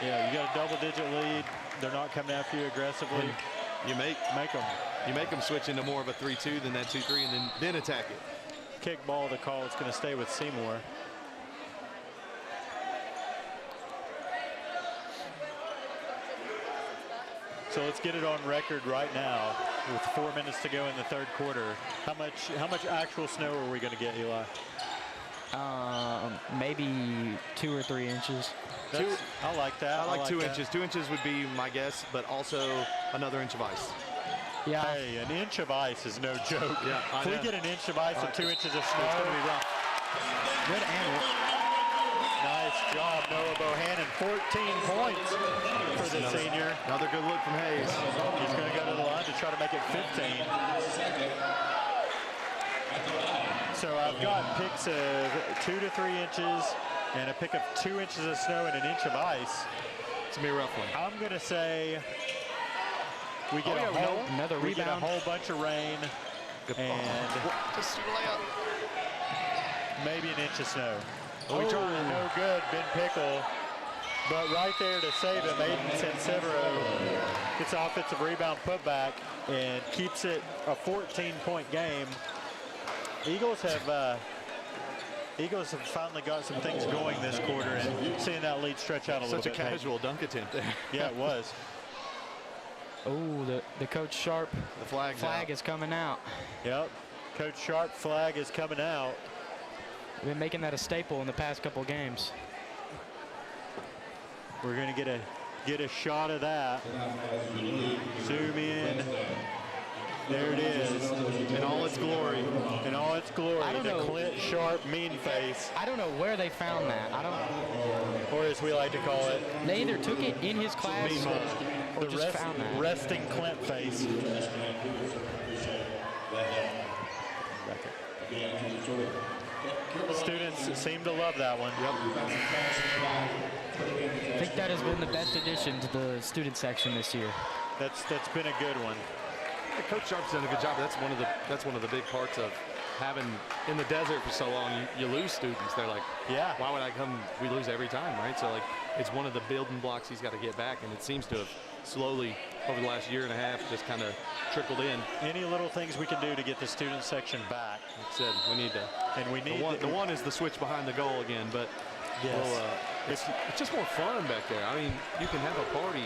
Yeah, you got a double-digit lead. They're not coming after you aggressively. You make them switch into more of a 3-2 than that 2-3, and then attack it. Kick ball to call. It's going to stay with Seymour. So let's get it on record right now with 4 minutes to go in the third quarter. How much actual snow are we going to get, Eli? Maybe 2 or 3 inches. I like that. I like 2 that. inches. 2 inches would be my guess, but also another inch of ice. Yeah. Hey, an inch of ice is no joke. Yeah, if we get an inch of ice and 2 inches of snow, it's going to be rough. Good angle. Nice job, Noah Bohannon. 14 points for the senior. Another good look from Hayes. He's going to go to the line to try to make it 15. So I've got picks of 2 to 3 inches and a pick of 2 inches of snow and an inch of ice. It's going to be a rough one. I'm going to say we get, another we get a rebound. whole bunch of rain and Just shoot a layup. maybe an inch of snow. Oh, no good, Ben Pickle. But right there to save him, Aiden Sansevero gets an offensive rebound putback and keeps it a 14-point game. Eagles have finally got some things going this quarter and seeing that lead stretch out a little bit. Such a casual dunk attempt there. Yeah, it was. Oh, the Coach Sharp The flag is coming out. Yep. Coach Sharp flag is coming out. We've been making that a staple in the past couple games. We're going to get a shot of that. Zoom in. There it is. In all its glory. In all its glory. I don't The know. Clint Sharp mean face, I don't know where they found that. or as we like to call it, They either took it in his class or just found that. resting Clint face. Students seem to love that one. I think that has been the best addition to the student section this year. That's been a good one. Yeah, Coach Sharp's done a good job. That's one of the big parts of having in the desert for so long. You lose students. They're like, Yeah. why would I come? We lose every time, right? So like, it's one of the building blocks he's got to get back, and it seems to have slowly over the last year and a half just kind of trickled in. Any little things we can do to get the student section back. Like I said, we need to. And we need The one is the switch behind the goal again, but Yes. it's just more fun back there. I mean, you can have a party.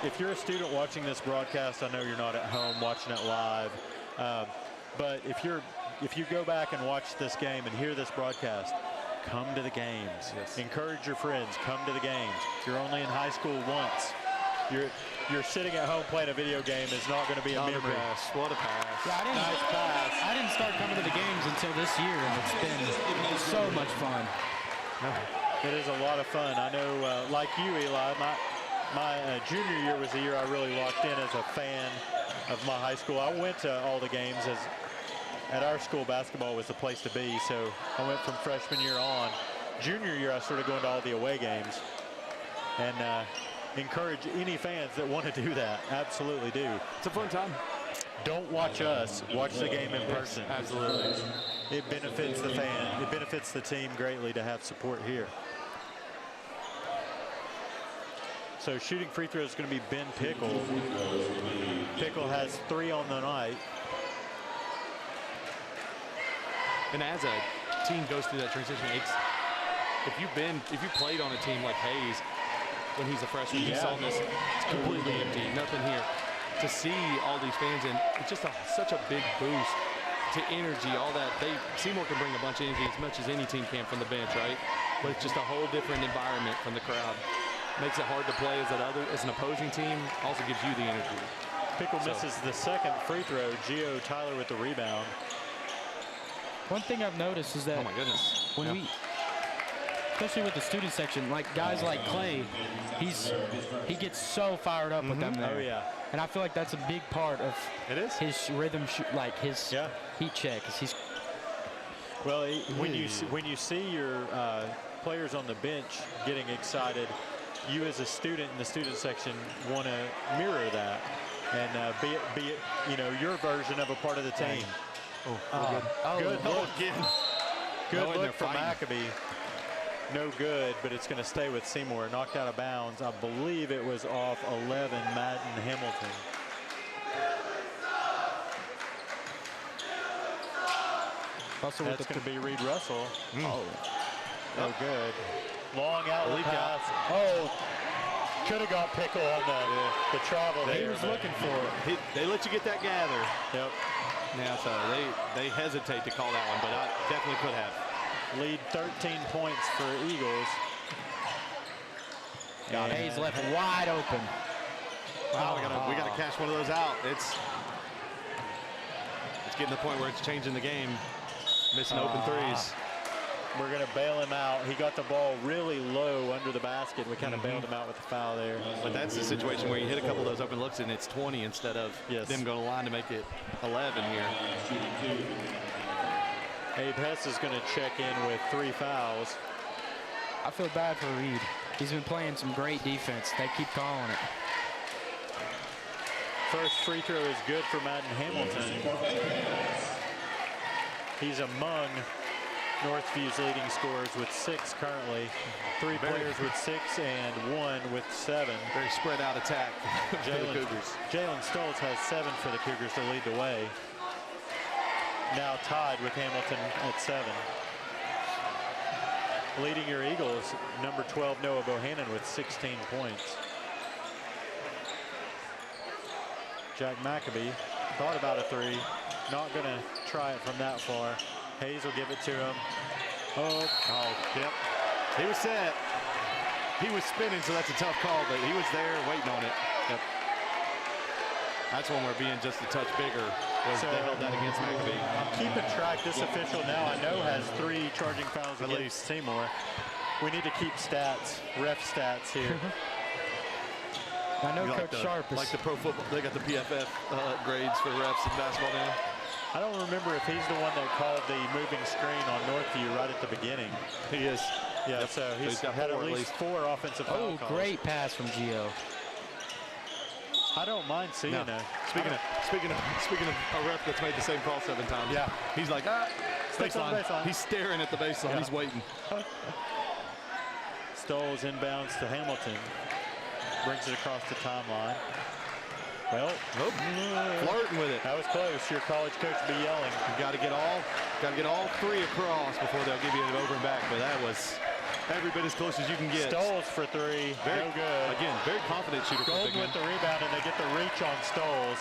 If you're a student watching this broadcast, I know you're not at home watching it live, but if you go back and watch this game and hear this broadcast, come to the games. Yes. Encourage your friends. Come to the games. You're only in high school once. You're sitting at home playing a video game is not going to be a Another memory. pass. What a pass. Yeah, Nice pass. I didn't start coming to the games until this year, and it's been so much fun. It is a lot of fun. I know, like you, Eli, my junior year was the year I really locked in as a fan of my high school. I went to all the games as at our school. Basketball was the place to be, so I went from freshman year on. Junior year, I started going to all the away games, and encourage any fans that want to do that. Absolutely do. It's a fun time. Don't watch us. Watch the game in person. Absolutely. It benefits the fan. It benefits the team greatly to have support here. So shooting free throws is going to be Ben Pickle. Pickle has 3 on the night. And as a team goes through that transition, if you played on a team like Hayes when he's a freshman, you saw this, it's completely empty, nothing here. To see all these fans, and it's just such a big boost to energy, all that. Seymour can bring a bunch of energy as much as any team can from the bench, right? But it's just a whole different environment from the crowd. Makes it hard to play as an opposing team, also gives you the energy. Pickle misses the second free throw. Gio Tyler with the rebound. One thing I've noticed is that Oh my goodness. when we, especially with the student section, like guys like Clay, he gets so fired up with them there. Oh yeah. And I feel like that's a big part of his rhythm, like his heat check. He's well, when you see your players on the bench getting excited, you as a student in the student section want to mirror that and be it your version of a part of the team. Good look. Good look from Maccabee. No good, but it's going to stay with Seymour. Knocked out of bounds. I believe it was off 11, Madden Hamilton. also That's going to be Reed Russell. Oh, no good. Long outlet pass. Oh, could have got Pickle on the travel there. He was looking for it. They let you get that gather. Yep. Now, so they hesitate to call that one, but I definitely could have. Lead 13 points for Eagles. Hayes left wide open. Wow, we got to cash one of those out. It's getting to the point where it's changing the game. Missing open threes. We're going to bail him out. He got the ball really low under the basket. We kind of bailed him out with the foul there. But that's the situation where you hit a couple of those open looks and it's 20 instead of them going to line to make it 11 here. Abe Hess is going to check in with 3 fouls. I feel bad for Reed. He's been playing some great defense. They keep calling it. First free throw is good for Madden Hamilton. He's among Northview's leading scorers with 6 currently. 3 players with 6 and 1 with 7. Very spread out attack for the Cougars. Jalen Stoltz has 7 for the Cougars to lead the way. Now tied with Hamilton at 7. Leading your Eagles, number 12 Noah Bohannon with 16 points. Jack Maccabee thought about a 3. Not going to try it from that far. Hayes will give it to him. Yep. He was set. He was spinning, so that's a tough call, but he was there waiting on it. Yep. That's one where being just a touch bigger was they held that against Maccabee. I'm keeping track. This official now I know has 3 charging fouls against Seymour. We need to keep stats, ref stats here. I know Coach Sharp is like the pro football. They got the PFF grades for refs in basketball now. I don't remember if he's the one that called the moving screen on Northview right at the beginning. He is. Yeah, so he's had at least 4 offensive foul calls. Great pass from Gio. I don't mind seeing it. Speaking of a ref that's made the same call 7 times. Yeah. He's like, baseline. He's staring at the baseline. He's waiting. Stoles inbounds to Hamilton. Brings it across the timeline. Well, flirting with it. That was close. Your college coach will be yelling. You got to get all 3 across before they'll give you an over and back. But that was every bit as close as you can get. Stoles for 3. No good. Again, very confident shooter. Golden with the rebound, and they get the reach on Stoles.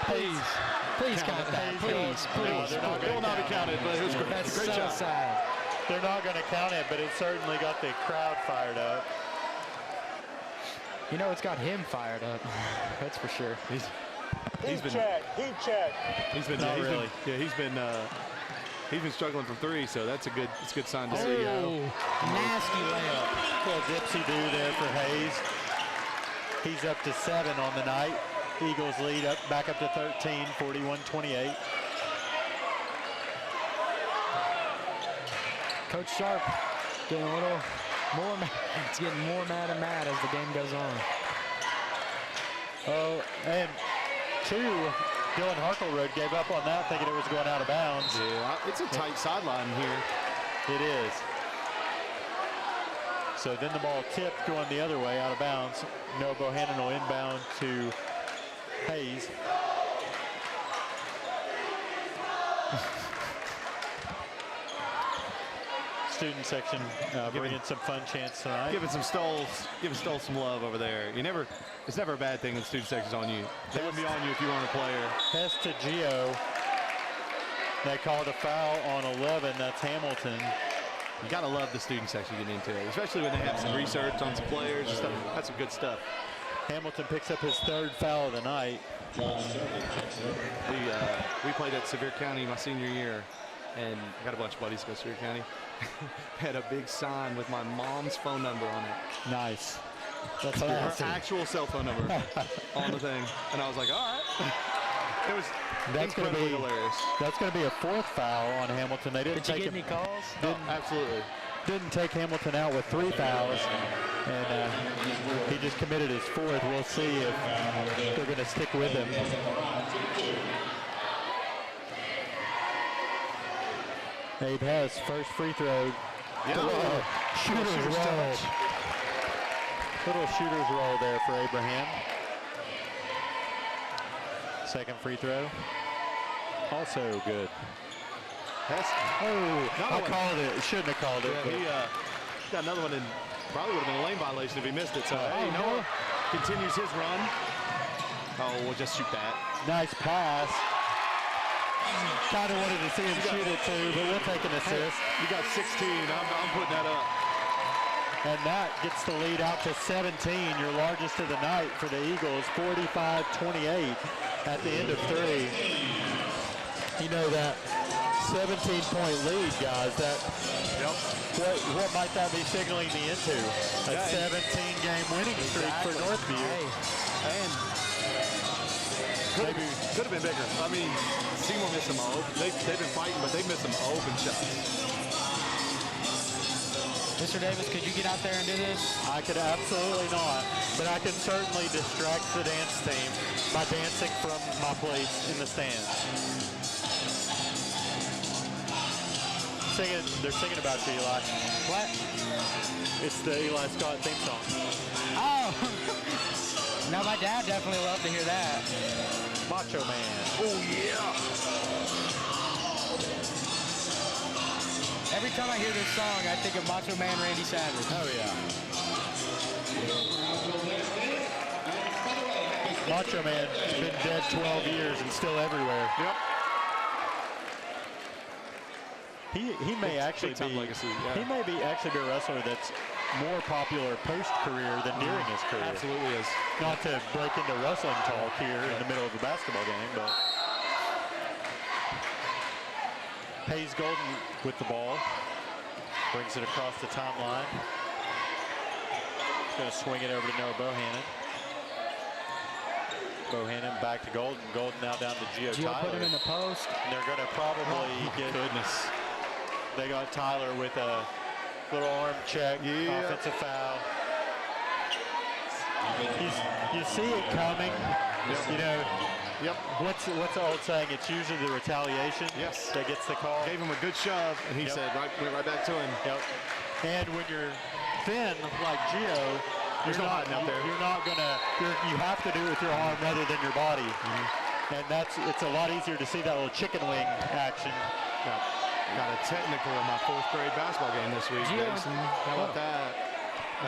Please count that. Please. It will not be counted, but it was great. That's Great so job. sad. They're not going to count it, but it certainly got the crowd fired up. You know, it's got him fired up. That's for sure. He's been check. He's been not really. He's been struggling from 3, so it's a good sign to see. Nasty layup. Little dipsy do there for Hayes. He's up to 7 on the night. Eagles lead back up to 13, 41-28. Coach Sharp getting a little more mad. It's getting more mad and mad as the game goes on. Oh, and 2, Dylan Harkleroad gave up on that, thinking it was going out of bounds. Yeah, it's a tight sideline here. It is. So then the ball tipped going the other way, out of bounds. Noah Bohannon will inbound to Hayes. Student section bringing some fun chants tonight. Giving Stoll some love over there. It's never a bad thing when student section's on you. They wouldn't be on you if you weren't a player. Hess to Gio. They called a foul on 11. That's Hamilton. You gotta love the student section getting into it, especially when they have some research on some players and stuff. That's some good stuff. Hamilton picks up his 3rd foul of the night. We played at Sevier County my senior year, and I got a bunch of buddies who go to Sevier County. Had a big sign with my mom's phone number on it. Nice. That's her classy. actual cell phone number on the thing, and I was like, all right. It was incredibly hilarious. That's going to be a 4th foul on Hamilton. They didn't Did you take get any calls? Absolutely. Didn't take Hamilton out with 3 fouls, and he just committed his 4th. We'll see if they're going to stick with him. Abe Hess, first free throw. Yeah. Shooter's roll. Little shooter's roll there for Abraham. Second free throw. Also good. Hess. Oh, I called it. Shouldn't have called it. Yeah, he got another one, and probably would have been a lane violation if he missed it. So, hey, Noah continues his run. Oh, we'll just shoot that. Nice pass. Kind of wanted to see him shoot it too, but we'll take an assist. You got 16. I'm putting that up. And that gets the lead out to 17, your largest of the night for the Eagles, 45-28 at the end of 3. You know that 17-point lead, guys. That what might that be signaling me into? A 17-game winning streak for Northview. And could have been bigger. I mean, Seymour missed some open. They've been fighting, but they've missed some open shots. Mr. Davis, could you get out there and do this? I could absolutely not, but I can certainly distract the dance team by dancing from my place in the stands. They're singing about you, Eli. What? It's the Eli Scott theme song. Oh! No, my dad definitely loved to hear that. Macho Man. Oh, yeah. Every time I hear this song, I think of Macho Man Randy Savage. Oh, yeah. Macho Man's been dead 12 years and still everywhere. Yep. He may actually be legacy, yeah. He may be actually be a wrestler that's more popular post-career than during his career. Absolutely is. Not to break into wrestling talk here in the middle of a basketball game, but Hayes Golden with the ball. Brings it across the timeline. He's going to swing it over to Noah Bohannon. Bohannon back to Golden. Golden now down to Gio Tyler. put him in the post. And they're going to probably get... Goodness. They got Tyler with a little arm check, offensive foul. You see it coming. Yep. You know, Yep. what's the old saying? It's usually the retaliation that gets the call. Gave him a good shove, and he said, went right back to him. Yep. And when you're thin like Gio, There's no hiding out there. You're not gonna. You have to do it with your arm rather than your body. And it's a lot easier to see that little chicken wing action. Got a technical in my 4th grade basketball game this week, Jason. How about that?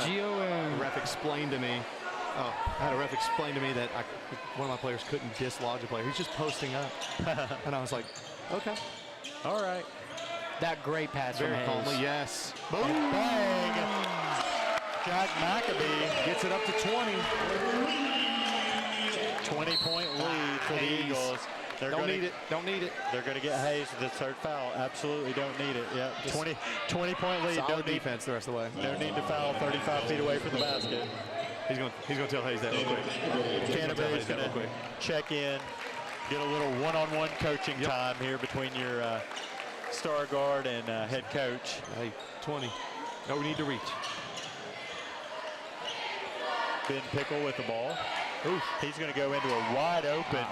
Gio The ref explained to me. I had a ref explain to me that one of my players couldn't dislodge a player. He's just posting up. And I was like, okay. All right. that great pass Very from calmly, Hayes. yes. Boom. Bang. Jack McAbee Gets it up to 20. 20-point lead for the Hayes. Eagles. Don't need it. Don't need it. They're going to get Hayes with the 3rd foul. Absolutely don't need it. Yep. 20-point lead. Solid defense the rest of the way. No need to foul 35 feet away from the basket. He's gonna tell Hayes that real quick. Canterbury's going to check in, get a little one-on-one coaching Yep. time here between your star guard and head coach. Hey, 20. No, we need to reach. Ben Pickle with the ball. Oof. He's going to go into a wide open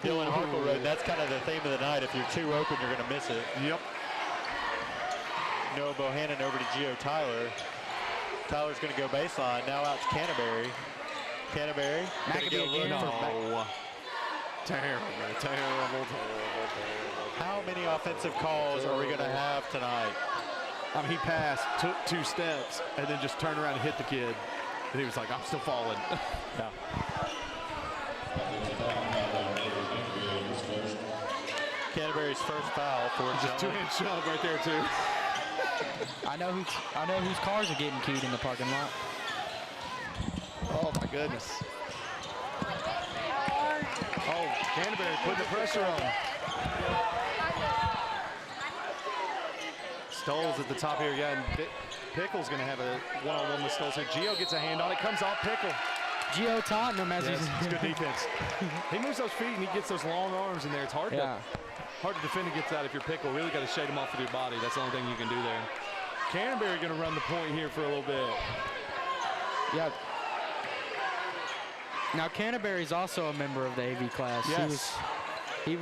Dylan Harkleroad. That's kind of the theme of the night. If you're too open, you're going to miss it. Yep. Noah Bohannon over to Gio Tyler. Tyler's going to go baseline. Now out to Canterbury. Canterbury. Maccabee Gonna again. look for No. Terrible. How many offensive calls are we going to have tonight? I mean, he passed, took 2 steps, and then just turned around and hit the kid. And he was like, I'm still falling. Yeah. Canterbury's first foul for Just John. 2-hand shove right there, too. I know whose cars are getting keyed in the parking lot. Oh, my goodness. Oh, Canterbury putting the pressure on. Stoles at the top here again. Pickle's going to have a one-on-one with Stoles here. Gio gets a hand on it, comes off Pickle. Gio Tottenham as Yes, he's it's good defense. He moves those feet and he gets those long arms in there. It's hard to defend against that if you're Pickle. Really got to shade him off with your body. That's the only thing you can do there. Canterbury going to run the point here for a little bit. Yeah. Now Canterbury's also a member of the AV class. Yes. He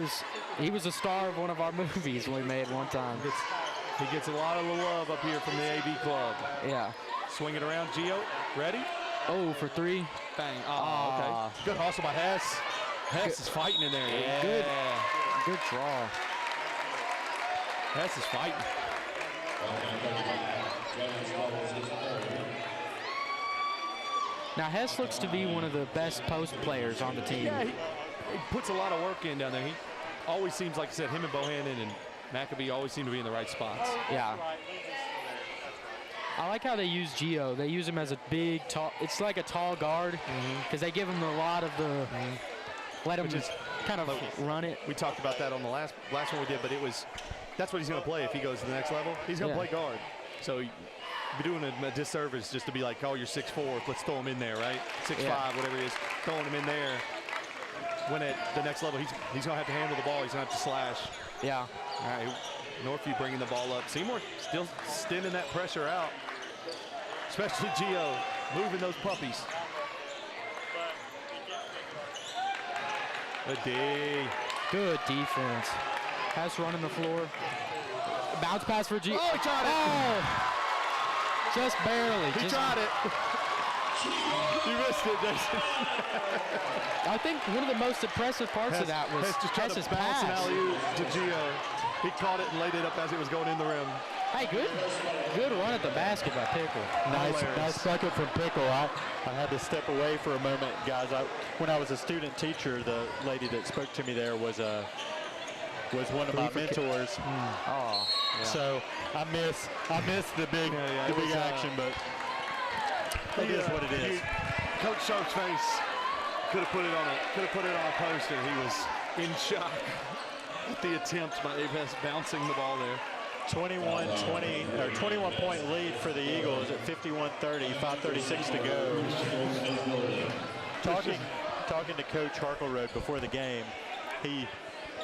was a star of one of our movies we made one time. He gets a lot of love up here from the AV club. Yeah. Swing it around, Gio. Ready? Oh, for 3. Bang. Oh, okay. Good hustle by Hess. Hess is fighting in there. Yeah. Good draw. Hess is fighting. Now Hess looks to be one of the best post players on the team. Yeah, he puts a lot of work in down there. He always seems, like I said, him and Bohannon and Maccabee always seem to be in the right spots. Yeah. I like how they use Gio. They use him as a big, tall. It's like a tall guard because they give him a lot of the. Let him just kind of run it. We talked about that on the last one we did, but that's what he's going to play if he goes to the next level. He's going to play guard. So you'd be doing him a disservice just to be like, oh, you're 6'4", let's throw him in there, right? 6'5", whatever he is, throwing him in there. When at the next level, he's going to have to handle the ball. He's going to have to slash. Yeah. All right, Northview bringing the ball up. Seymour still extending that pressure out, especially Gio moving those puppies. Good D. Good defense. Pass running the floor. Bounce pass for Gio. Oh, he tried it. Oh, just barely. He tried it. You missed it, Jason. I think one of the most impressive parts of that was just trying to Hess's bounce an pass. alley-oop to Gio. He caught it and laid it up as it was going in the rim. Hey, good run at the basket by Pickle. Nice bucket from Pickle. I had to step away for a moment, guys. When I was a student teacher, the lady that spoke to me there was one of my mentors. So I miss the big action, but it is what it is. Coach Sharp's face could have put it on a poster. He was in shock at the attempt by Aves bouncing the ball there. 21-point lead for the Eagles at 51-30, 5:36 to go. Talking to Coach Harkleroad before the game, he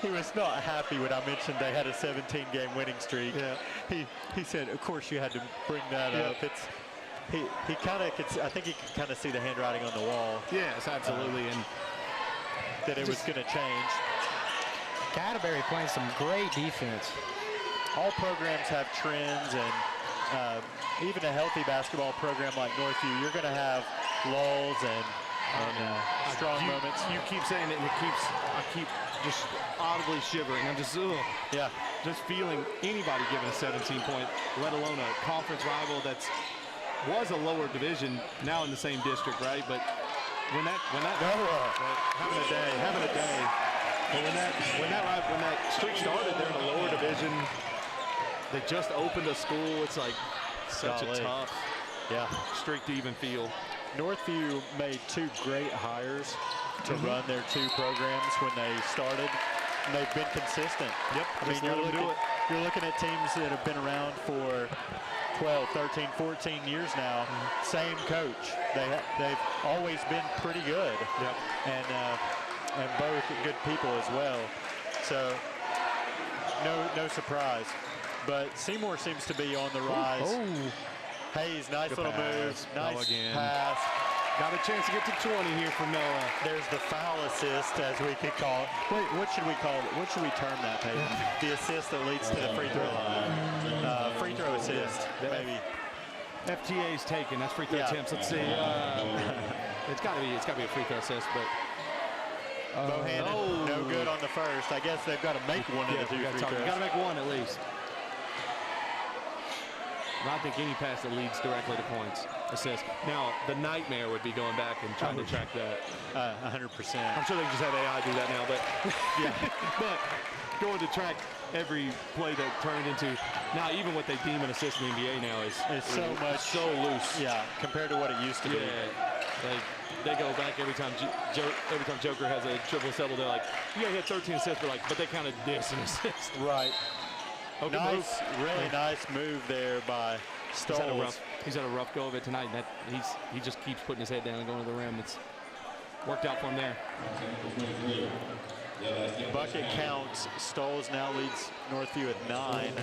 was not happy when I mentioned they had a 17-game winning streak. Yeah. He said, of course you had to bring that up. He kind of could. I think he could kind of see the handwriting on the wall. Yes, absolutely, and that it was going to change. Canterbury playing some great defense. All programs have trends, and even a healthy basketball program like Northview, you're going to have lulls and strong moments. You keep saying it, and I keep just audibly shivering. I'm just feeling anybody giving a 17-point, let alone a conference rival that's was a lower division, now in the same district, right? But when that having a day. But when that streak started, they're in a lower division. They just opened a school. It's like such a tough streak to even feel. Northview made 2 great hires to run their 2 programs when they started. And they've been consistent. Yep. I mean, you're looking at teams that have been around for 12, 13, 14 years now. Same coach. They've always been pretty good. Yep. And both good people as well. So no surprise. But Seymour seems to be on the rise. Hayes, nice Good little pass. move. Noah Nice again. pass. Got a chance to get to 20 here from Noah. There's the foul assist, as we could call it. Wait, what should we call it? What should we term that, Peyton? The assist that leads to the free throw line. Free throw assist, maybe. FTA's taken. That's free throw Yeah. attempts. Let's see. It's got to be a free throw assist, but Bohannon, no good on the first. I guess they've got to make one of the two free throws. You got to make one at least. I think any pass that leads directly to points, assist. Now, the nightmare would be going back and trying to track that. 100%. I'm sure they just have AI do that now, but yeah. But going to track every play that turned into, now even what they deem an assist in the NBA now is so loose. Yeah, compared to what it used to be. Yeah, they go back every time Joker has a triple double. They're like, yeah, he had 13 assists, but they counted this an assist. Right. Okay, Nice, really nice move there by Stoles. He's had a rough go of it tonight. And he just keeps putting his head down and going to the rim. It's worked out for him there. Bucket counts. Stoles now leads Northview at 9.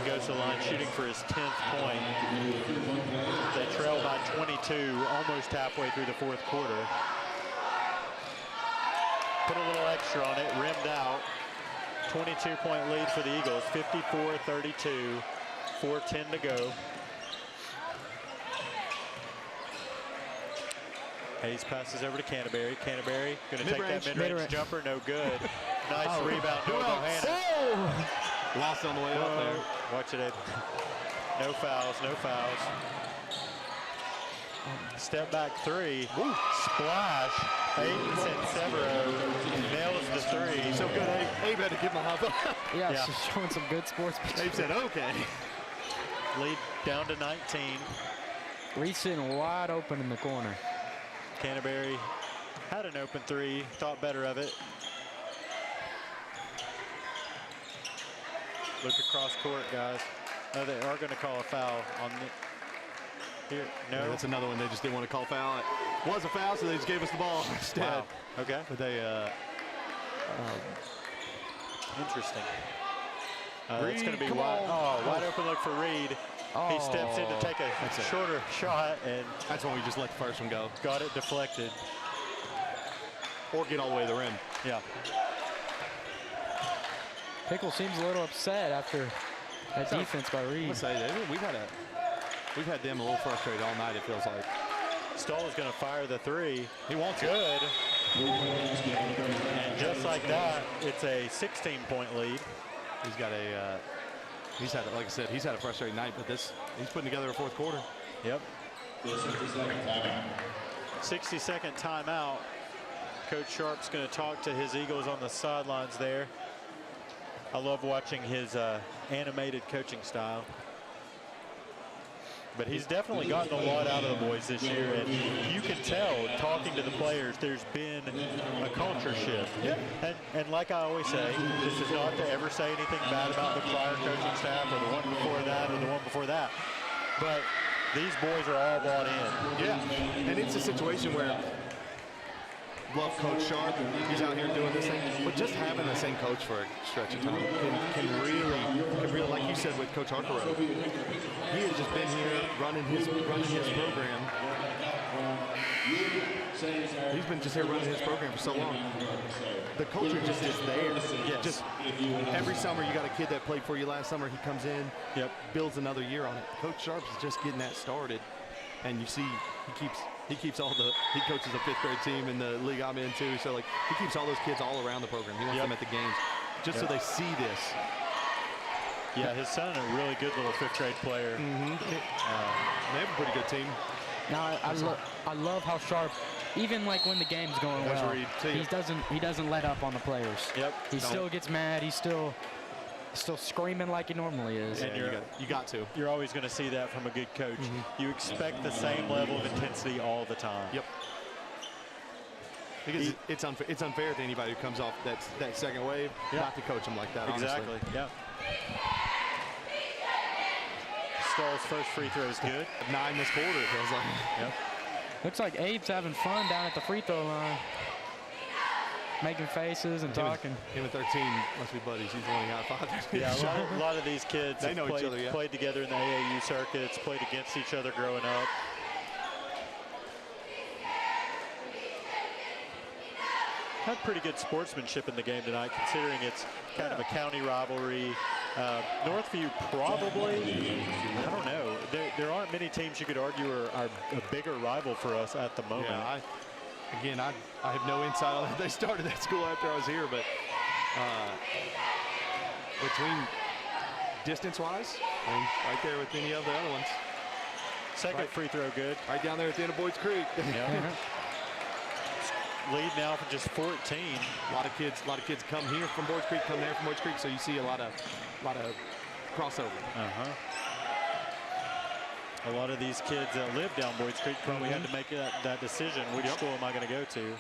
Goes to the line shooting for his 10th point. They trail by 22, almost halfway through the fourth quarter. Put a little extra on it, rimmed out. 22-point lead for the Eagles, 54-32, 4:10 to go. Hayes passes over to Canterbury. Canterbury going to take that mid-range jumper, no good. Nice rebound, Noah Bohannon. Lost on the way up there. Watch it, Abe. No fouls, no fouls. Step back three. Woo. Splash. Aiden Severo nails the three. So good, Abe had to give him a high five. Yeah, she's showing some good sportsmanship. Abe said, okay. Lead down to 19. Reed sitting wide open in the corner. Canterbury had an open three, thought better of it. Look across court, guys. Oh, they are going to call a foul on the here. No, Yeah, that's another one they just didn't want to call foul. It was a foul, so they just gave us the ball instead. Wow. Okay. But they Interesting. It's going to be come wide. on. Wide open look for Reed. He steps in to take a shorter shot and that's when we just let the first one go. got it deflected. Or get all the way to the rim. Yeah. Pickle seems a little upset after that defense by Reed. Let's say we've had them a little frustrated all night, it feels like. Stoll is going to fire the three. He wants Good. And just like that, it's a 16-point lead. He's got a he's had, like I said, he's had a frustrating night, but he's putting together a fourth quarter. Yep. 60-second timeout. Coach Sharp's going to talk to his Eagles on the sidelines there. I love watching his animated coaching style. But he's definitely gotten a lot out of the boys this year, and you can tell, talking to the players, there's been a culture shift. Yeah. And like I always say, this is not to ever say anything bad about the prior coaching staff or the one before that or the one before that. But these boys are all bought in. Yeah, and it's a situation where love Coach Sharp, he's out here doing this thing, but just having the same coach for a stretch of time can really, like you said with Coach Harkaro, he has just been here running his program. He's been just here running his program for so long. The culture just is there. Yes. Just every summer you got a kid that played for you last summer. He comes in, builds another year on it. Coach Sharp is just getting that started, and you see he coaches a fifth grade team in the league I'm in too. So like he keeps all those kids all around the program. He wants them at the games just so they see this. Yeah, his son, a really good little fifth grade player. They have a pretty good team. Now I love how Sharp, even like when the game's going well, he doesn't let up on the players. Yep. He still gets mad. He's still screaming like he normally is. And you got to. You're always going to see that from a good coach. You expect the same level of intensity all the time. Yep. Because it's unfair to anybody who comes off that second wave not to coach them like that. Exactly. Honestly. Yeah. Stahl's first free throw is good. 9 this quarter, it feels like. Yep. Looks like Abe's having fun down at the free throw line. Making faces and talking. Him and 13 must be buddies. He's the one who got 5. Yeah, a lot of these kids They know each other, yeah. played together in the AAU circuits, played against each other growing up. Had pretty good sportsmanship in the game tonight, considering it's kind of a county rivalry. Northview probably, I don't know. There aren't many teams you could argue are a bigger rival for us at the moment. Yeah, I have no insight on that. They started that school after I was here, but between distance-wise, I mean, right there with any of the other ones. Second free throw good. Right down there at the end of Boyd's Creek. Yep. Lead now for just 14. A lot of kids come here from Boyd's Creek, come there from Boyd's Creek, so you see a lot of crossover. A lot of these kids that live down Boyd's Creek probably had to make that decision. Which school am I going to go to?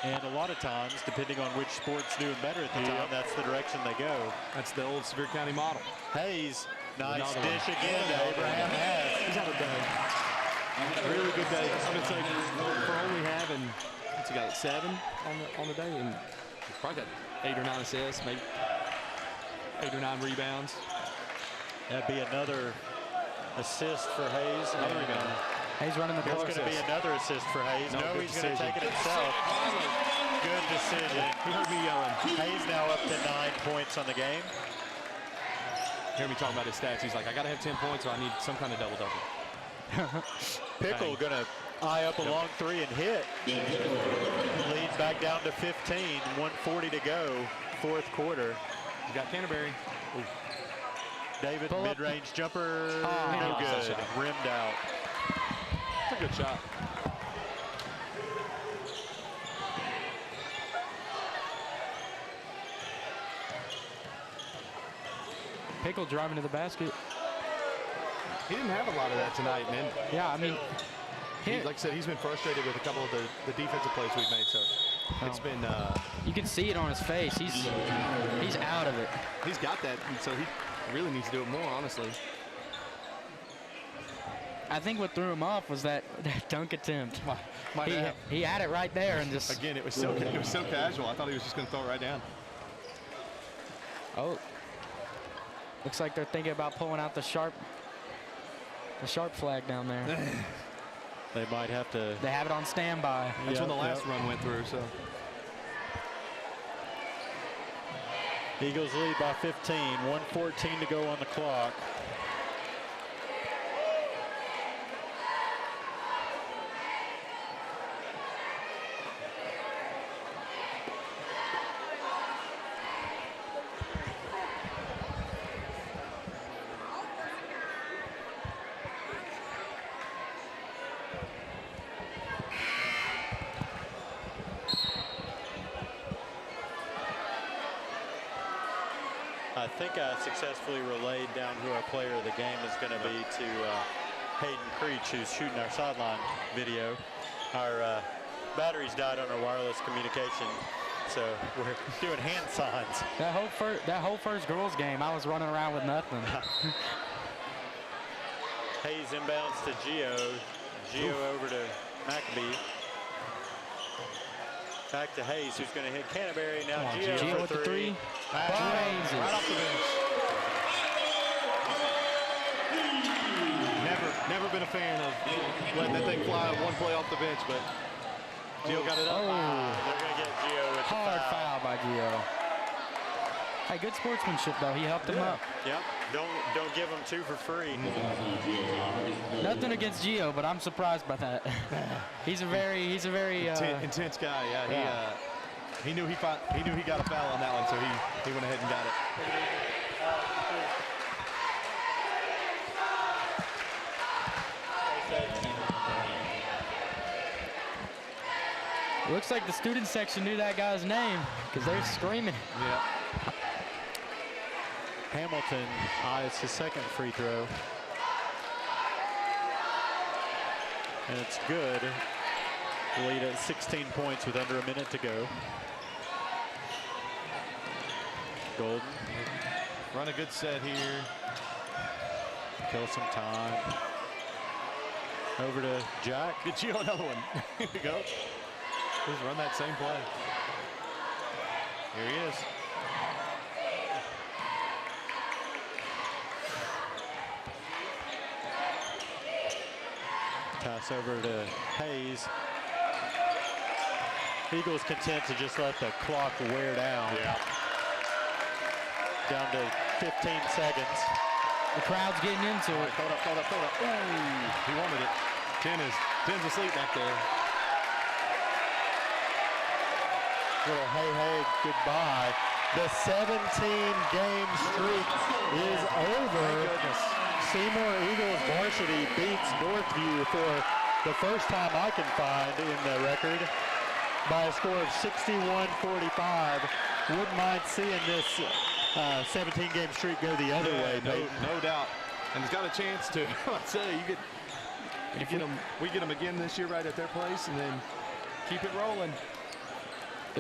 And a lot of times, depending on which sport's doing better at the time, that's the direction they go. That's the old Sevier County model. Hayes, nice Another dish one. again to Abraham Hess. He's had a day. A really good day. I'm going to say for only having, what's he got, 7 on the day, and he's probably got 8 or 9 assists, maybe 8 or 9 rebounds. That'd be another assist for Hayes. Another rebound. Hayes running the There's court. going to be another assist for Hayes. No, No, good he's going to decision. take it himself. Good decision. He heard me yelling. Hayes now up to 9 points on the game. Hear me talking about his stats. He's like, I got to have 10 points or I need some kind of double-double. Pickle going to eye up a long 3 and hit. Leads back down to 15. 1:40 to go. Fourth quarter. You got Canterbury. Ooh. David, Pull up. mid-range jumper. Oh, No he lost that good. shot. Rimmed out. It's a good shot. Pickle driving to the basket. He didn't have a lot of that tonight, man. Yeah, I mean, Like I said, he's been frustrated with a couple of the defensive plays we've made, so it's been you can see it on his face. He's out of it. he's got that, and so he really needs to do it more, honestly. I think what threw him off was that dunk attempt. Might have. He had it right there and just. Again, it was so casual. I thought he was just going to throw it right down. Oh. Looks like they're thinking about pulling out the sharp flag down there. They might have to. They have it on standby. That's when the last run went through, so. Eagles lead by 15. 1:14 to go on the clock. I think I successfully relayed down who our player of the game is going to be to Hayden Creech, who's shooting our sideline video. Our batteries died on our wireless communication, so we're doing hand signs. That whole first girls game, I was running around with nothing. Hayes inbounds to Gio. Gio over to Maccabee. Back to Hayes, who's going to hit Canterbury. Now Gio, Gio for with the 3. Right off the bench. Never been a fan of letting that thing fly one play off the bench, but Gio got it up. They're going to get Gio with Hard the foul by Gio. Hey, good sportsmanship though. He helped him up. Yep. Don't give him 2 for free. Nothing against Gio, but I'm surprised by that. He's a very Intense guy. Yeah, he knew he got a foul on that one, so he went ahead and got it. Looks like the student section knew that guy's name because they're screaming. Yeah. Hamilton eyes his second free throw. And it's good. Lead at 16 points with under a minute to go. Golden. Run a good set here. kill some time. Over to Jack. Get you another one. Here we go. Just run that same play. Here he is. Pass over to Hayes. Eagles content to just let the clock wear down. Yeah. Down to 15 seconds. The crowd's getting into it. Hold up. Ooh, he wanted it. 10's asleep back there. Little hey, goodbye. The 17-game streak is over. Thank goodness. Seymour Eagles varsity beats Northview for the first time I can find in the record by a score of 61-45. Wouldn't mind seeing this 17-game streak go the other way, Peyton. No doubt. And it's got a chance to. I'd say we get them again this year right at their place, and then keep it rolling.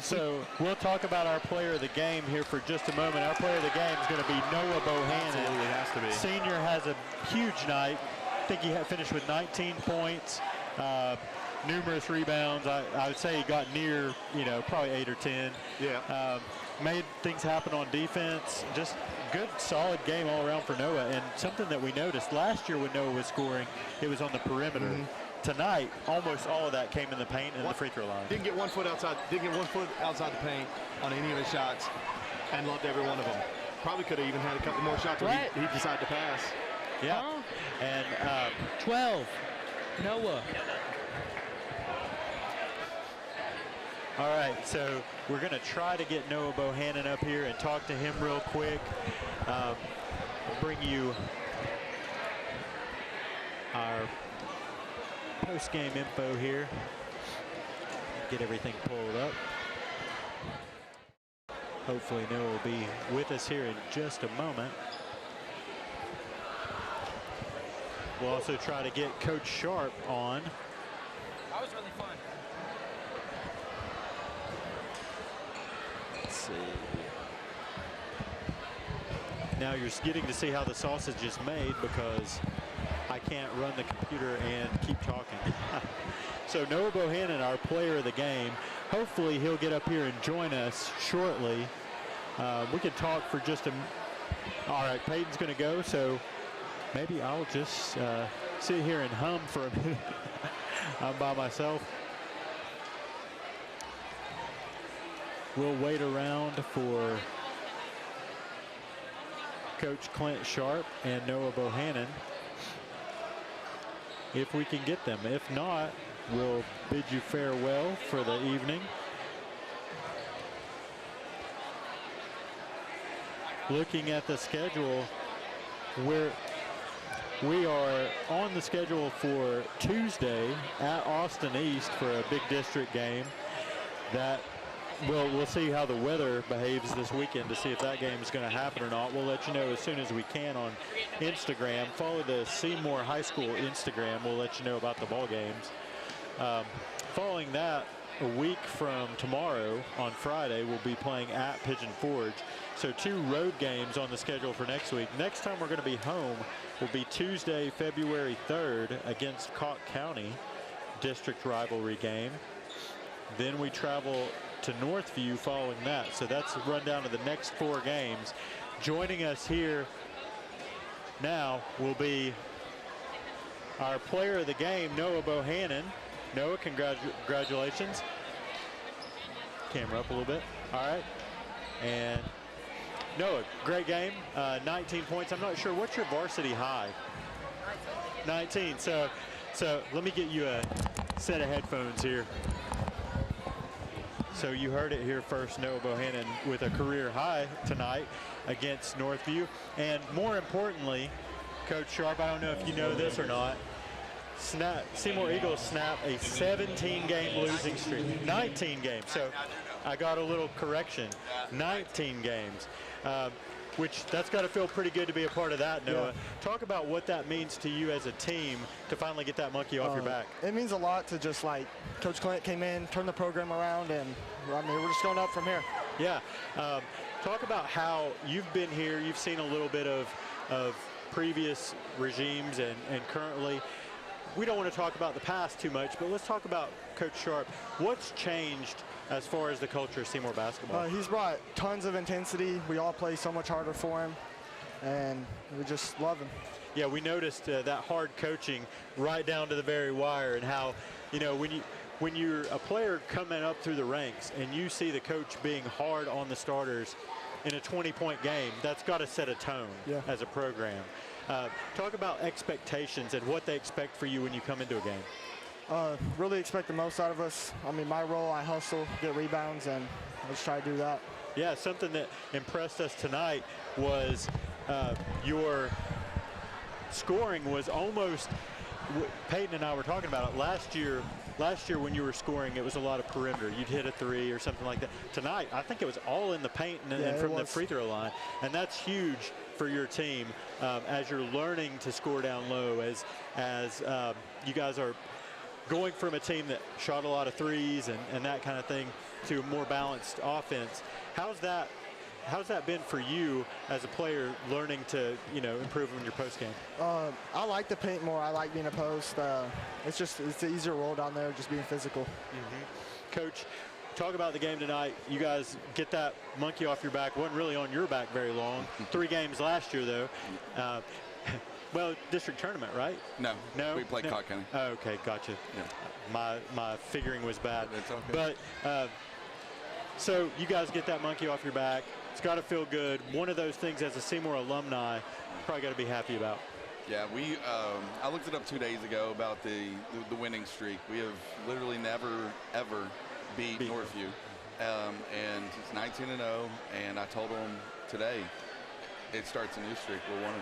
So we'll talk about our player of the game here for just a moment. Our player of the game is going to be Noah Bohannon. Absolutely, it has to be. Senior has a huge night. I think he finished with 19 points, numerous rebounds. I would say he got near, probably 8 or 10. Yeah. Made things happen on defense. Just good, solid game all around for Noah. And something that we noticed last year when Noah was scoring, it was on the perimeter. Mm-hmm. Tonight, almost all of that came in the paint and the free throw line. Didn't get 1 foot outside. Didn't get 1 foot outside the paint on any of his shots, and loved every one of them. Probably could have even had a couple more shots when he decided to pass. Yeah. And 12. Noah. all right, so we're going to try to get Noah Bohannon up here and talk to him real quick. Bring you our post-game info here. Get everything pulled up. Hopefully Noah will be with us here in just a moment. We'll also try to get Coach Sharp on. That was really fun. Let's see. Now you're getting to see how the sausage is made because I can't run the computer and keep talking. So Noah Bohannon, our player of the game, hopefully he'll get up here and join us shortly. We can talk for just a all right, Peyton's going to go, so maybe I'll just sit here and hum for a minute. I'm by myself. We'll wait around for Coach Clint Sharp and Noah Bohannon if we can get them. If not, we'll bid you farewell for the evening. Looking at the schedule, we are on the schedule for Tuesday at Austin East for a big district game. That we'll see how the weather behaves this weekend to see if that game is going to happen or not. We'll let you know as soon as we can on Instagram. Follow the Seymour High School Instagram. We'll let you know about the ball games. Following that, a week from tomorrow on Friday, we'll be playing at Pigeon Forge. So 2 road games on the schedule for next week. Next time we're going to be home will be Tuesday, February 3rd against Cocke County, district rivalry game. Then we travel to Northview following that. So that's a rundown of the next 4 games. Joining us here now will be our player of the game, Noah Bohannon. Noah, congratulations. Camera up a little bit. All right. And Noah, great game. 19 points. I'm not sure. What's your varsity high? 19. So let me get you a set of headphones here. So you heard it here first, Noah Bohannon with a career high tonight against Northview. And more importantly, Coach Sharp, I don't know if you know this or not, Seymour Eagles snap a 17-game losing streak. 19 games. So I got a little correction. 19 games. Which that's got to feel pretty good to be a part of that, Noah. Yeah. Talk about what that means to you as a team to finally get that monkey off your back. It means a lot to just like Coach Clint came in, turned the program around, and I mean, we're just going up from here. Yeah. Talk about how you've been here. You've seen a little bit of previous regimes and currently. We don't want to talk about the past too much, but let's talk about Coach Sharp. What's changed as far as the culture of Seymour basketball? He's brought tons of intensity. We all play so much harder for him, and we just love him. Yeah, we noticed that hard coaching right down to the very wire, and how, you know, when you're a player coming up through the ranks and you see the coach being hard on the starters in a 20-point game, that's got to set a tone as a program. Talk about expectations and what they expect for you when you come into a game. Really expect the most out of us. I mean, my role, I hustle, get rebounds, and I just try to do that. Yeah, something that impressed us tonight was your scoring was almost, Peyton and I were talking about it last year when you were scoring, it was a lot of perimeter. You'd hit a three or something like that. Tonight, I think it was all in the paint and from the free throw line, and that's huge for your team as you're learning to score down low, as you guys are going from a team that shot a lot of threes and that kind of thing to a more balanced offense. How's that been for you as a player, learning to, you know, improve in your post game? I like the paint more. I like being a post. It's an easier role down there, just being physical. Coach, talk about the game tonight. You guys get that monkey off your back. Wasn't really on your back very long. 3 games last year, though. Well, district tournament, right? No. We played no. Cott County. Oh, okay, gotcha. Yeah. My figuring was bad. It's okay. But so you guys get that monkey off your back. It's got to feel good. One of those things as a Seymour alumni, probably got to be happy about. Yeah, I looked it up 2 days ago about the winning streak. We have literally never, ever beat Northview. And it's 19-0, and I told them today it starts a new streak. We're 1-0.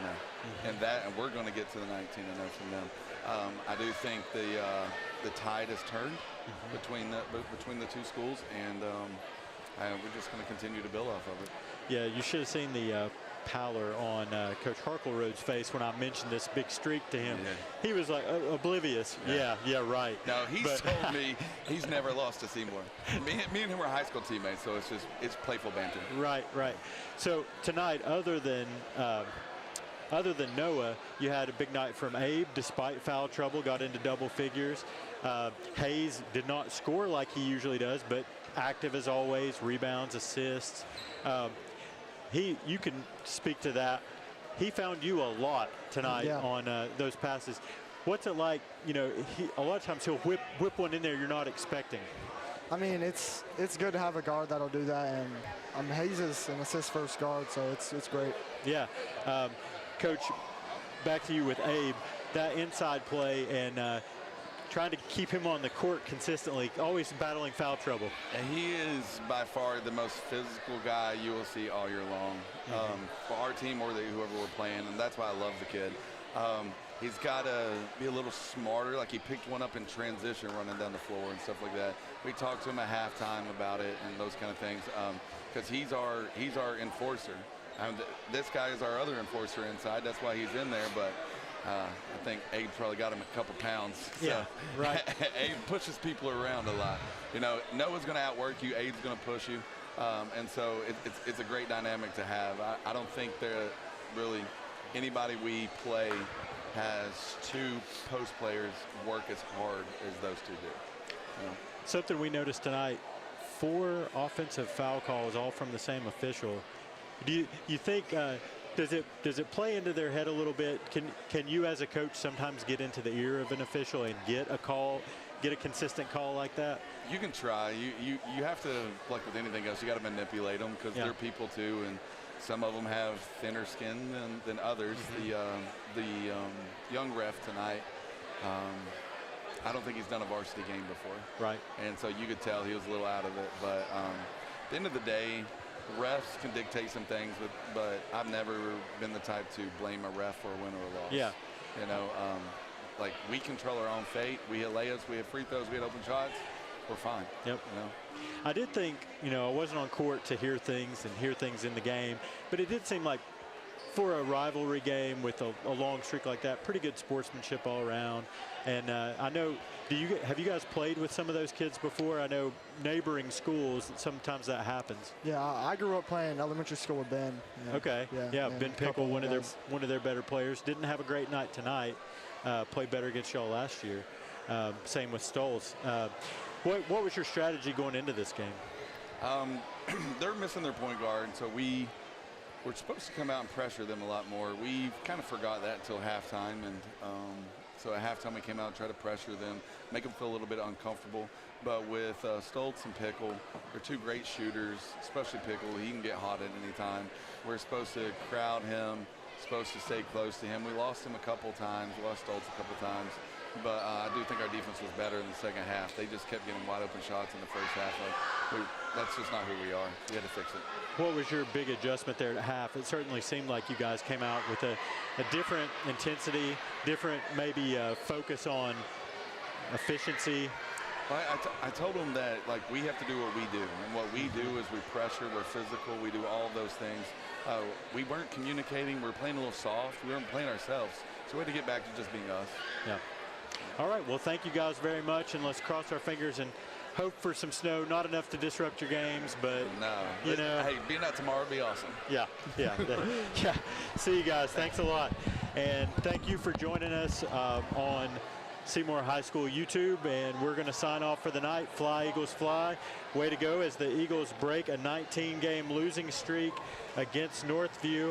And we're going to get to the 19-0 from them. I do think the tide has turned between the two schools, and we're just going to continue to build off of it. Yeah, you should have seen the pallor on Coach Harkleroad's face when I mentioned this big streak to him. Yeah. He was like oblivious. Yeah, right. No, he's told me he's never lost to Seymour. Me and him were high school teammates, so it's playful banter. Right. So tonight, other than Noah, you had a big night from Abe. Despite foul trouble, got into double figures. Hayes did not score like he usually does, but active as always, rebounds, assists. You can speak to that. He found you a lot tonight on those passes. What's it like? You know, a lot of times he'll whip one in there you're not expecting. I mean, it's good to have a guard that'll do that, and Hayes is an assist first guard, so it's great. Yeah, Coach, back to you with Abe. That inside play and trying to keep him on the court consistently, always battling foul trouble. And he is by far the most physical guy you will see all year long for our team or whoever we're playing, and that's why I love the kid. He's got to be a little smarter. Like, he picked one up in transition running down the floor and stuff like that. We talked to him at halftime about it and those kind of things because he's our enforcer. This guy is our other enforcer inside. That's why he's in there, but I think Abe probably got him a couple pounds. So yeah, right. Abe pushes people around a lot. You know, Noah's going to outwork you. Abe's going to push you. And so it's a great dynamic to have. I don't think there really anybody we play has 2 post players work as hard as those 2 do. You know? Something we noticed tonight, 4 offensive foul calls, all from the same official. Do you think does it play into their head a little bit? Can you as a coach sometimes get into the ear of an official and get a consistent call like that? You can try. You have to, like with anything else, you got to manipulate them because they're people too, and some of them have thinner skin than others. The young ref tonight, I don't think he's done a varsity game before. Right. And so you could tell he was a little out of it. But at the end of the day, refs can dictate some things, but I've never been the type to blame a ref for a win or a loss. Yeah. You know, like, we control our own fate. We hit layups, we hit free throws, we hit open shots. We're fine. Yep. You know? I did think, I wasn't on court to hear things in the game, but it did seem like for a rivalry game with a long streak like that, pretty good sportsmanship all around. And I know, have you guys played with some of those kids before? I know neighboring schools, sometimes that happens. Yeah, I grew up playing elementary school with Ben. Yeah. Okay. Yeah, Ben Pickle, one of their better players. Didn't have a great night tonight. Played better against y'all last year. Same with Stoles. What was your strategy going into this game? They're missing their point guard, so we're supposed to come out and pressure them a lot more. We kind of forgot that until halftime, and so at halftime we came out and tried to pressure them, make them feel a little bit uncomfortable. But with Stoltz and Pickle, they're two great shooters, especially Pickle. He can get hot at any time. We're supposed to crowd him, supposed to stay close to him. We lost him a couple times, we lost Stoltz a couple times. But I do think our defense was better in the second half. They just kept getting wide open shots in the first half. That's just not who we are. We had to fix it. What was your big adjustment there at half? It certainly seemed like you guys came out with a different intensity, different maybe focus on efficiency. Well, I told them that we have to do what we do, and what we do is we pressure, we're physical, we do all of those things. We weren't communicating, we were playing a little soft, we weren't playing ourselves, so we had to get back to just being us. Yeah. All right, well, thank you guys very much, and let's cross our fingers and hope for some snow. Not enough to disrupt your games, but no, you know. Hey, being out tomorrow would be awesome. Yeah. Yeah. See you guys. Thanks a lot, and thank you for joining us on Seymour High School YouTube, and we're going to sign off for the night. Fly, Eagles, fly. Way to go as the Eagles break a 19-game losing streak against Northview.